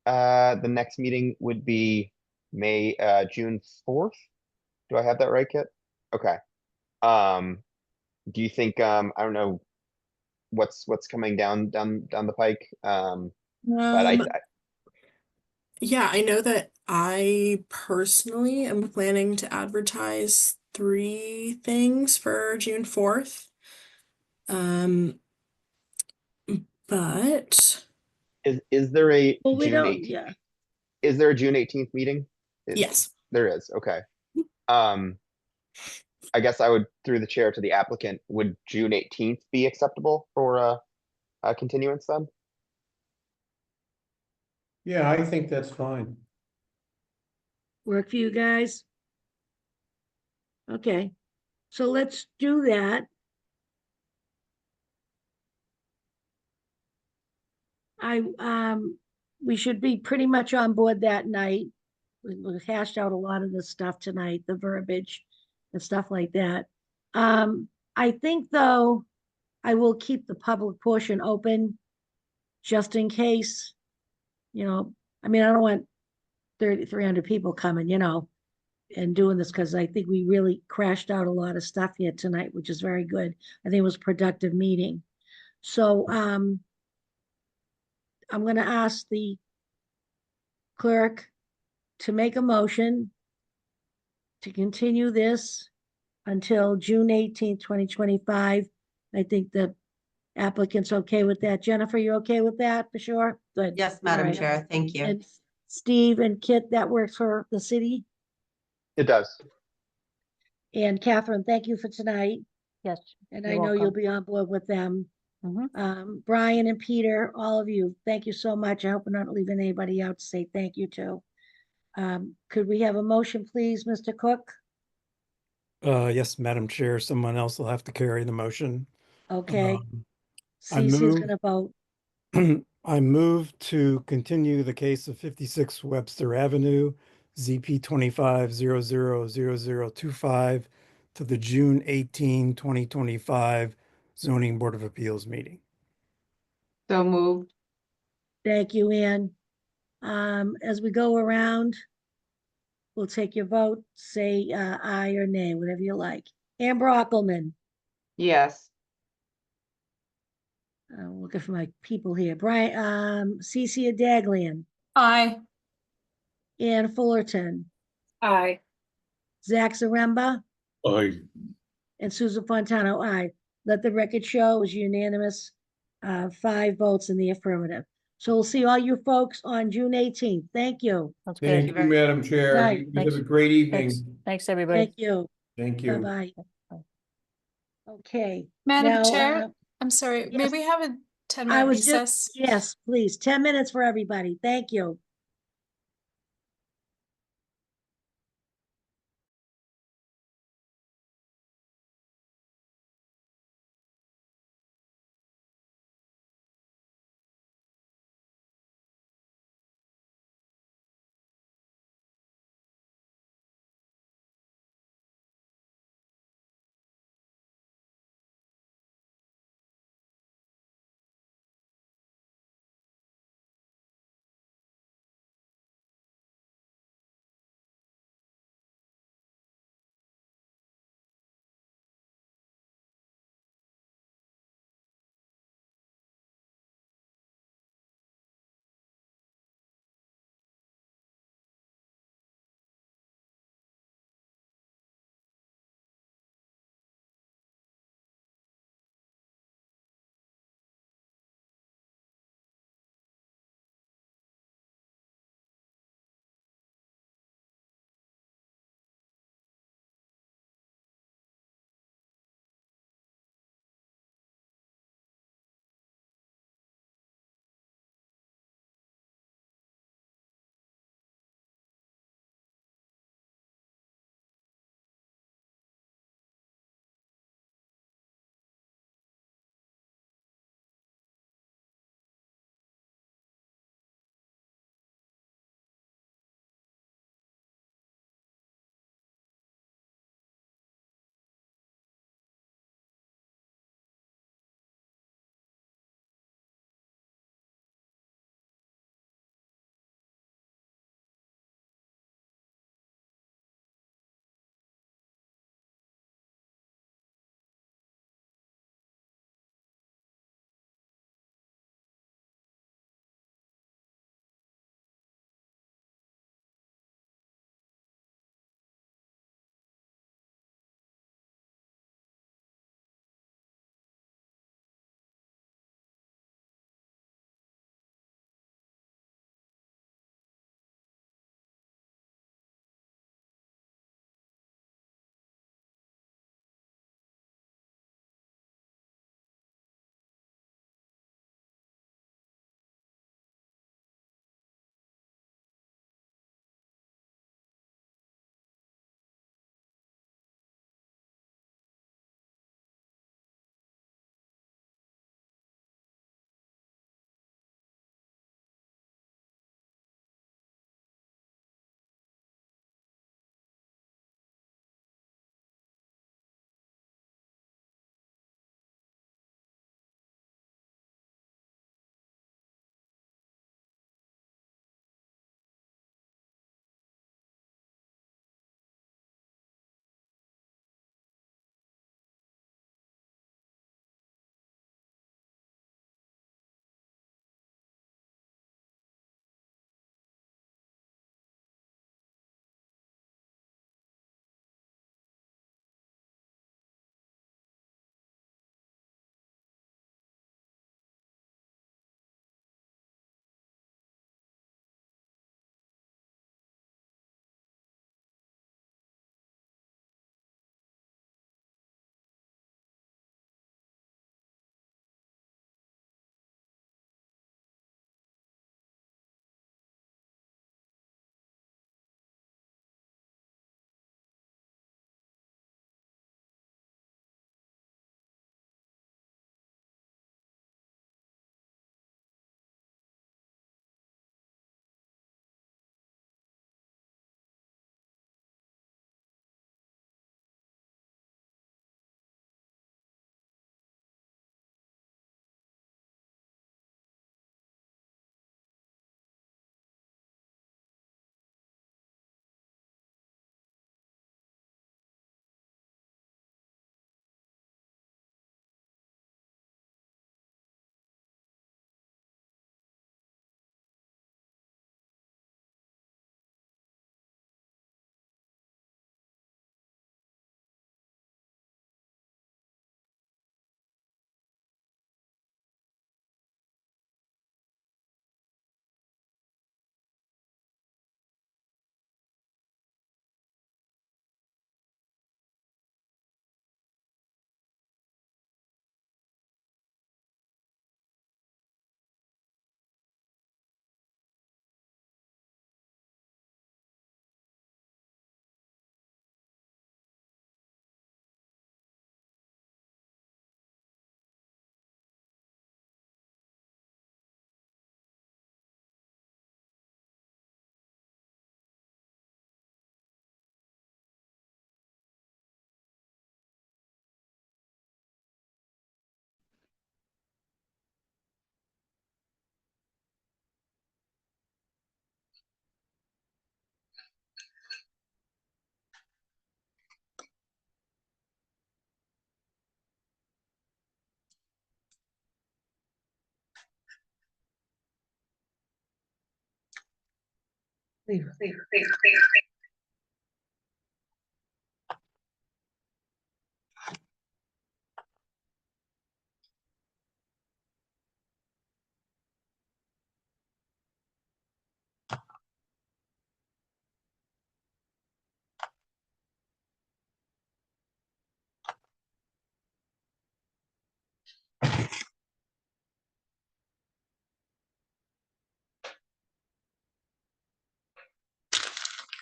the next meeting would be June 4th. Do I have that right, Kit? Okay. Do you think, I don't know what's coming down the pike? But Yeah, I know that I personally am planning to advertise 3 things for June 4th. But is there a Well, we June don't, 18th? yeah. Is there a June 18th meeting? Yes. There is. Okay. I guess I would, through the chair to the applicant, would June 18th be acceptable for a continuance then? Yeah, I think that's fine. Work for you guys? Okay, so let's do that. We should be pretty much on board that night. We hashed out a lot of the stuff tonight, the verbiage and stuff like that. I think though, I will keep the public portion open just in case, I don't want 300 people coming, and doing this because I think we really crashed out a lot of stuff here tonight, which is very good. I think it was a productive meeting. So I'm going to ask the clerk to make a motion to continue this until June 18th, 2025. I think the applicant's okay with that. Jennifer, you okay with that for sure? Good. Yes, All Madam right. Chair, thank you. And Steve and Kit, that works for the city? It does. And Catherine, thank you for tonight. Yes. And you're I know you'll welcome. be on board with them. Mhm. Brian and Peter, all of you, thank you so much. I hope I'm not leaving anybody out to say thank you to. Could we have a motion, please, Mr. Cook? Yes, Madam Chair, someone else will have to carry the motion. Okay. I Cece's move, gonna vote. I move to continue the case of 56 Webster Avenue, ZP 25000025 to the June 18, 2025 Zoning Board of Appeals meeting. So moved. Thank you, Ann. As we go around, we'll take your vote, say aye or nay, whatever you like. Ann Brockelman, Yes. I'm looking for my people here. Brian, Cece Daglian, Aye. Ann Fullerton, Aye. Zach Zaremba, I and Susan Fontano, aye. Let the record show it was unanimous, 5 votes in the affirmative. So we'll see all you folks on June 18th. Thank you. That's good. Thank you, Madam Chair. Right. You have a great evening. Thanks, everybody. Thank you. Thank you. Bye-bye. Okay. Madam now, Chair, I'm sorry, may yes. we have a 10 I minute was just, recess? yes, please, 10 minutes for everybody. Thank you.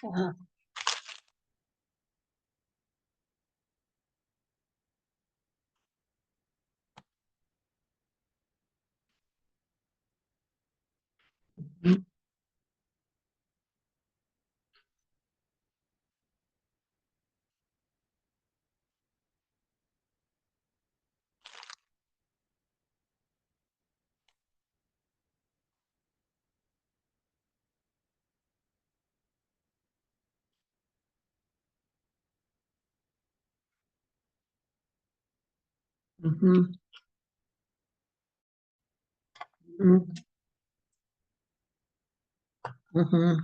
Uh-huh. Mhm. Mhm. Mhm.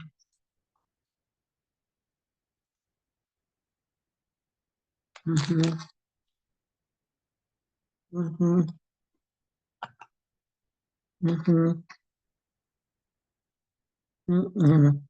Mhm. Mhm. Mhm. Mhm.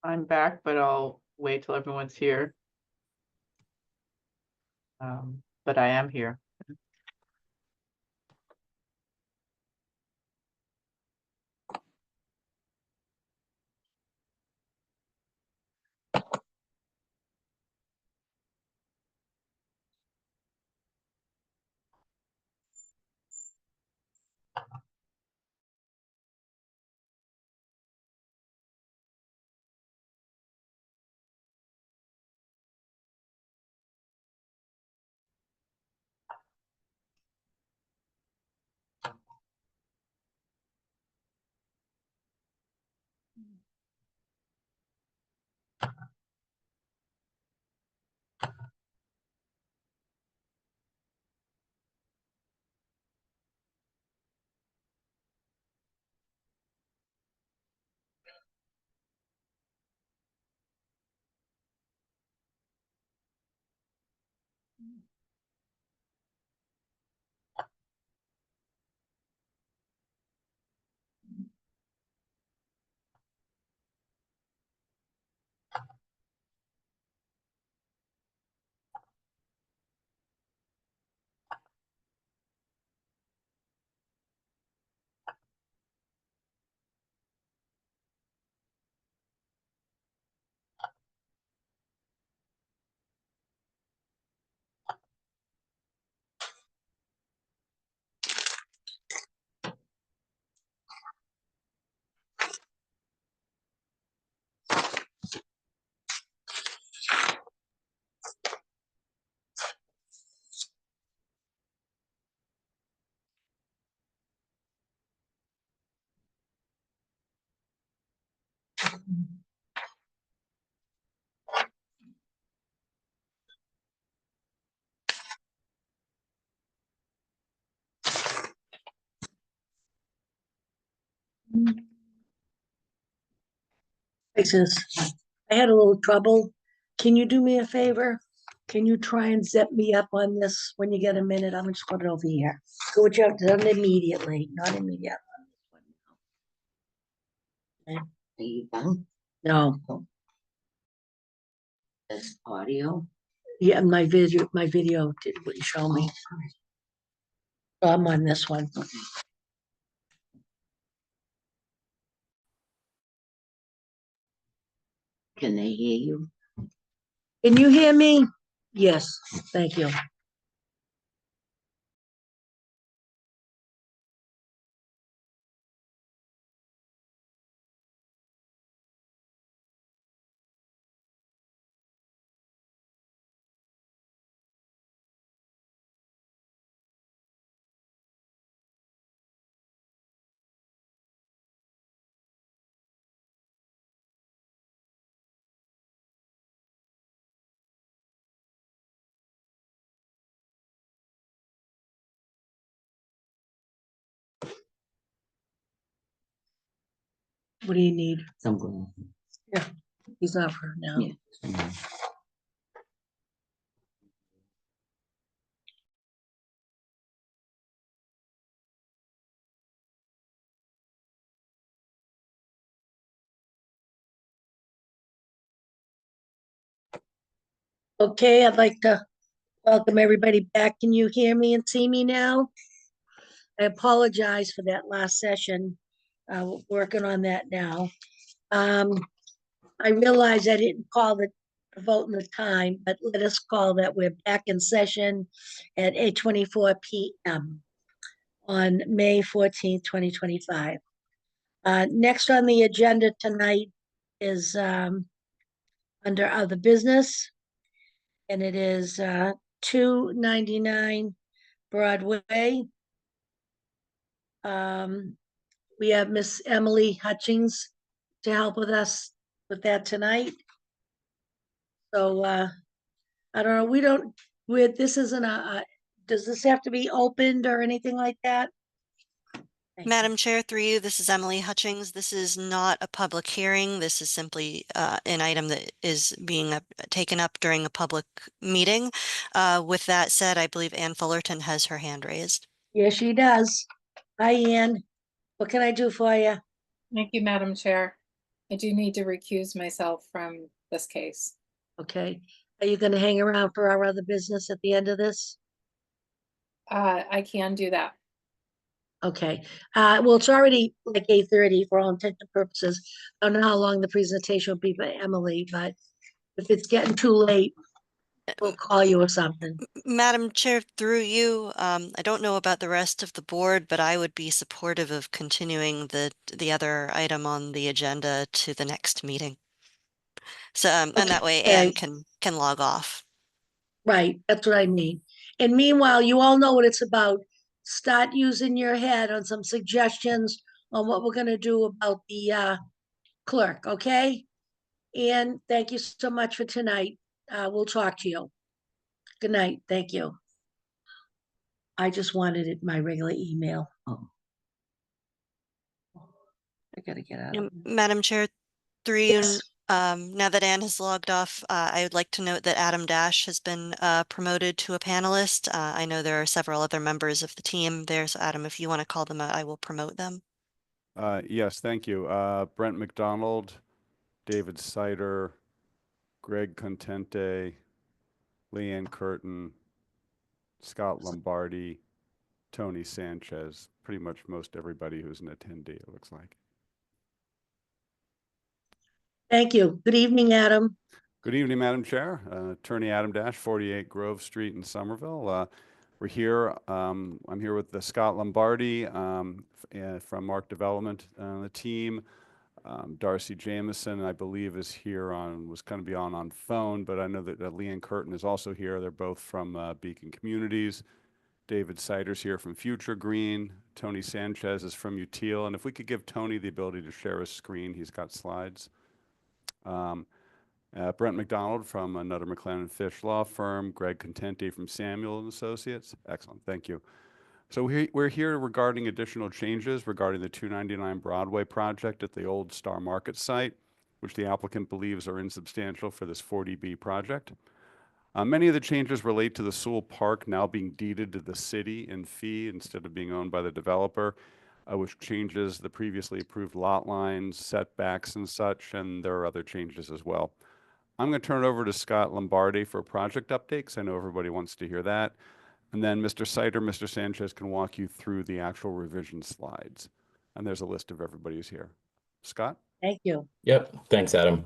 I'm back, but I'll wait till everyone's here. But I am here. Says, I had a little trouble. Can you do me a favor? Can you try and zip me up on this when you get a minute? I'm just put it over here. Do what you have done immediately, not immediately. Okay. Are you done? No. This audio? Yeah, my video did what you show me. I'm on this one. Can they hear you? Can you hear me? Yes, thank you. What do you need? Something. Yeah, he's not for now. Yeah. Okay, I'd like to welcome everybody back. Can you hear me and see me now? I apologize for that last session. Working on that now. I realize I didn't call the vote in the time, but let us call that we're back in session at 8:24 p.m. on May 14th, 2025. Next on the agenda tonight is under other business, and it is 299 Broadway. We have Miss Emily Hutchings to help with us with that tonight. So I don't know, this isn't does this have to be opened or anything like that? Madam Chair, through you, this is Emily Hutchings. This is not a public hearing. This is simply an item that is being taken up during a public meeting. With that said, I believe Ann Fullerton has her hand raised. Yes, she does. Hi, Ann. What can I do for you? Thank you, Madam Chair. I do need to recuse myself from this case. Okay. Are you going to hang around for our other business at the end of this? I can do that. Okay. Well, it's already like 8:30 for all intents and purposes. I don't know how long the presentation will be by Emily, but if it's getting too late, we'll call you or something. Madam Chair, through you, I don't know about the rest of the board, but I would be supportive of continuing the other item on the agenda to the next meeting. So, and that way Anne can log off. Right, that's what I mean. And meanwhile, you all know what it's about. Start using your head on some suggestions on what we're gonna do about the clerk, okay? And thank you so much for tonight. We'll talk to you. Good night, thank you. I just wanted it my regular email. Oh. I gotta get out of it. Madam Chair, through you, Yes. now that Anne has logged off, I would like to note that Adam Dash has been promoted to a panelist. I know there are several other members of the team there, so Adam, if you want to call them out, I will promote them. Yes, thank you. Brent McDonald, David Sider, Greg Contente, Leanne Curtin, Scott Lombardi, Tony Sanchez, pretty much most everybody who's an attendee, it looks like. Thank you. Good evening, Adam. Good evening, Madam Chair. Attorney Adam Dash, 48 Grove Street in Somerville. We're here. I'm here with Scott Lombardi from Mark Development, the team. Darcy Jameson, I believe, is here was going to be on phone, but I know that Leanne Curtin is also here. They're both from Beacon Communities. David Sider's here from Future Green. Tony Sanchez is from Util. And if we could give Tony the ability to share his screen, he's got slides. Brent McDonald from Nutter McLennan Fish Law Firm. Greg Contente from Samuel and Associates. Excellent, thank you. So we're here regarding additional changes regarding the 299 Broadway project at the old Star Market site, which the applicant believes are insubstantial for this 40B project. Many of the changes relate to the Sewell Park now being deeded to the city in fee instead of being owned by the developer, which changes the previously approved lot lines, setbacks and such, and there are other changes as well. I'm going to turn it over to Scott Lombardi for project updates. I know everybody wants to hear that. And then Mr. Sider, Mr. Sanchez can walk you through the actual revision slides. And there's a list of everybody who's here. Scott? Thank you. Yep. Thanks, Adam.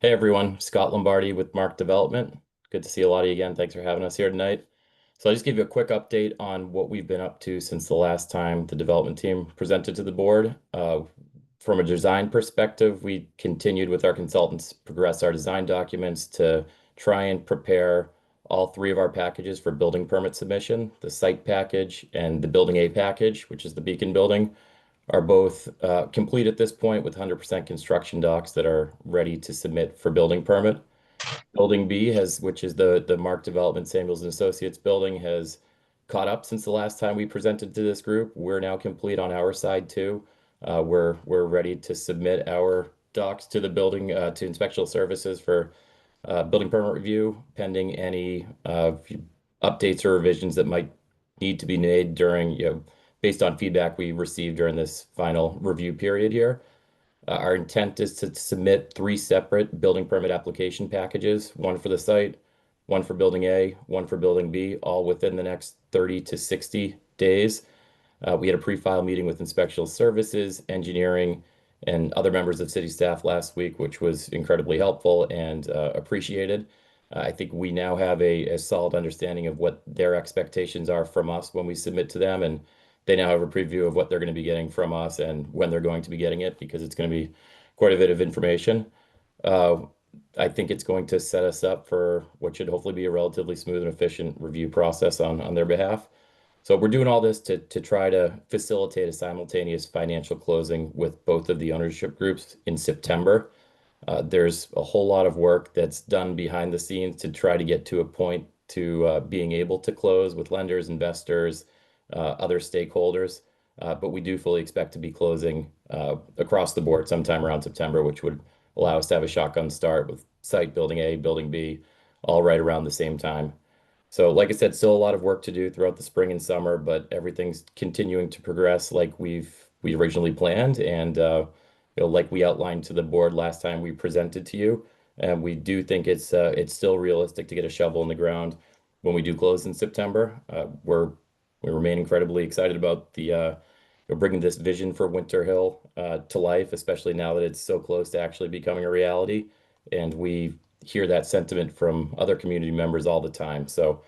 Hey, everyone. Scott Lombardi with Mark Development. Good to see a lot of you again. Thanks for having us here tonight. So I'll just give you a quick update on what we've been up to since the last time the development team presented to the board. From a design perspective, we continued with our consultants, progress our design documents to try and prepare all three of our packages for building permit submission. The site package and the building A package, which is the Beacon building, are both complete at this point with 100% construction docs that are ready to submit for building permit. Building B which is the Mark Development Samuels and Associates building, has caught up since the last time we presented to this group. We're now complete on our side too. We're ready to submit our docs to the building to inspectional services for building permit review, pending any updates or revisions that might need to be made during, based on feedback we received during this final review period here. Our intent is to submit 3 separate building permit application packages, one for the site, one for building A, one for building B, all within the next 30 to 60 days. We had a pre-file meeting with inspectional services, engineering, and other members of city staff last week, which was incredibly helpful and appreciated. I think we now have a solid understanding of what their expectations are from us when we submit to them, and they now have a preview of what they're going to be getting from us and when they're going to be getting it, because it's going to be quite a bit of information. I think it's going to set us up for what should hopefully be a relatively smooth and efficient review process on their behalf. So we're doing all this to try to facilitate a simultaneous financial closing with both of the ownership groups in September. There's a whole lot of work that's done behind the scenes to try to get to a point to being able to close with lenders, investors, other stakeholders. But we do fully expect to be closing across the board sometime around September, which would allow us to have a shotgun start with site building A, building B, all right around the same time. So like I said, still a lot of work to do throughout the spring and summer, but everything's continuing to progress like we originally planned, and like we outlined to the board last time we presented to you. And we do think it's still realistic to get a shovel in the ground when we do close in September. We remain incredibly excited about the bringing this vision for Winter Hill to life, especially now that it's so close to actually becoming a reality. And we hear that sentiment from other community members all the time. So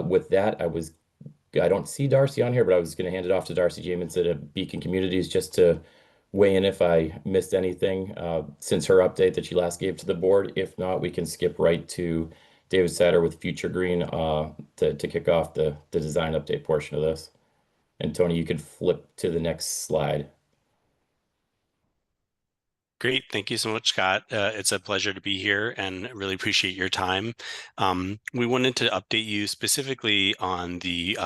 with that, I don't see Darcy on here, but I was going to hand it off to Darcy Jamison at Beacon Communities just to weigh in if I missed anything since her update that she last gave to the board. If not, we can skip right to David Satter with Future Green to kick off the design update portion of this. And Tony, you could flip to the next slide. Great. Thank you so much, Scott. It's a pleasure to be here and really appreciate your time. We wanted to update you specifically on the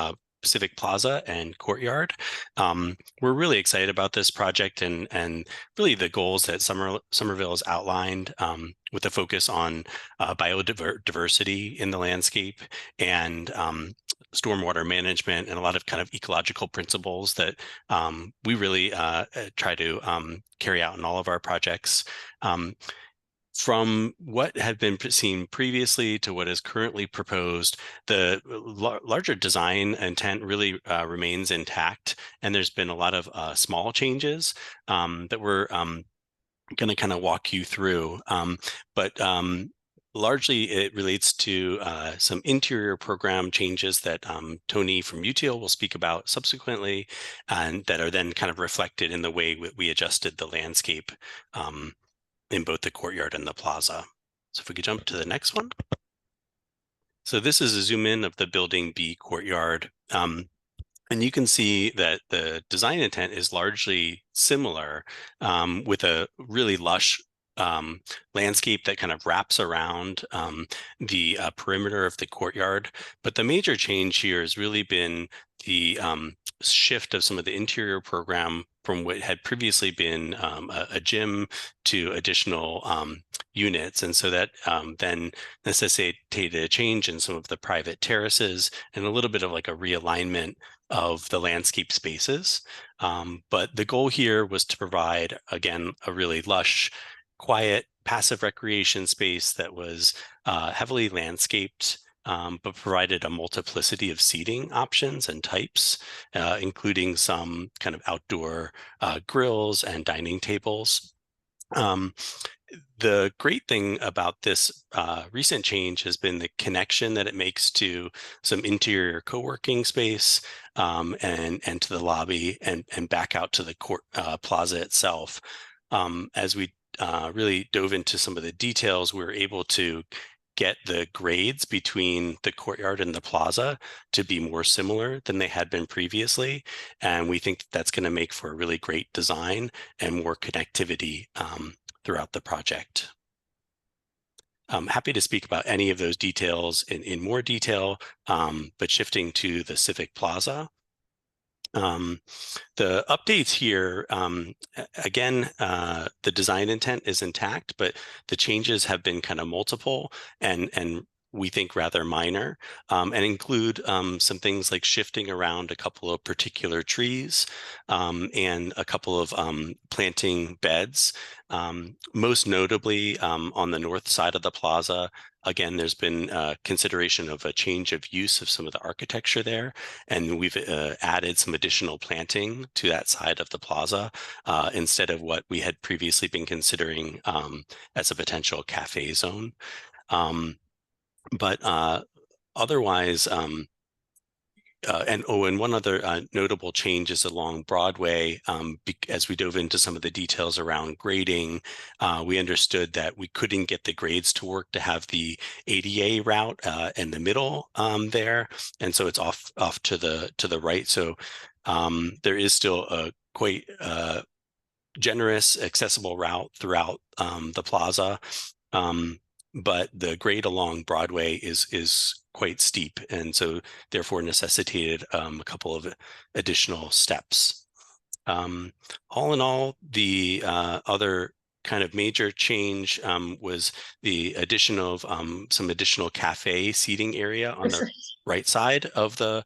Pacific Plaza and Courtyard. We're really excited about this project and really the goals that Somerville has outlined with a focus on biodiversity in the landscape and stormwater management and a lot of kind of ecological principles that we really try to carry out in all of our projects. From what had been seen previously to what is currently proposed, the larger design intent really remains intact, and there's been a lot of small changes that we're going to kind of walk you through. But largely, it relates to some interior program changes that Tony from UTIL will speak about subsequently, and that are then kind of reflected in the way we adjusted the landscape in both the courtyard and the plaza. So if we could jump to the next one. So this is a zoom in of the building B courtyard. And you can see that the design intent is largely similar with a really lush landscape that kind of wraps around the perimeter of the courtyard. But the major change here has really been the shift of some of the interior program from what had previously been a gym to additional units. And so that then necessitated a change in some of the private terraces and a little bit of like a realignment of the landscape spaces. But the goal here was to provide, again, a really lush, quiet, passive recreation space that was heavily landscaped, but provided a multiplicity of seating options and types, including some kind of outdoor grills and dining tables. The great thing about this recent change has been the connection that it makes to some interior co-working space and to the lobby and back out to the court plaza itself. As we really dove into some of the details, we were able to get the grades between the courtyard and the plaza to be more similar than they had been previously. And we think that that's going to make for a really great design and more connectivity throughout the project. I'm happy to speak about any of those details in more detail, but shifting to the Civic Plaza. The updates here, again, the design intent is intact, but the changes have been kind of multiple and we think rather minor, and include some things like shifting around a couple of particular trees and a couple of planting beds. Most notably on the north side of the plaza, again, there's been consideration of a change of use of some of the architecture there, and we've added some additional planting to that side of the plaza instead of what we had previously been considering as a potential cafe zone. But otherwise, and one other notable change is along Broadway. As we dove into some of the details around grading, we understood that we couldn't get the grades to work to have the ADA route in the middle there, and so it's off to the right. So there is still a quite generous, accessible route throughout the plaza. But the grade along Broadway is quite steep, and so therefore necessitated a couple of additional steps. All in all, the other kind of major change was the addition of some additional cafe seating area on the right side of the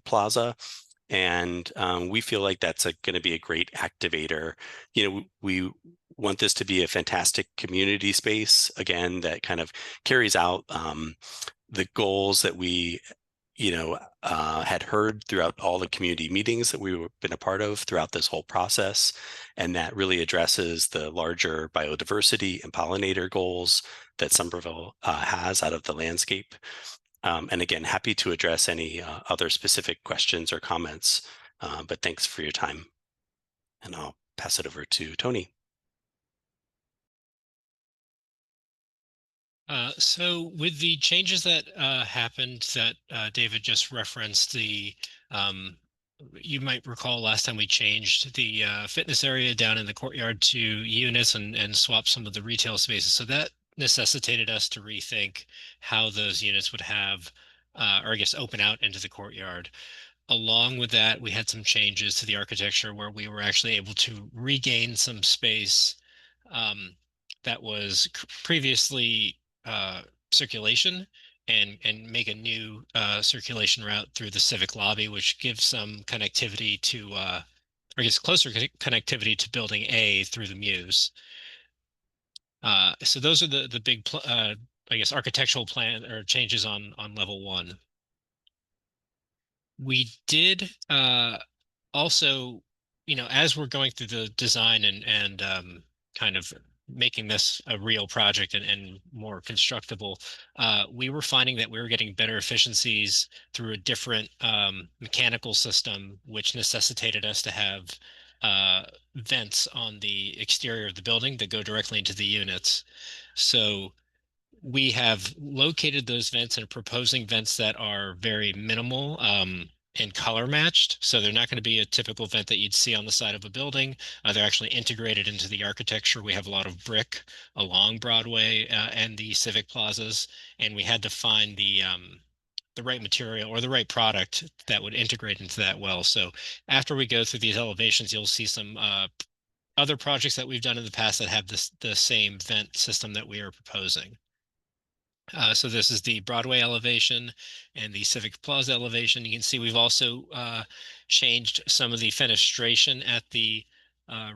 plaza. And we feel like that's going to be a great activator. We want this to be a fantastic community space, again, that kind of carries out the goals that we had heard throughout all the community meetings that we've been a part of throughout this whole process, and that really addresses the larger biodiversity and pollinator goals that Somerville has out of the landscape. And again, happy to address any other specific questions or comments, but thanks for your time. And I'll pass it over to Tony. So with the changes that happened that David just referenced, you might recall last time we changed the fitness area down in the courtyard to units and swapped some of the retail spaces. So that necessitated us to rethink how those units would have, or I guess, open out into the courtyard. Along with that, we had some changes to the architecture where we were actually able to regain some space that was previously circulation and make a new circulation route through the civic lobby, which gives some connectivity to, or I guess closer connectivity to building A through the Muse. So those are the big, I guess, architectural plan or changes on level 1. We did also, as we're going through the design and kind of making this a real project and more constructible, we were finding that we were getting better efficiencies through a different mechanical system, which necessitated us to have vents on the exterior of the building that go directly into the units. So we have located those vents and are proposing vents that are very minimal and color matched. So they're not going to be a typical vent that you'd see on the side of a building. They're actually integrated into the architecture. We have a lot of brick along Broadway and the civic plazas, and we had to find the right material or the right product that would integrate into that well. So after we go through these elevations, you'll see some other projects that we've done in the past that have the same vent system that we are proposing. So this is the Broadway elevation and the Civic Plaza elevation. You can see we've also changed some of the fenestration at the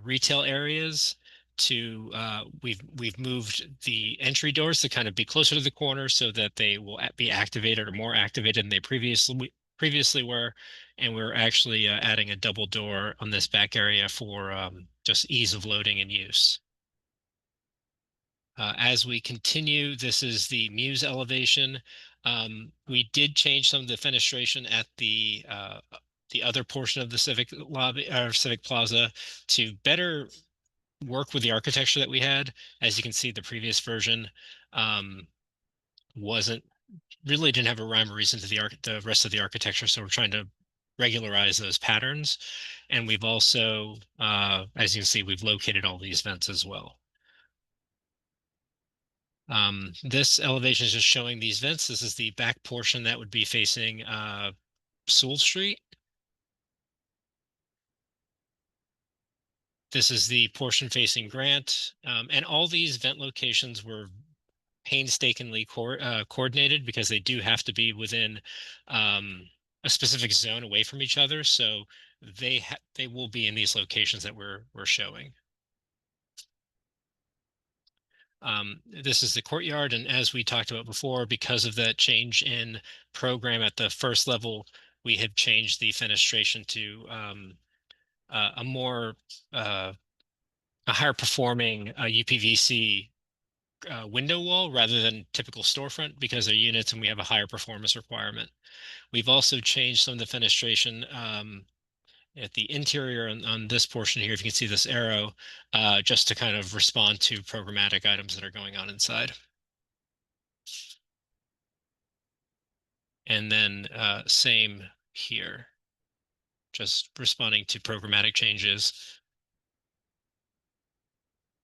retail areas to we've moved the entry doors to kind of be closer to the corner so that they will be activated or more activated than they previously were. And we're actually adding a double door on this back area for just ease of loading and use. As we continue, this is the Muse elevation. We did change some of the fenestration at the other portion of the Civic lobby or Civic Plaza to better work with the architecture that we had. As you can see, the previous version didn't have a rhyme or reason to the rest of the architecture. So we're trying to regularize those patterns. And we've also, as you can see, we've located all these vents as well. This elevation is just showing these vents. This is the back portion that would be facing Sewell Street. This is the portion facing Grant, and all these vent locations were painstakingly coordinated because they do have to be within a specific zone away from each other. So they will be in these locations that we're showing. This is the courtyard, and as we talked about before, because of that change in program at the first level, we have changed the fenestration to a more a higher performing UPVC window wall rather than typical storefront because they're units and we have a higher performance requirement. We've also changed some of the fenestration at the interior on this portion here, if you can see this arrow, just to kind of respond to programmatic items that are going on inside. And then same here, just responding to programmatic changes.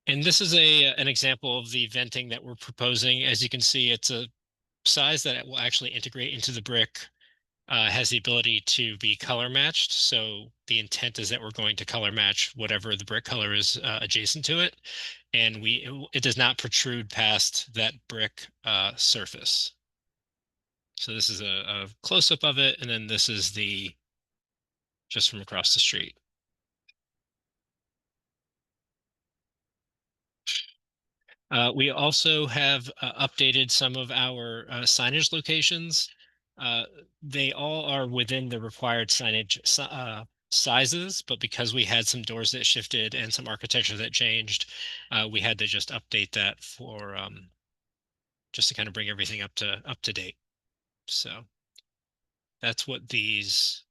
And this is an example of the venting that we're proposing. As you can see, it's a size that it will actually integrate into the brick, has the ability to be color matched. So the intent is that we're going to color match whatever the brick color is adjacent to it. And it does not protrude past that brick surface. So this is a close-up of it, and then this is just from across the street. We also have updated some of our signage locations. They all are within the required signage sizes, but because we had some doors that shifted and some architecture that changed, we had to just update that for just to kind of bring everything up to date. So that's what these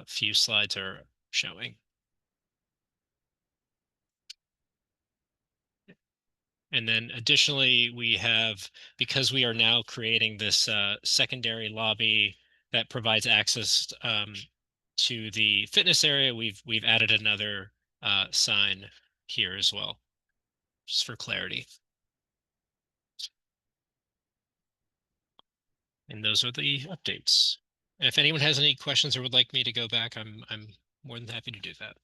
few slides are showing. And then additionally, we have, because we are now creating this secondary lobby that provides access to the fitness area, we've added another sign here as well, just for clarity. And those are the updates. And if anyone has any questions or would like me to go back, I'm more than happy to do that.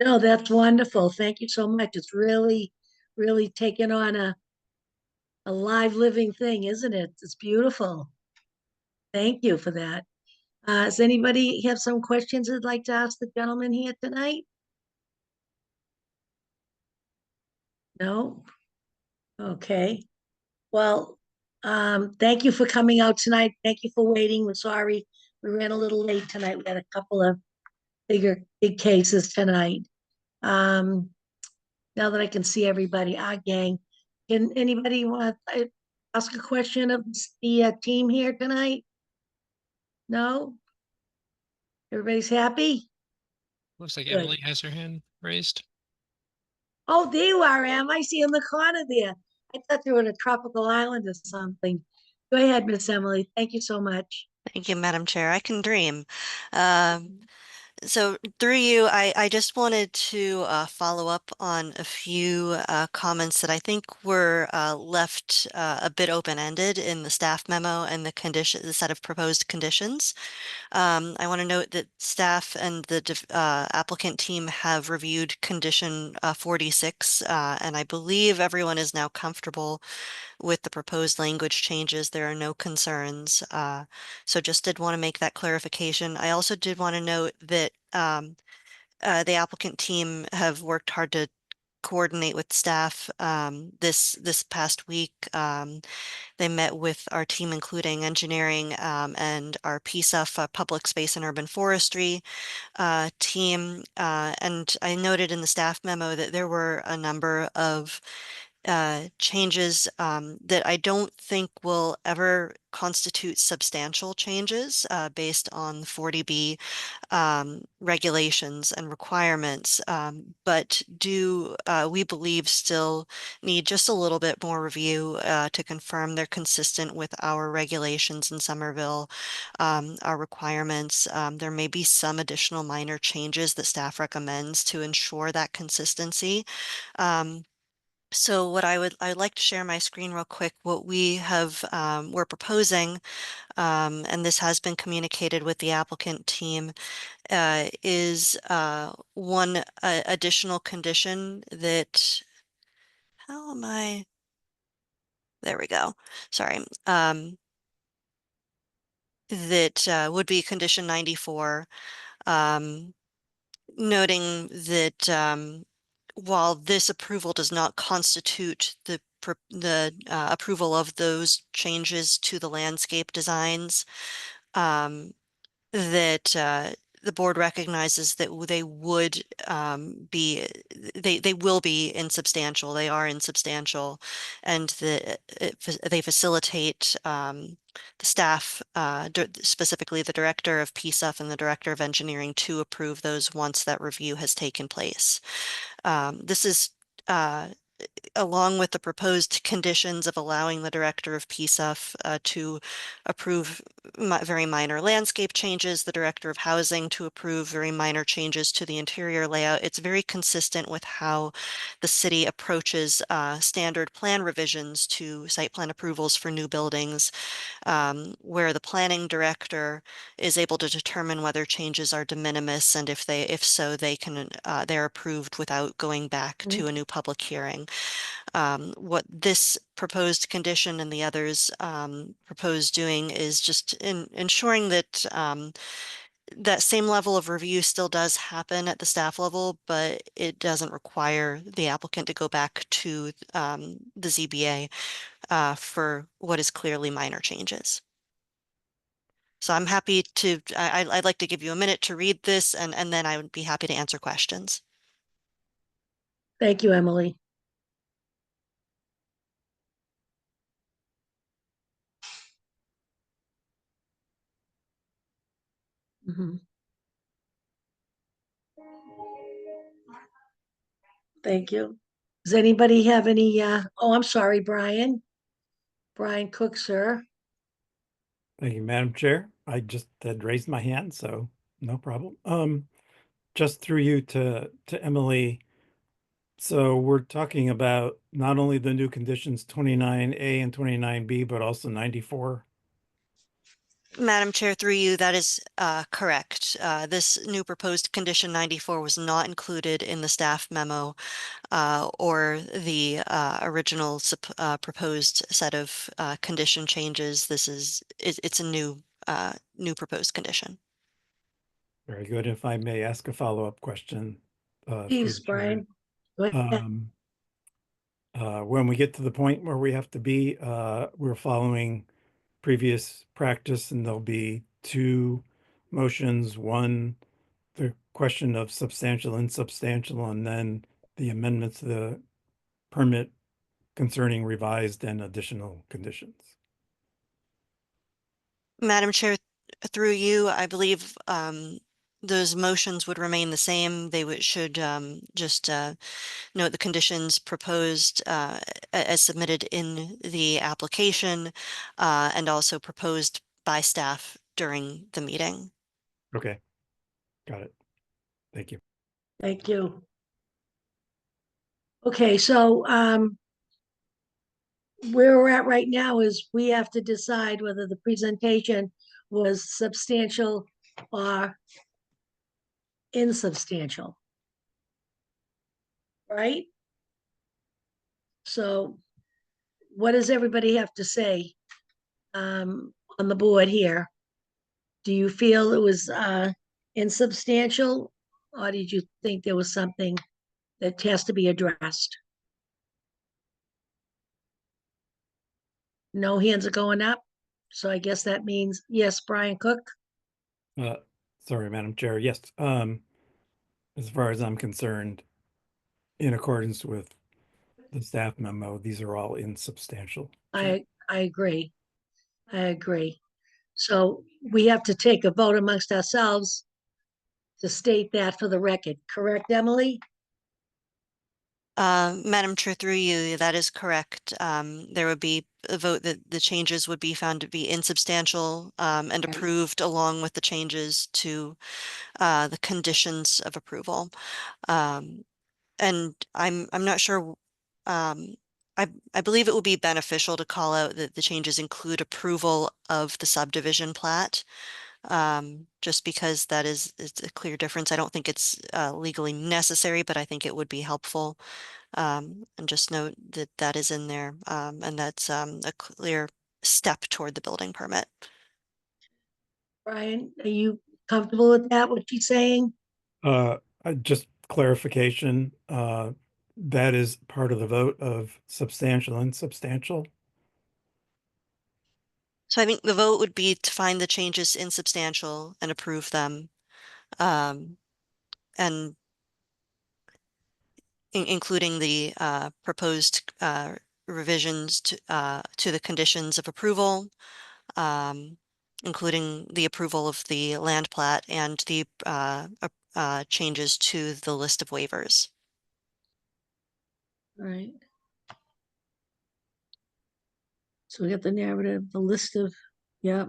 No, that's wonderful. Thank you so much. It's really, really taken on a live living thing, isn't it? It's beautiful. Thank you for that. Does anybody have some questions they'd like to ask the gentleman here tonight? No? Okay. Well, thank you for coming out tonight. Thank you for waiting. We're sorry we ran a little late tonight. We had a couple of big cases tonight. Now that I can see everybody, our gang, can anybody want to ask a question of the team here tonight? No? Everybody's happy? Looks like Good. Emily has her hand raised. Oh, there you are, Em. I see you in the corner there. I thought you were in a tropical island or something. Go ahead, Miss Emily. Thank you so much. Thank you, Madam Chair. I can dream. So through you, I just wanted to follow up on a few comments that I think were left a bit open-ended in the staff memo and the set of proposed conditions. I want to note that staff and the applicant team have reviewed condition 46, and I believe everyone is now comfortable with the proposed language changes. There are no concerns. So just did want to make that clarification. I also did want to note that the applicant team have worked hard to coordinate with staff this past week. They met with our team, including engineering and our PSUF, Public Space and Urban Forestry team. And I noted in the staff memo that there were a number of changes that I don't think will ever constitute substantial changes based on 40B regulations and requirements, but do we believe still need just a little bit more review to confirm they're consistent with our regulations in Somerville, our requirements. There may be some additional minor changes that staff recommends to ensure that consistency. So what I'd like to share my screen real quick. What we have, we're proposing, and this has been communicated with the applicant team, is one additional condition that, how am I? There we go. Sorry. That would be condition 94, noting that while this approval does not constitute the approval of those changes to the landscape designs, that the board recognizes that they would they will be insubstantial. They are insubstantial, and they facilitate the staff, specifically the director of PSUF and the director of engineering, to approve those once that review has taken place. This is along with the proposed conditions of allowing the director of PSUF to approve very minor landscape changes, the director of housing to approve very minor changes to the interior layout. It's very consistent with how the city approaches standard plan revisions to site plan approvals for new buildings, where the planning director is able to determine whether changes are de minimis, and if so, they're approved without going back to a new public hearing. What this proposed condition and the others propose doing is just ensuring that that same level of review still does happen at the staff level, but it doesn't require the applicant to go back to the ZBA for what is clearly minor changes. So I'm happy to, I'd like to give you a minute to read this, and then I would be happy to answer questions. Thank you, Emily. Mhm. Thank you. Does anybody have any, oh, I'm sorry, Brian. Brian Cook, sir. Thank you, Madam Chair. I just had raised my hand, so no problem. Just through you to Emily. So we're talking about not only the new conditions 29A and 29B, but also 94. Madam Chair, through you, that is correct. This new proposed condition 94 was not included in the staff memo or the original proposed set of condition changes. It's a new proposed condition. Very good. If I may ask a follow-up question. Through Please, the chair. Brian. Go ahead. When we get to the point where we have to be, we're following previous practice, and there'll be two motions. One, the question of substantial, insubstantial, and then the amendments to the permit concerning revised and additional conditions. Madam Chair, through you, I believe those motions would remain the same. They should just note the conditions proposed as submitted in the application and also proposed by staff during the meeting. Okay, got it. Thank you. Thank you. Okay, so where we're at right now is we have to decide whether the presentation was substantial or insubstantial. Right? So what does everybody have to say on the board here? Do you feel it was insubstantial, or did you think there was something that has to be addressed? No hands are going up, so I guess that means yes, Brian Cook. Sorry, Madam Chair. Yes, as far as I'm concerned, in accordance with the staff memo, these are all insubstantial. I agree. I agree. So we have to take a vote amongst ourselves to state that for the record, correct, Emily? Madam Chair, through you, that is correct. There would be a vote that the changes would be found to be insubstantial and approved along with the changes to the conditions of approval. And I'm not sure I believe it would be beneficial to call out that the changes include approval of the subdivision plat. Just because it's a clear difference. I don't think it's legally necessary, but I think it would be helpful. And just note that that is in there, and that's a clear step toward the building permit. Brian, are you comfortable with that, what she's saying? Just clarification, that is part of the vote of substantial and insubstantial. So I think the vote would be to find the changes insubstantial and approve them. And including the proposed revisions to the conditions of approval, including the approval of the land plat and the changes to the list of waivers. All right. So we got the narrative, the list of, yeah.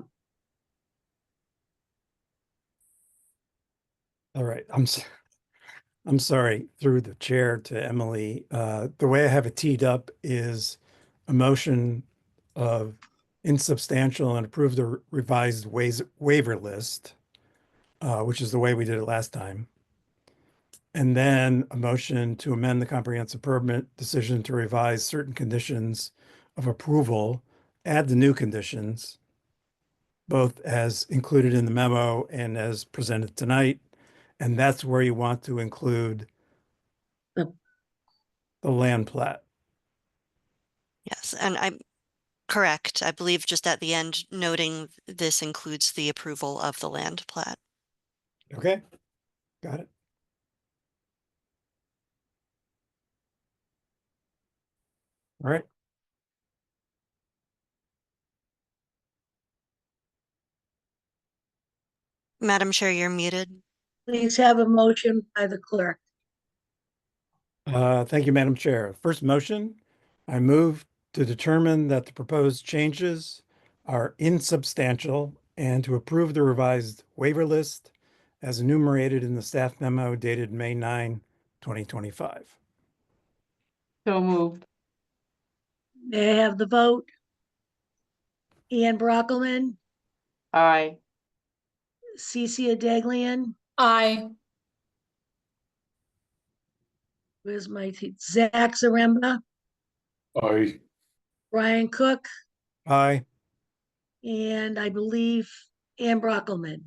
All right, I'm sorry, through the chair to Emily. The way I have it teed up is a motion of insubstantial and approve the revised waiver list, which is the way we did it last time. And then a motion to amend the comprehensive permit decision to revise certain conditions of approval, add the new conditions, both as included in the memo and as presented tonight. And that's where you want to include the land plat. Yes, and I'm correct. I believe just at the end, noting this includes the approval of the land plat. Okay, got it. All right. Madam Chair, you're muted. Please have a motion by the clerk. Thank you, Madam Chair. First motion, I move to determine that the proposed changes are insubstantial and to approve the revised waiver list as enumerated in the staff memo dated May 9, 2025. So moved. May I have the vote? Ian Brockelman, Aye. Cece Daglian, Aye. where's my, Zach Zaremba, Aye. Brian Cook, Aye. and I believe Ann Brockelman.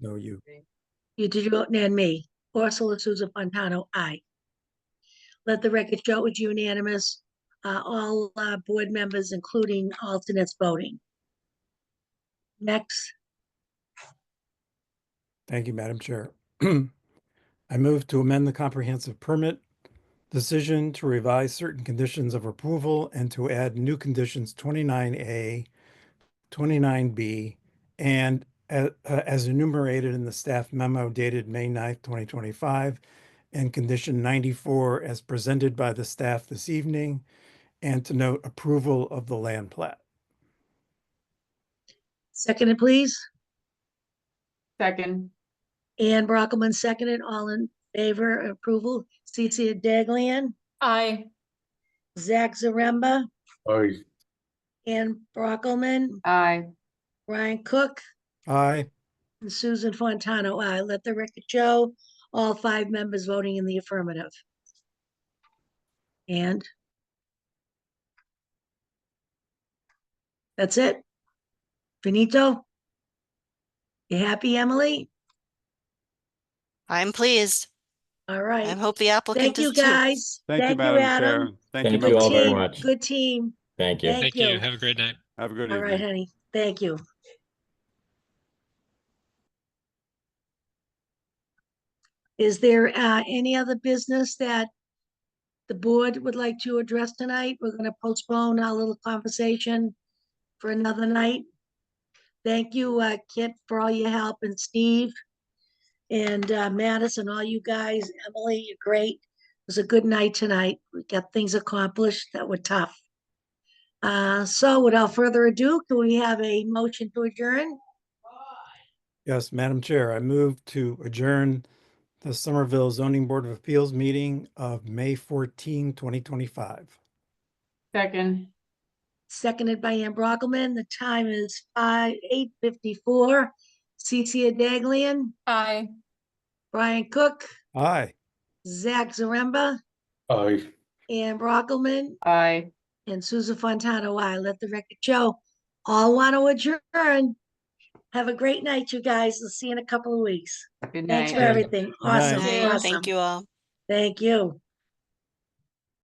No, you. Did you vote, and me? Ursula Souza Fontano, aye. Let the record show it was unanimous. All board members, including alternates, voting. Next, Thank you, Madam Chair. I move to amend the comprehensive permit decision to revise certain conditions of approval and to add new conditions 29A, 29B, and as enumerated in the staff memo dated May 9th, 2025, and condition 94 as presented by the staff this evening, and to note approval of the land plat. seconded, please. Second. Ann Brockelman seconded, all in favor of approval. Cece Daglian, Aye. Zach Zaremba, Aye. Ann Brockelman, Aye. Brian Cook, Aye. and Susan Fontano, aye. Let the record show all 5 members voting in the affirmative. And that's it. Finito? You happy, Emily? I'm pleased. All right. I hope the applicant Thank you, is too. guys. Thank you, Madam Chair. Adam. Thank you, Thank you members all of the very board. much. Good team. Thank you. Thank you. Have a great night. Have a good All evening. right, honey. Thank you. Is there any other business that the board would like to address tonight? We're going to postpone our little conversation for another night. Thank you, Kit, for all your help, and Steve and Madison, all you guys. Emily, you're great. It was a good night tonight. We got things accomplished that were tough. So without further ado, can we have a motion to adjourn? Yes, Madam Chair, I move to adjourn the Somerville Zoning Board of Appeals meeting of May 14, 2025. Second. Seconded by Ann Brockelman. The time is 8:54. Cece Daglian, Aye. Brian Cook, Aye. Zach Zaremba, Aye. Ann Brockelman, Aye. and Susan Fontana. Aye. Let the record show. All want to adjourn. Have a great night, you guys. We'll see you in a couple of weeks. Good Thanks night. for everything. Good night. Awesome. Night. Awesome. Thank you all. Thank you.